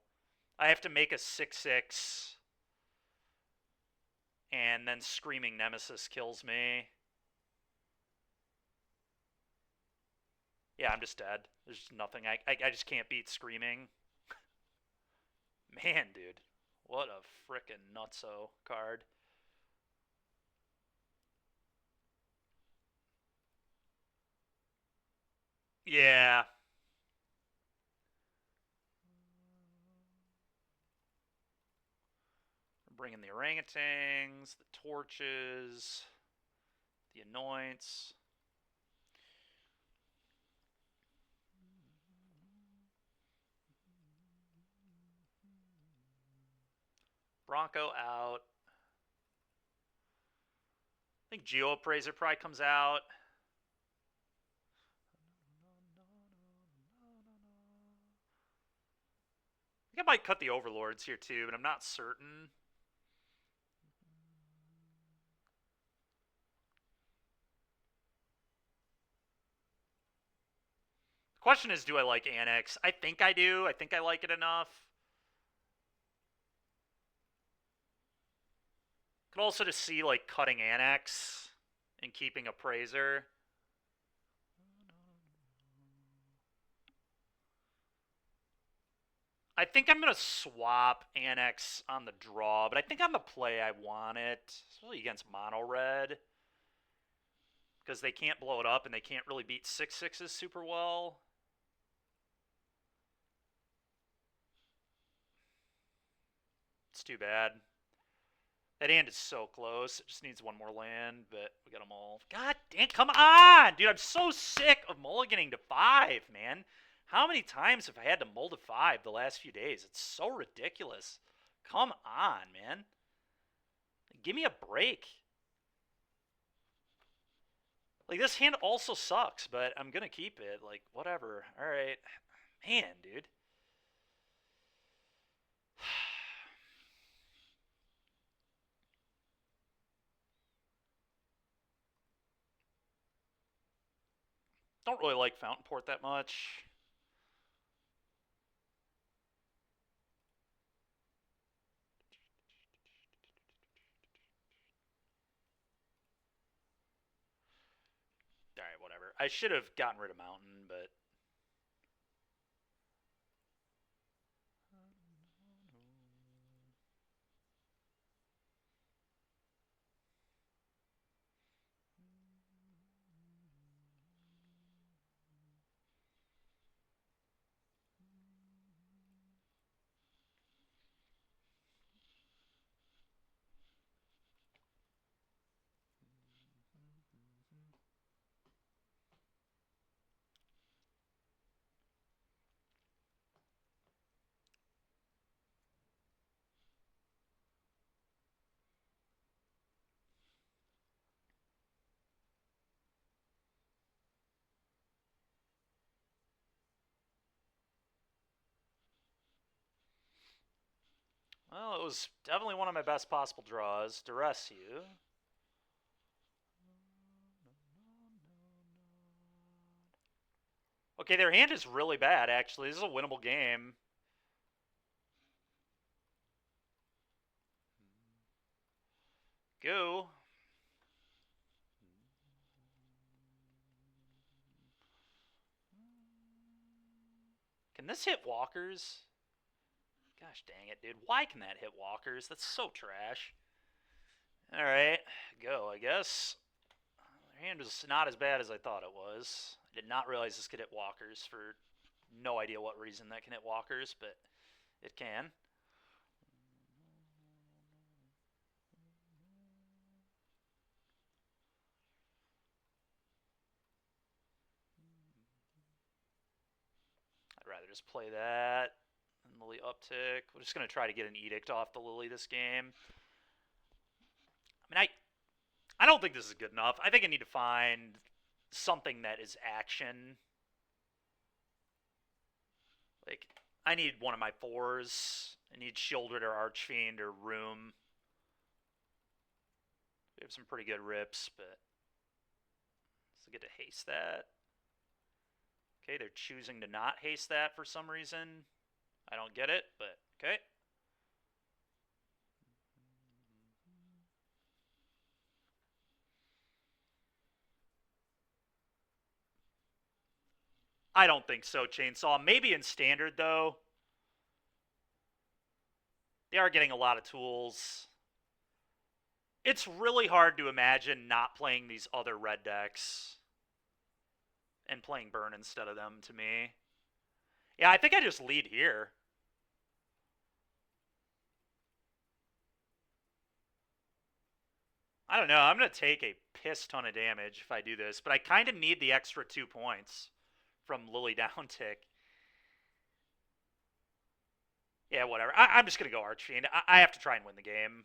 [SPEAKER 1] I have to make a 6/6, and then Screaming Nemesis kills me. Yeah, I'm just dead. There's nothing. I just can't beat Screaming. Man, dude. What a frickin' nutso card. Yeah. Bringing the orangutans, the torches, the anoints. Bronco out. I think Geoappraiser probably comes out. I think I might cut the Overlords here too, but I'm not certain. The question is, do I like Annex? I think I do. I think I like it enough. Could also just see, like, cutting Annex and keeping Appraiser. I think I'm going to swap Annex on the draw, but I think on the play I want it, especially against Mono Red, because they can't blow it up and they can't really beat 6/6s super well. It's too bad. That hand is so close. It just needs one more land, but we got them all. God damn, come on! Dude, I'm so sick of mulliganing to 5, man. How many times have I had to mull to 5 the last few days? It's so ridiculous. Come on, man. Give me a break. Like, this hand also sucks, but I'm going to keep it. Like, whatever. All right. Man, dude. Don't really like Fountain Port that much. All right, whatever. I should have gotten rid of Mountain, but... Well, it was definitely one of my best possible draws. Duress you. Okay, their hand is really bad, actually. This is a winnable game. Go. Can this hit walkers? Gosh dang it, dude. Why can that hit walkers? That's so trash. Alright, go, I guess. hand is not as bad as I thought it was. I did not realize this could hit walkers for no idea what reason that can hit walkers, but it can. I'd rather just play that and Lily uptick. We're just going to try to get an edict off the Lily this game. I mean, I don't think this is good enough. I think I need to find something that is action. Like, I need one of my 4s. I need Shieldred or Archfiend or Room. We have some pretty good rips, but let's get to haste that. Okay, they're choosing to not haste that for some reason. I don't get it, but okay. I don't think so, Chainsaw. Maybe in Standard, though. They are getting a lot of tools. It's really hard to imagine not playing these other red decks and playing Burn instead of them, to me. Yeah, I think I just lead here. I don't know. I'm going to take a piss ton of damage if I do this, but I kind of need the extra 2 points from Lily downtick. Yeah, whatever. I'm just going to go Archfiend. I have to try and win the game.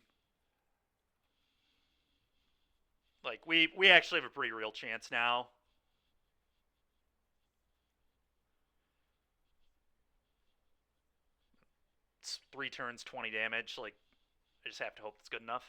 [SPEAKER 1] Like, we actually have a pretty real chance now. It's 3 turns, 20 damage. Like, I just have to hope it's good enough.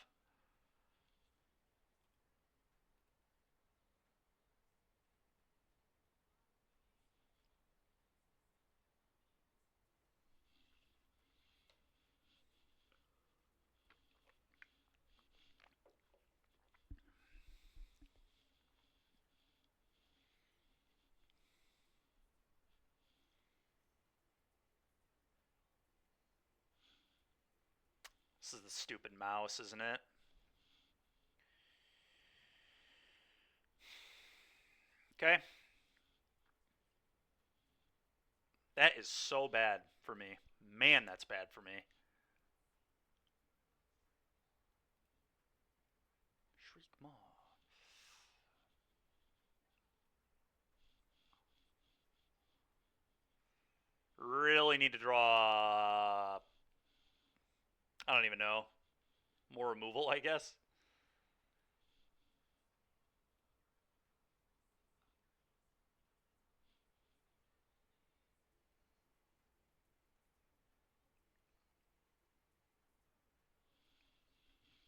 [SPEAKER 1] This is the stupid mouse, isn't it? Okay. That is so bad for me. Man, that's bad for me. Shriek Maw. Really need to draw... I don't even know. More removal, I guess.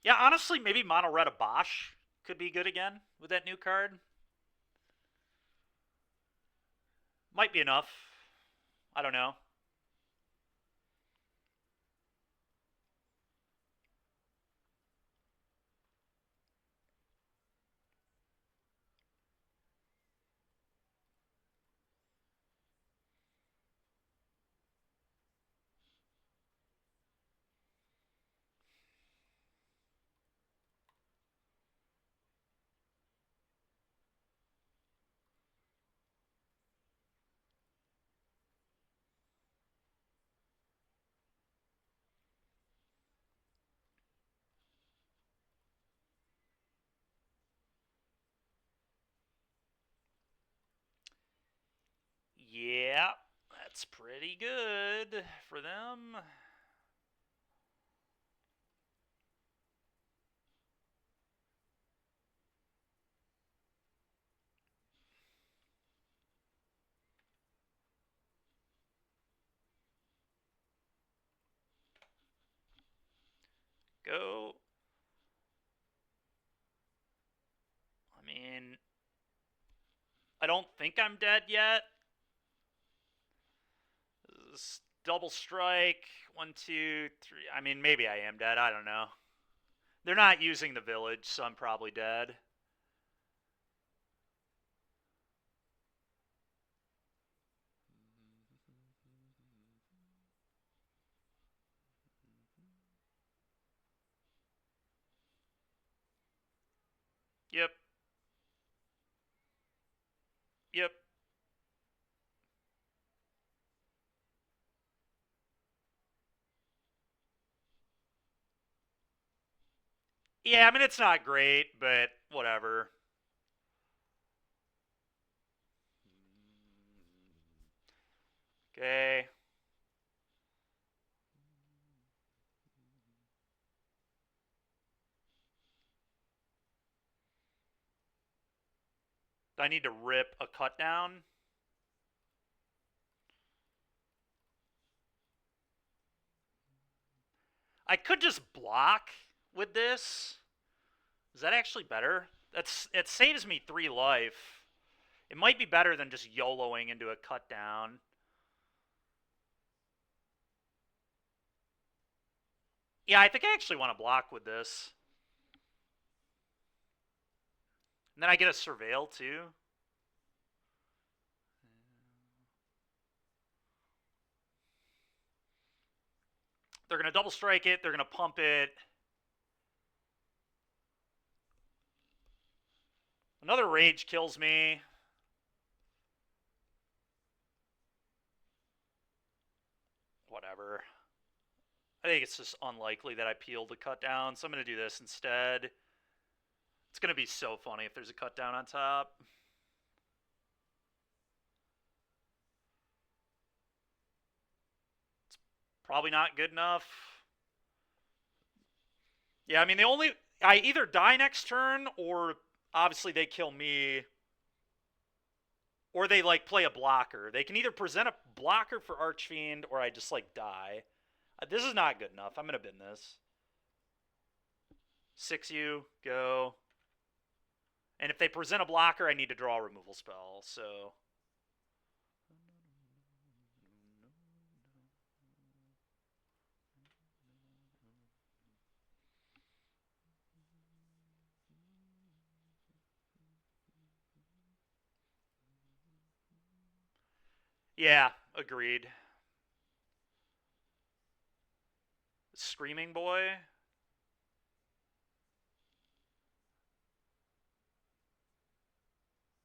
[SPEAKER 1] Yeah, honestly, maybe Mono Red Bosch could be good again with that new card. Might be enough. I don't know. Yeah, that's pretty good for them. Go. I mean, I don't think I'm dead yet. Double strike. 1, 2, 3. I mean, maybe I am dead. I don't know. They're not using the village, so I'm probably dead. Yep. Yep. Yeah, I mean, it's not great, but whatever. Okay. Do I need to rip a cut down? I could just block with this. Is that actually better? It saves me 3 life. It might be better than just YOLOing into a cut down. Yeah, I think I actually want to block with this. And then I get a surveil too. They're going to double strike it. They're going to pump it. Another rage kills me. Whatever. I think it's just unlikely that I peel the cut down, so I'm going to do this instead. It's going to be so funny if there's a cut down on top. It's probably not good enough. Yeah, I mean, I either die next turn, or obviously they kill me, or they, like, play a blocker. They can either present a blocker for Archfiend, or I just, like, die. This is not good enough. I'm going to bin this. 6U, go. And if they present a blocker, I need to draw a removal spell, so... Yeah, agreed. Screaming Boy.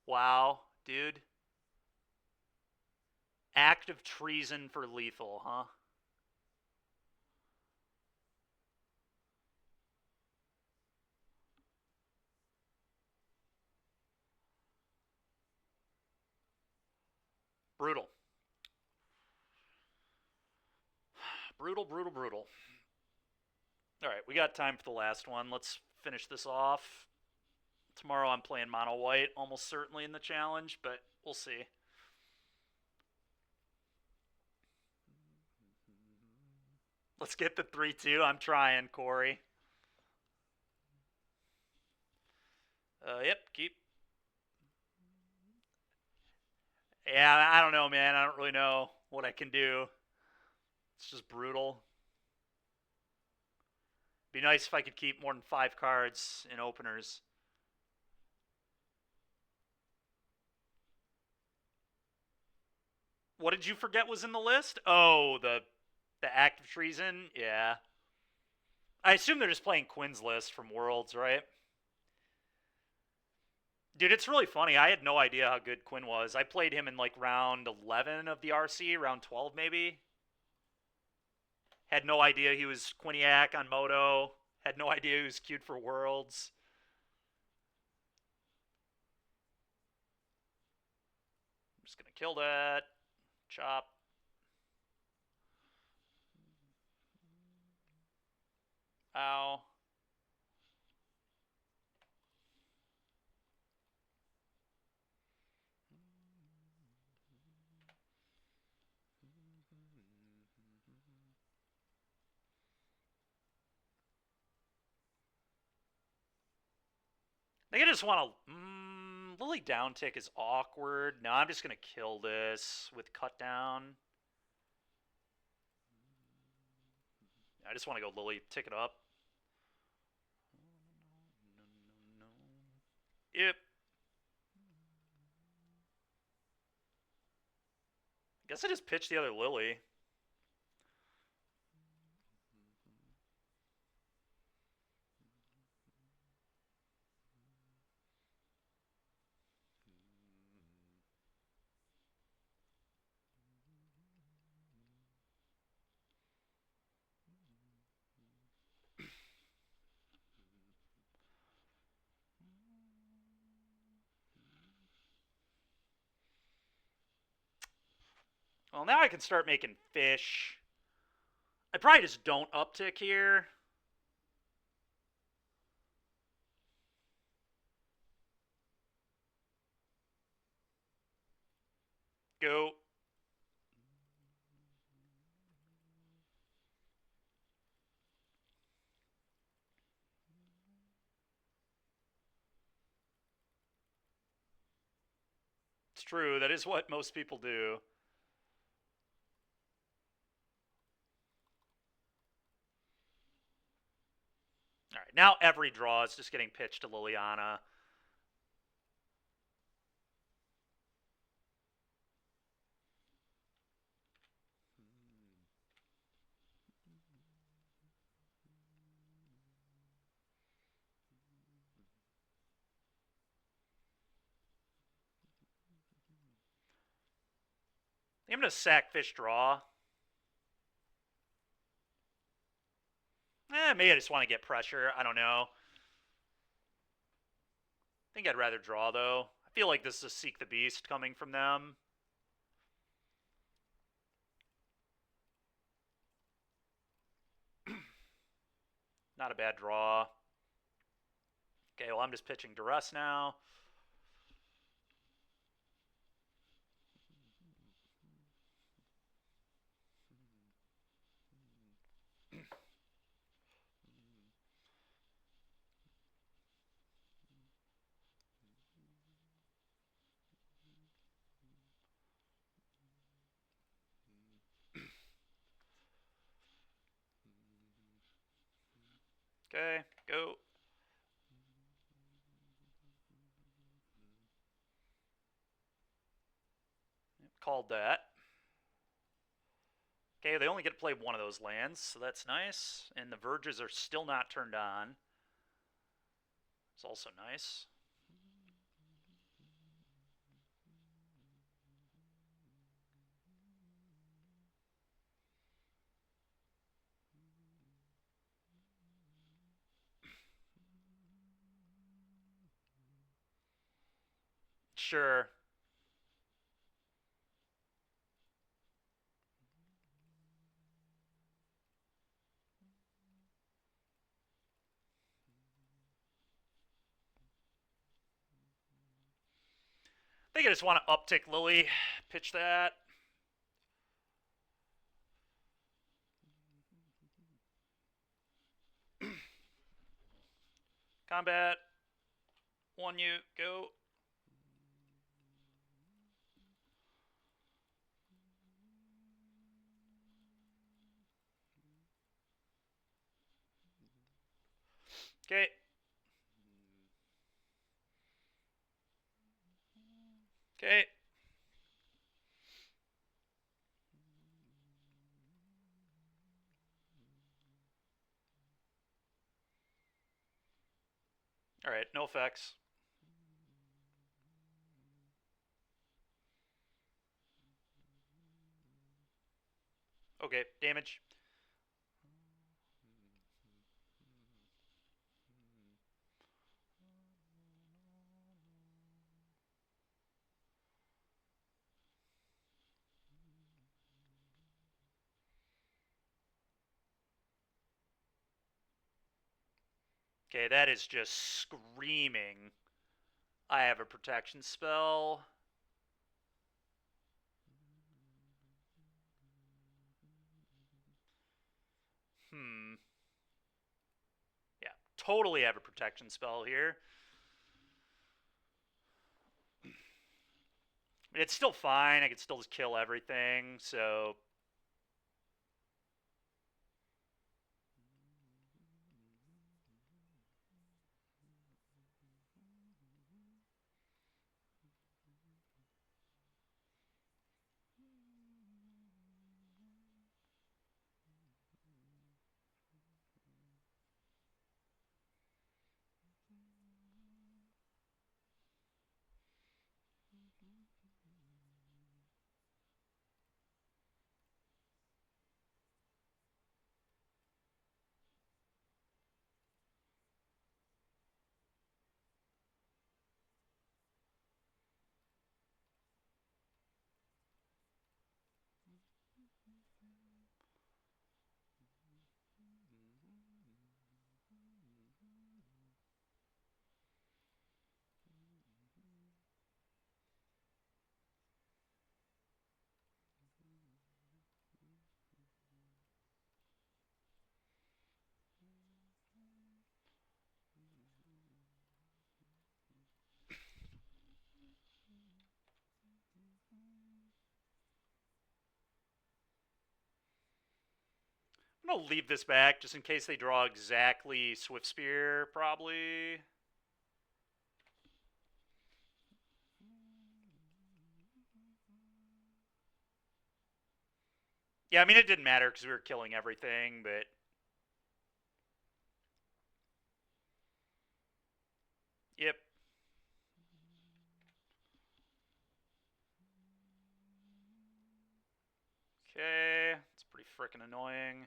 [SPEAKER 1] Wow, dude. Act of treason for lethal, huh? Brutal. Brutal, brutal, brutal. Alright, we got time for the last one. Let's finish this off. Tomorrow I'm playing mono white, almost certainly in the challenge, but we'll see. Let's get the 3-2. I'm trying, Corey. Yep, keep. Yeah, I don't know, man. I don't really know what I can do. It's just brutal. Be nice if I could keep more than 5 cards in openers. What did you forget was in the list? Oh, the act of treason? Yeah. I assume they're just playing Quinn's list from Worlds, right? Dude, it's really funny. I had no idea how good Quinn was. I played him in like round 11 of the RC, round 12 maybe. Had no idea he was Quinniac on Moto. Had no idea he was queued for Worlds. I'm just going to kill that. Chop. Ow. I think I just want to... Lily downtick is awkward. No, I'm just going to kill this with cut down. I just want to go Lily, tick it up. Yep. Guess I just pitched the other Lily. Well, now I can start making fish. I probably just don't uptick here. Go. It's true. That is what most people do. All right, now every draw is just getting pitched to Liliana. I'm going to sack fish draw. Maybe I just want to get pressure. I don't know. I think I'd rather draw, though. I feel like this is a Seek the Beast coming from them. Not a bad draw. Okay, well, I'm just pitching Duress now. Okay, go. Called that. Okay, they only get to play one of those lands, so that's nice. And the Verges are still not turned on. It's also nice. Sure. I think I just want to uptick Lily. Pitch that. Combat. One you. Go. Okay. Okay. Alright, no effects. Okay, damage. Okay, that is just screaming. I have a protection spell. Yeah, totally have a protection spell here. I mean, it's still fine. I can still just kill everything, so... I'm gonna leave this back just in case they draw exactly Swift Spear, probably. Yeah, I mean, it didn't matter because we were killing everything, but... Yep. Okay, it's pretty freaking annoying.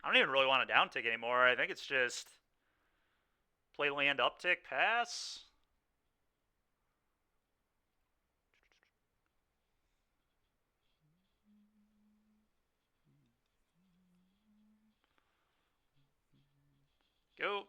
[SPEAKER 1] I don't even really want a down tick anymore. I think it's just play land uptick, pass. Go.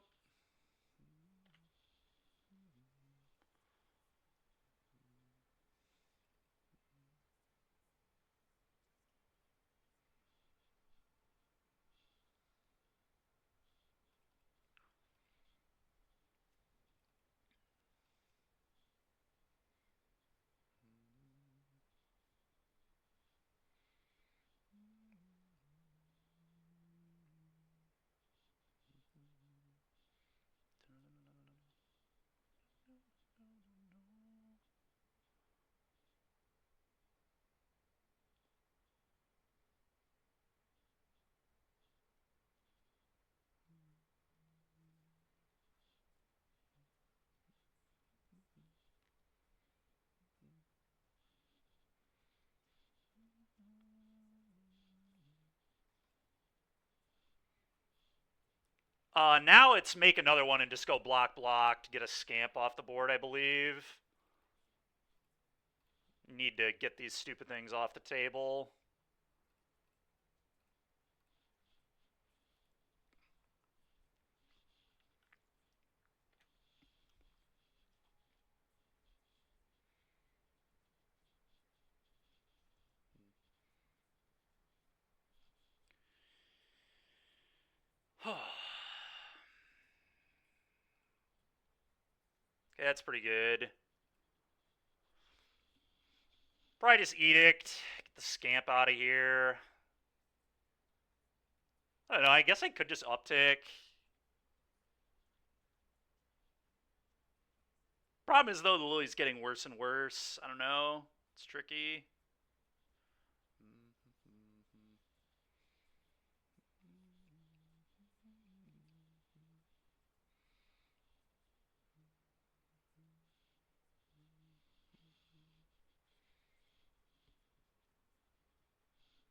[SPEAKER 1] Now it's make another one and just go block to get a scamp off the board, I believe. Need to get these stupid things off the table. Okay, that's pretty good. Probably just Edict. Get the scamp out of here. I don't know, I guess I could just uptick. Problem is, though, the Lily's getting worse and worse. I don't know. It's tricky.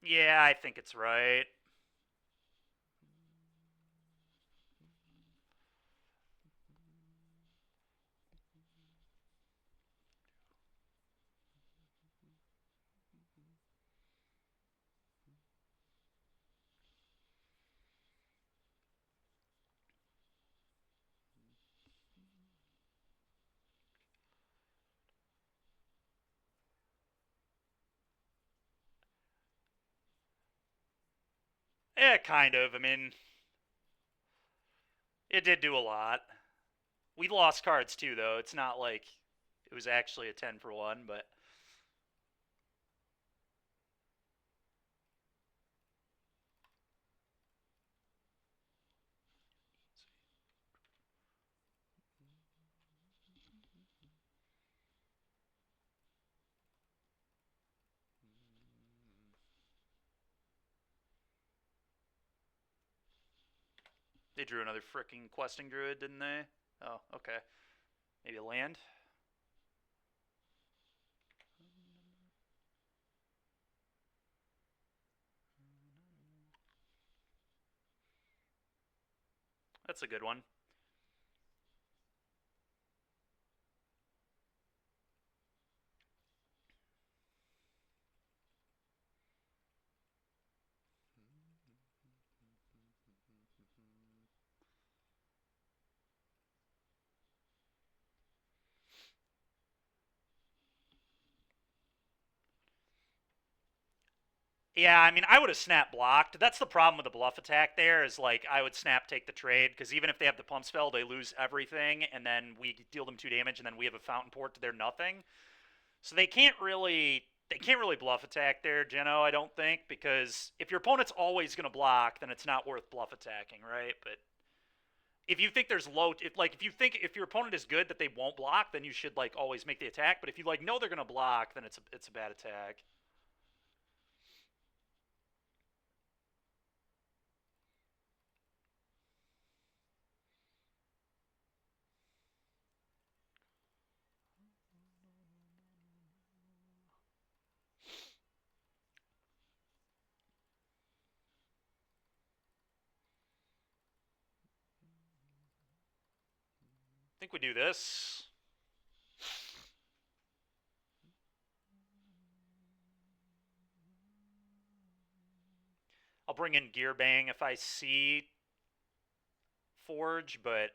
[SPEAKER 1] Yeah, I think it's right. Yeah, kind of. I mean, it did do a lot. We lost cards too, though. It's not like it was actually a 10 for 1, but. They drew another freaking questing druid, didn't they? Oh, okay. Maybe a land? That's a good one. Yeah, I mean, I would have snap blocked. That's the problem with the bluff attack there is, like, I would snap take the trade, because even if they have the pump spell, they lose everything, and then we deal them 2 damage, and then we have a fountain port to their nothing. So they can't really bluff attack there, Geno, I don't think, because if your opponent's always going to block, then it's not worth bluff attacking, right? But if you think there's low, if you think if your opponent is good that they won't block, then you should, like, always make the attack. But if you, like, know they're going to block, then it's a bad attack. I think we do this. I'll bring in Gear Bang if I see Forge, but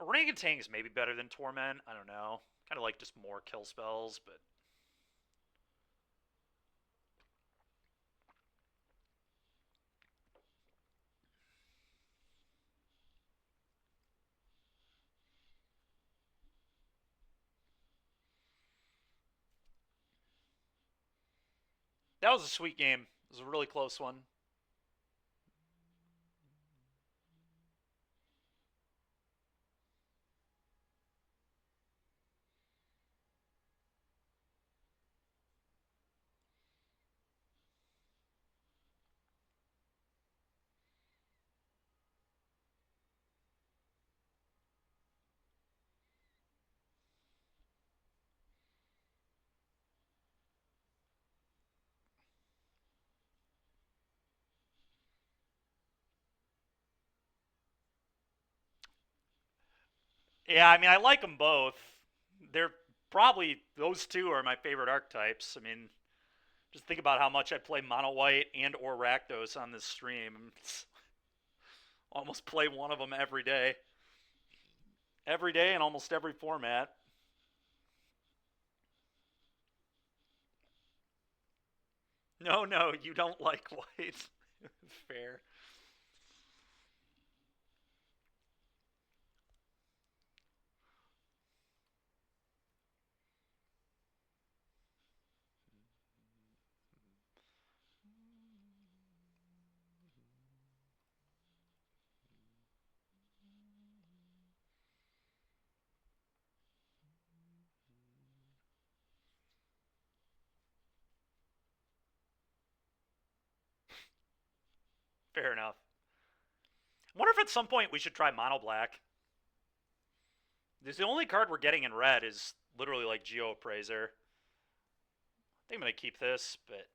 [SPEAKER 1] Orangutan is maybe better than Torment. I don't know. Kind of like just more kill spells, but that was a sweet game. It was a really close one. Yeah, I mean, I like them both. They're probably, those two are my favorite archetypes. I mean, just think about how much I play Mono White and or Rakdos on this stream. Almost play one of them every day. Every day in almost every format. No, no, you don't like white. Fair. Fair enough. I wonder if at some point we should try Mono Black. This the only card we're getting in red is literally like Geo Appraiser. I think I'm gonna keep this, but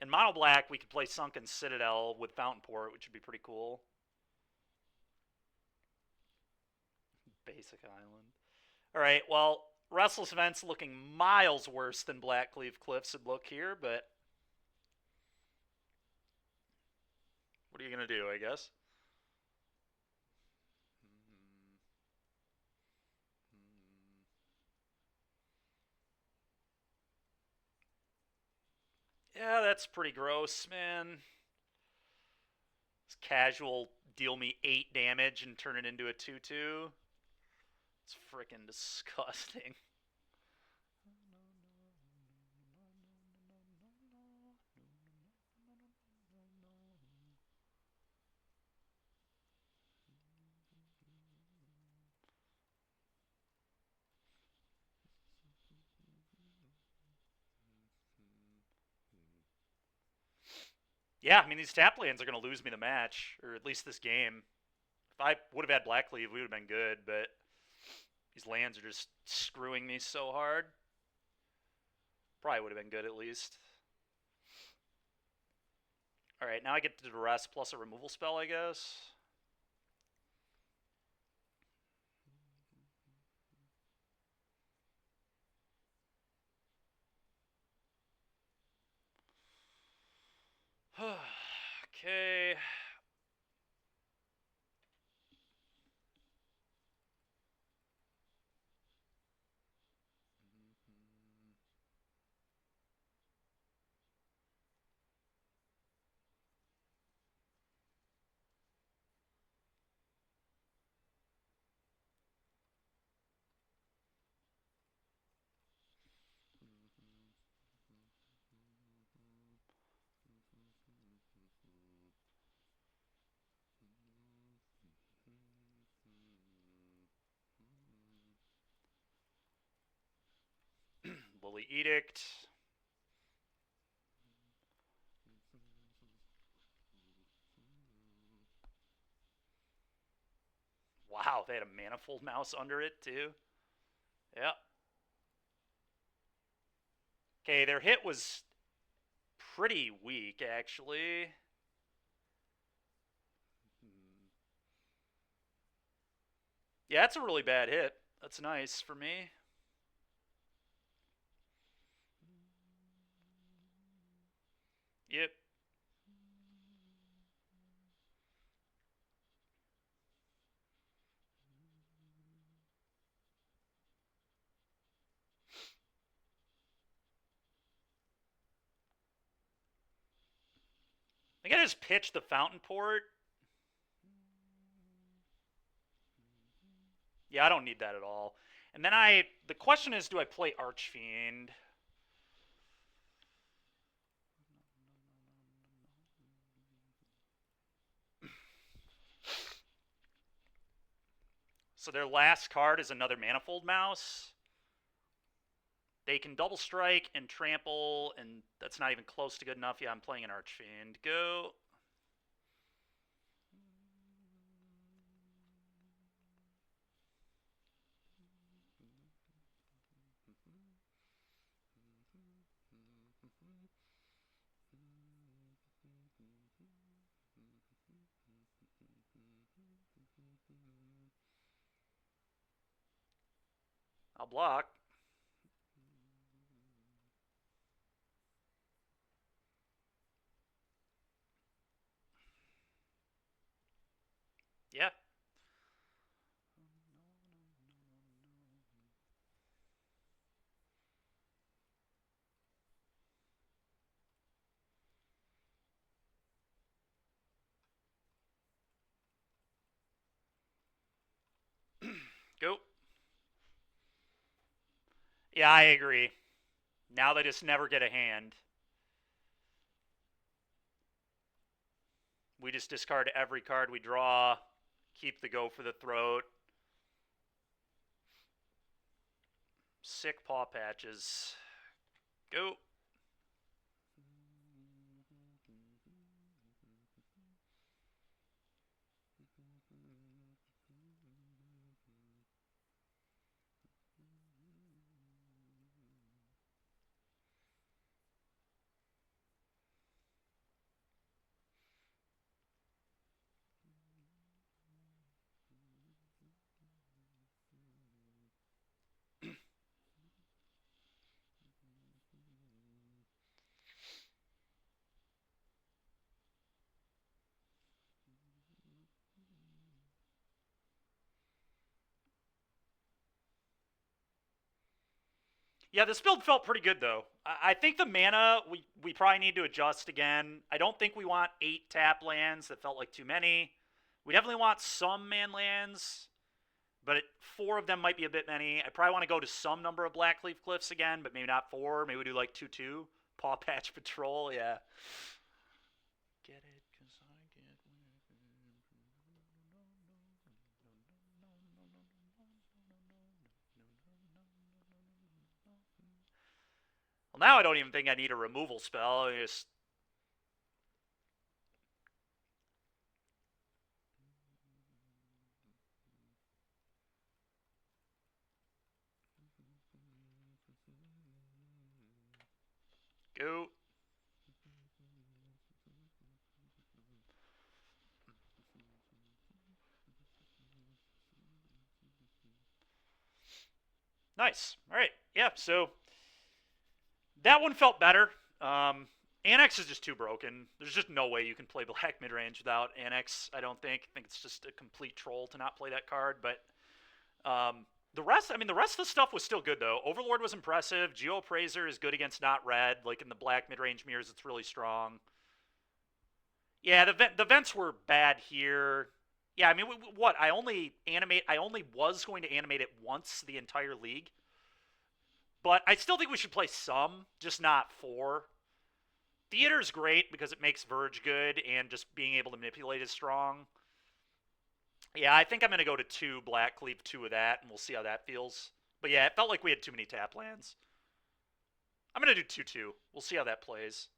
[SPEAKER 1] in Mono Black we could play Sunken Citadel with Fountain Port, which would be pretty cool. Basic Island. All right, well, Restless Events looking miles worse than Blackcleave Cliffs would look here, but what are you gonna do? I guess. Yeah, that's pretty gross, man. It's casual deal me 8 damage and turn it into a 2/2. It's freaking disgusting. Yeah, I mean, these tap lands are going to lose me the match, or at least this game. If I would have had Blackcleave, we would have been good, but these lands are just screwing me so hard. Probably would have been good at least. Alright, now I get to duress plus a removal spell, I guess. Okay. Lily Edict. Wow, they had a Manifold Mouse under it, too. Yep. Okay, their hit was pretty weak, actually. Yeah, that's a really bad hit. That's nice for me. Yep. I think I just pitched the Fountain Port. Yeah, I don't need that at all. And then the question is, do I play Archfiend? So their last card is another Manifold Mouse. They can double strike and trample, and that's not even close to good enough. Yeah, I'm playing an Archfiend. Go. I'll block. Yeah. Go. Yeah, I agree. Now they just never get a hand. We just discard every card we draw. Keep the go for the throat. Sick paw patches. Go. Yeah, this build felt pretty good though. I think the mana we probably need to adjust again. I don't think we want 8 tap lands. That felt like too many. We definitely want some man lands, but 4 of them might be a bit many. I probably want to go to some number of Blackleaf Cliffs again, but maybe not 4. Maybe we do like 2/2. Paw Patch Patrol, yeah. Get it? Cause I get. Well, now I don't even think I need a removal spell. I just go. Nice. All right. Yeah. So that one felt better. Um, Annex is just too broken. There's just no way you can play black mid range without Annex. I don't think. I think it's just a complete troll to not play that card. But the rest, I mean, the rest of the stuff was still good though. Overlord was impressive. Geoappraiser is good against not red. Like in the black mid range mirrors, it's really strong. Yeah, the vents were bad here. Yeah, I mean, what? I only was going to animate it once the entire league, but I still think we should play some, just not four. Theater's great because it makes Verge good, and just being able to manipulate is strong. Yeah, I think I'm gonna go to two black, cleave two of that, and we'll see how that feels. But yeah, it felt like we had too many tap lands. I'm gonna do 2-2. We'll see how that plays.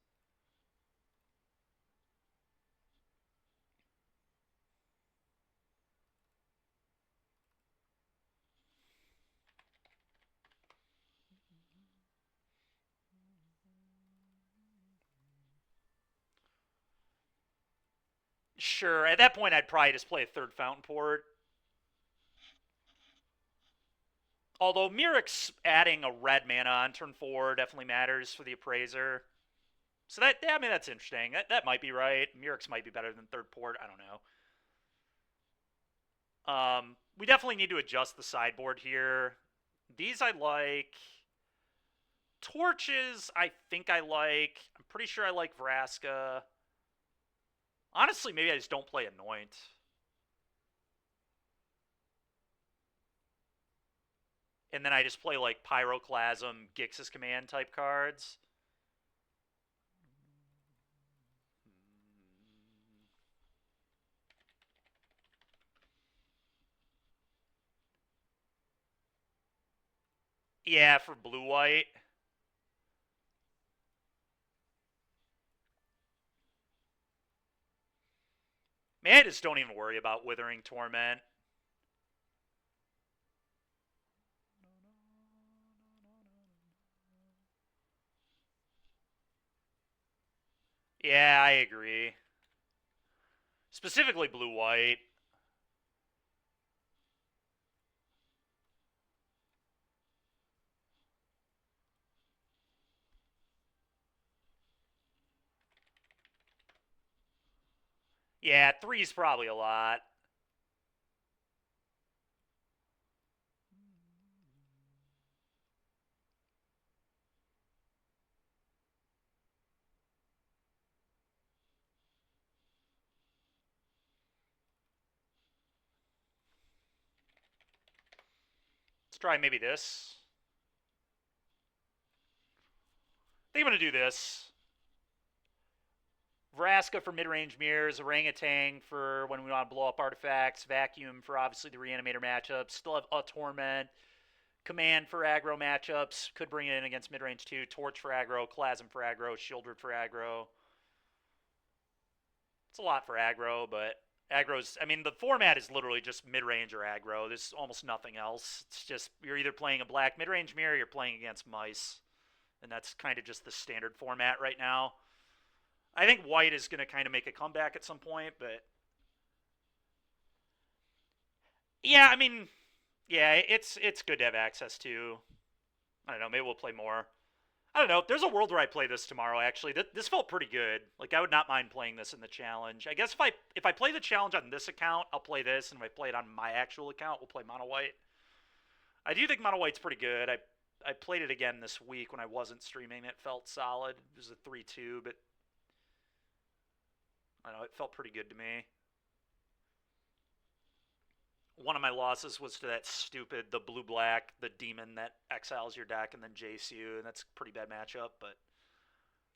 [SPEAKER 1] Sure, at that point I'd probably just play a third Fountain Port. Although Miric's adding a red mana on turn 4 definitely matters for the Appraiser. So that, yeah, I mean, that's interesting. That might be right. Miric's might be better than third port. I don't know. We definitely need to adjust the sideboard here. These I like. Torches, I think I like. I'm pretty sure I like Vraska. Honestly, maybe I just don't play Anoint. And then I just play like Pyroclasm, Gix's Command type cards. Yeah, for blue-white. Man, I just don't even worry about Withering Torment. Yeah, I agree. Specifically blue-white. Yeah, three's probably a lot. Let's try maybe this. I think I'm going to do this. Vraska for mid-range mirrors, Orangutan for when we want to blow up artifacts, Vacuum for obviously the Reanimator matchups, still have a Torment, Command for aggro matchups, could bring it in against mid-range too, Torch for aggro, Clasm for aggro, Shieldred for aggro. It's a lot for aggro, but aggro's, I mean, the format is literally just mid-range or aggro. There's almost nothing else. It's just, you're either playing a black mid-range mirror or you're playing against mice. And that's kind of just the standard format right now. I think white is going to kind of make a comeback at some point, but yeah, I mean, yeah, it's good to have access to. I don't know, maybe we'll play more. I don't know. There's a world where I play this tomorrow. Actually, this felt pretty good. Like I would not mind playing this in the challenge. I guess if I play the challenge on this account, I'll play this, and if I play it on my actual account, we'll play mono white. I do think mono white's pretty good. I played it again this week when I wasn't streaming. It felt solid. It was a 3-2, but I don't know, it felt pretty good to me. One of my losses was to that stupid, the blue-black, the demon that exiles your deck and then jace you, and that's a pretty bad matchup, but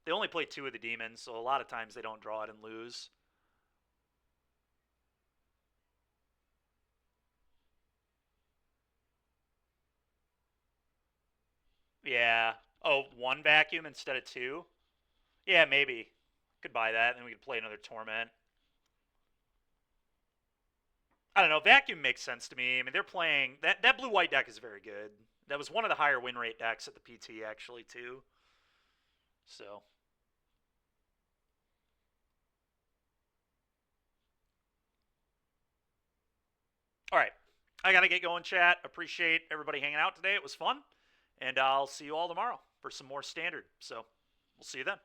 [SPEAKER 1] they only play two of the demons, so a lot of times they don't draw it and lose. Yeah. Oh, one vacuum instead of two? Yeah, maybe. Could buy that, and then we could play another Torment. I don't know. Vacuum makes sense to me. I mean, they're playing that blue white deck is very good. That was one of the higher win rate decks at the PT actually too. So, all right. I got to get going, chat. Appreciate everybody hanging out today. It was fun. And I'll see you all tomorrow for some more standard. So we'll see you then.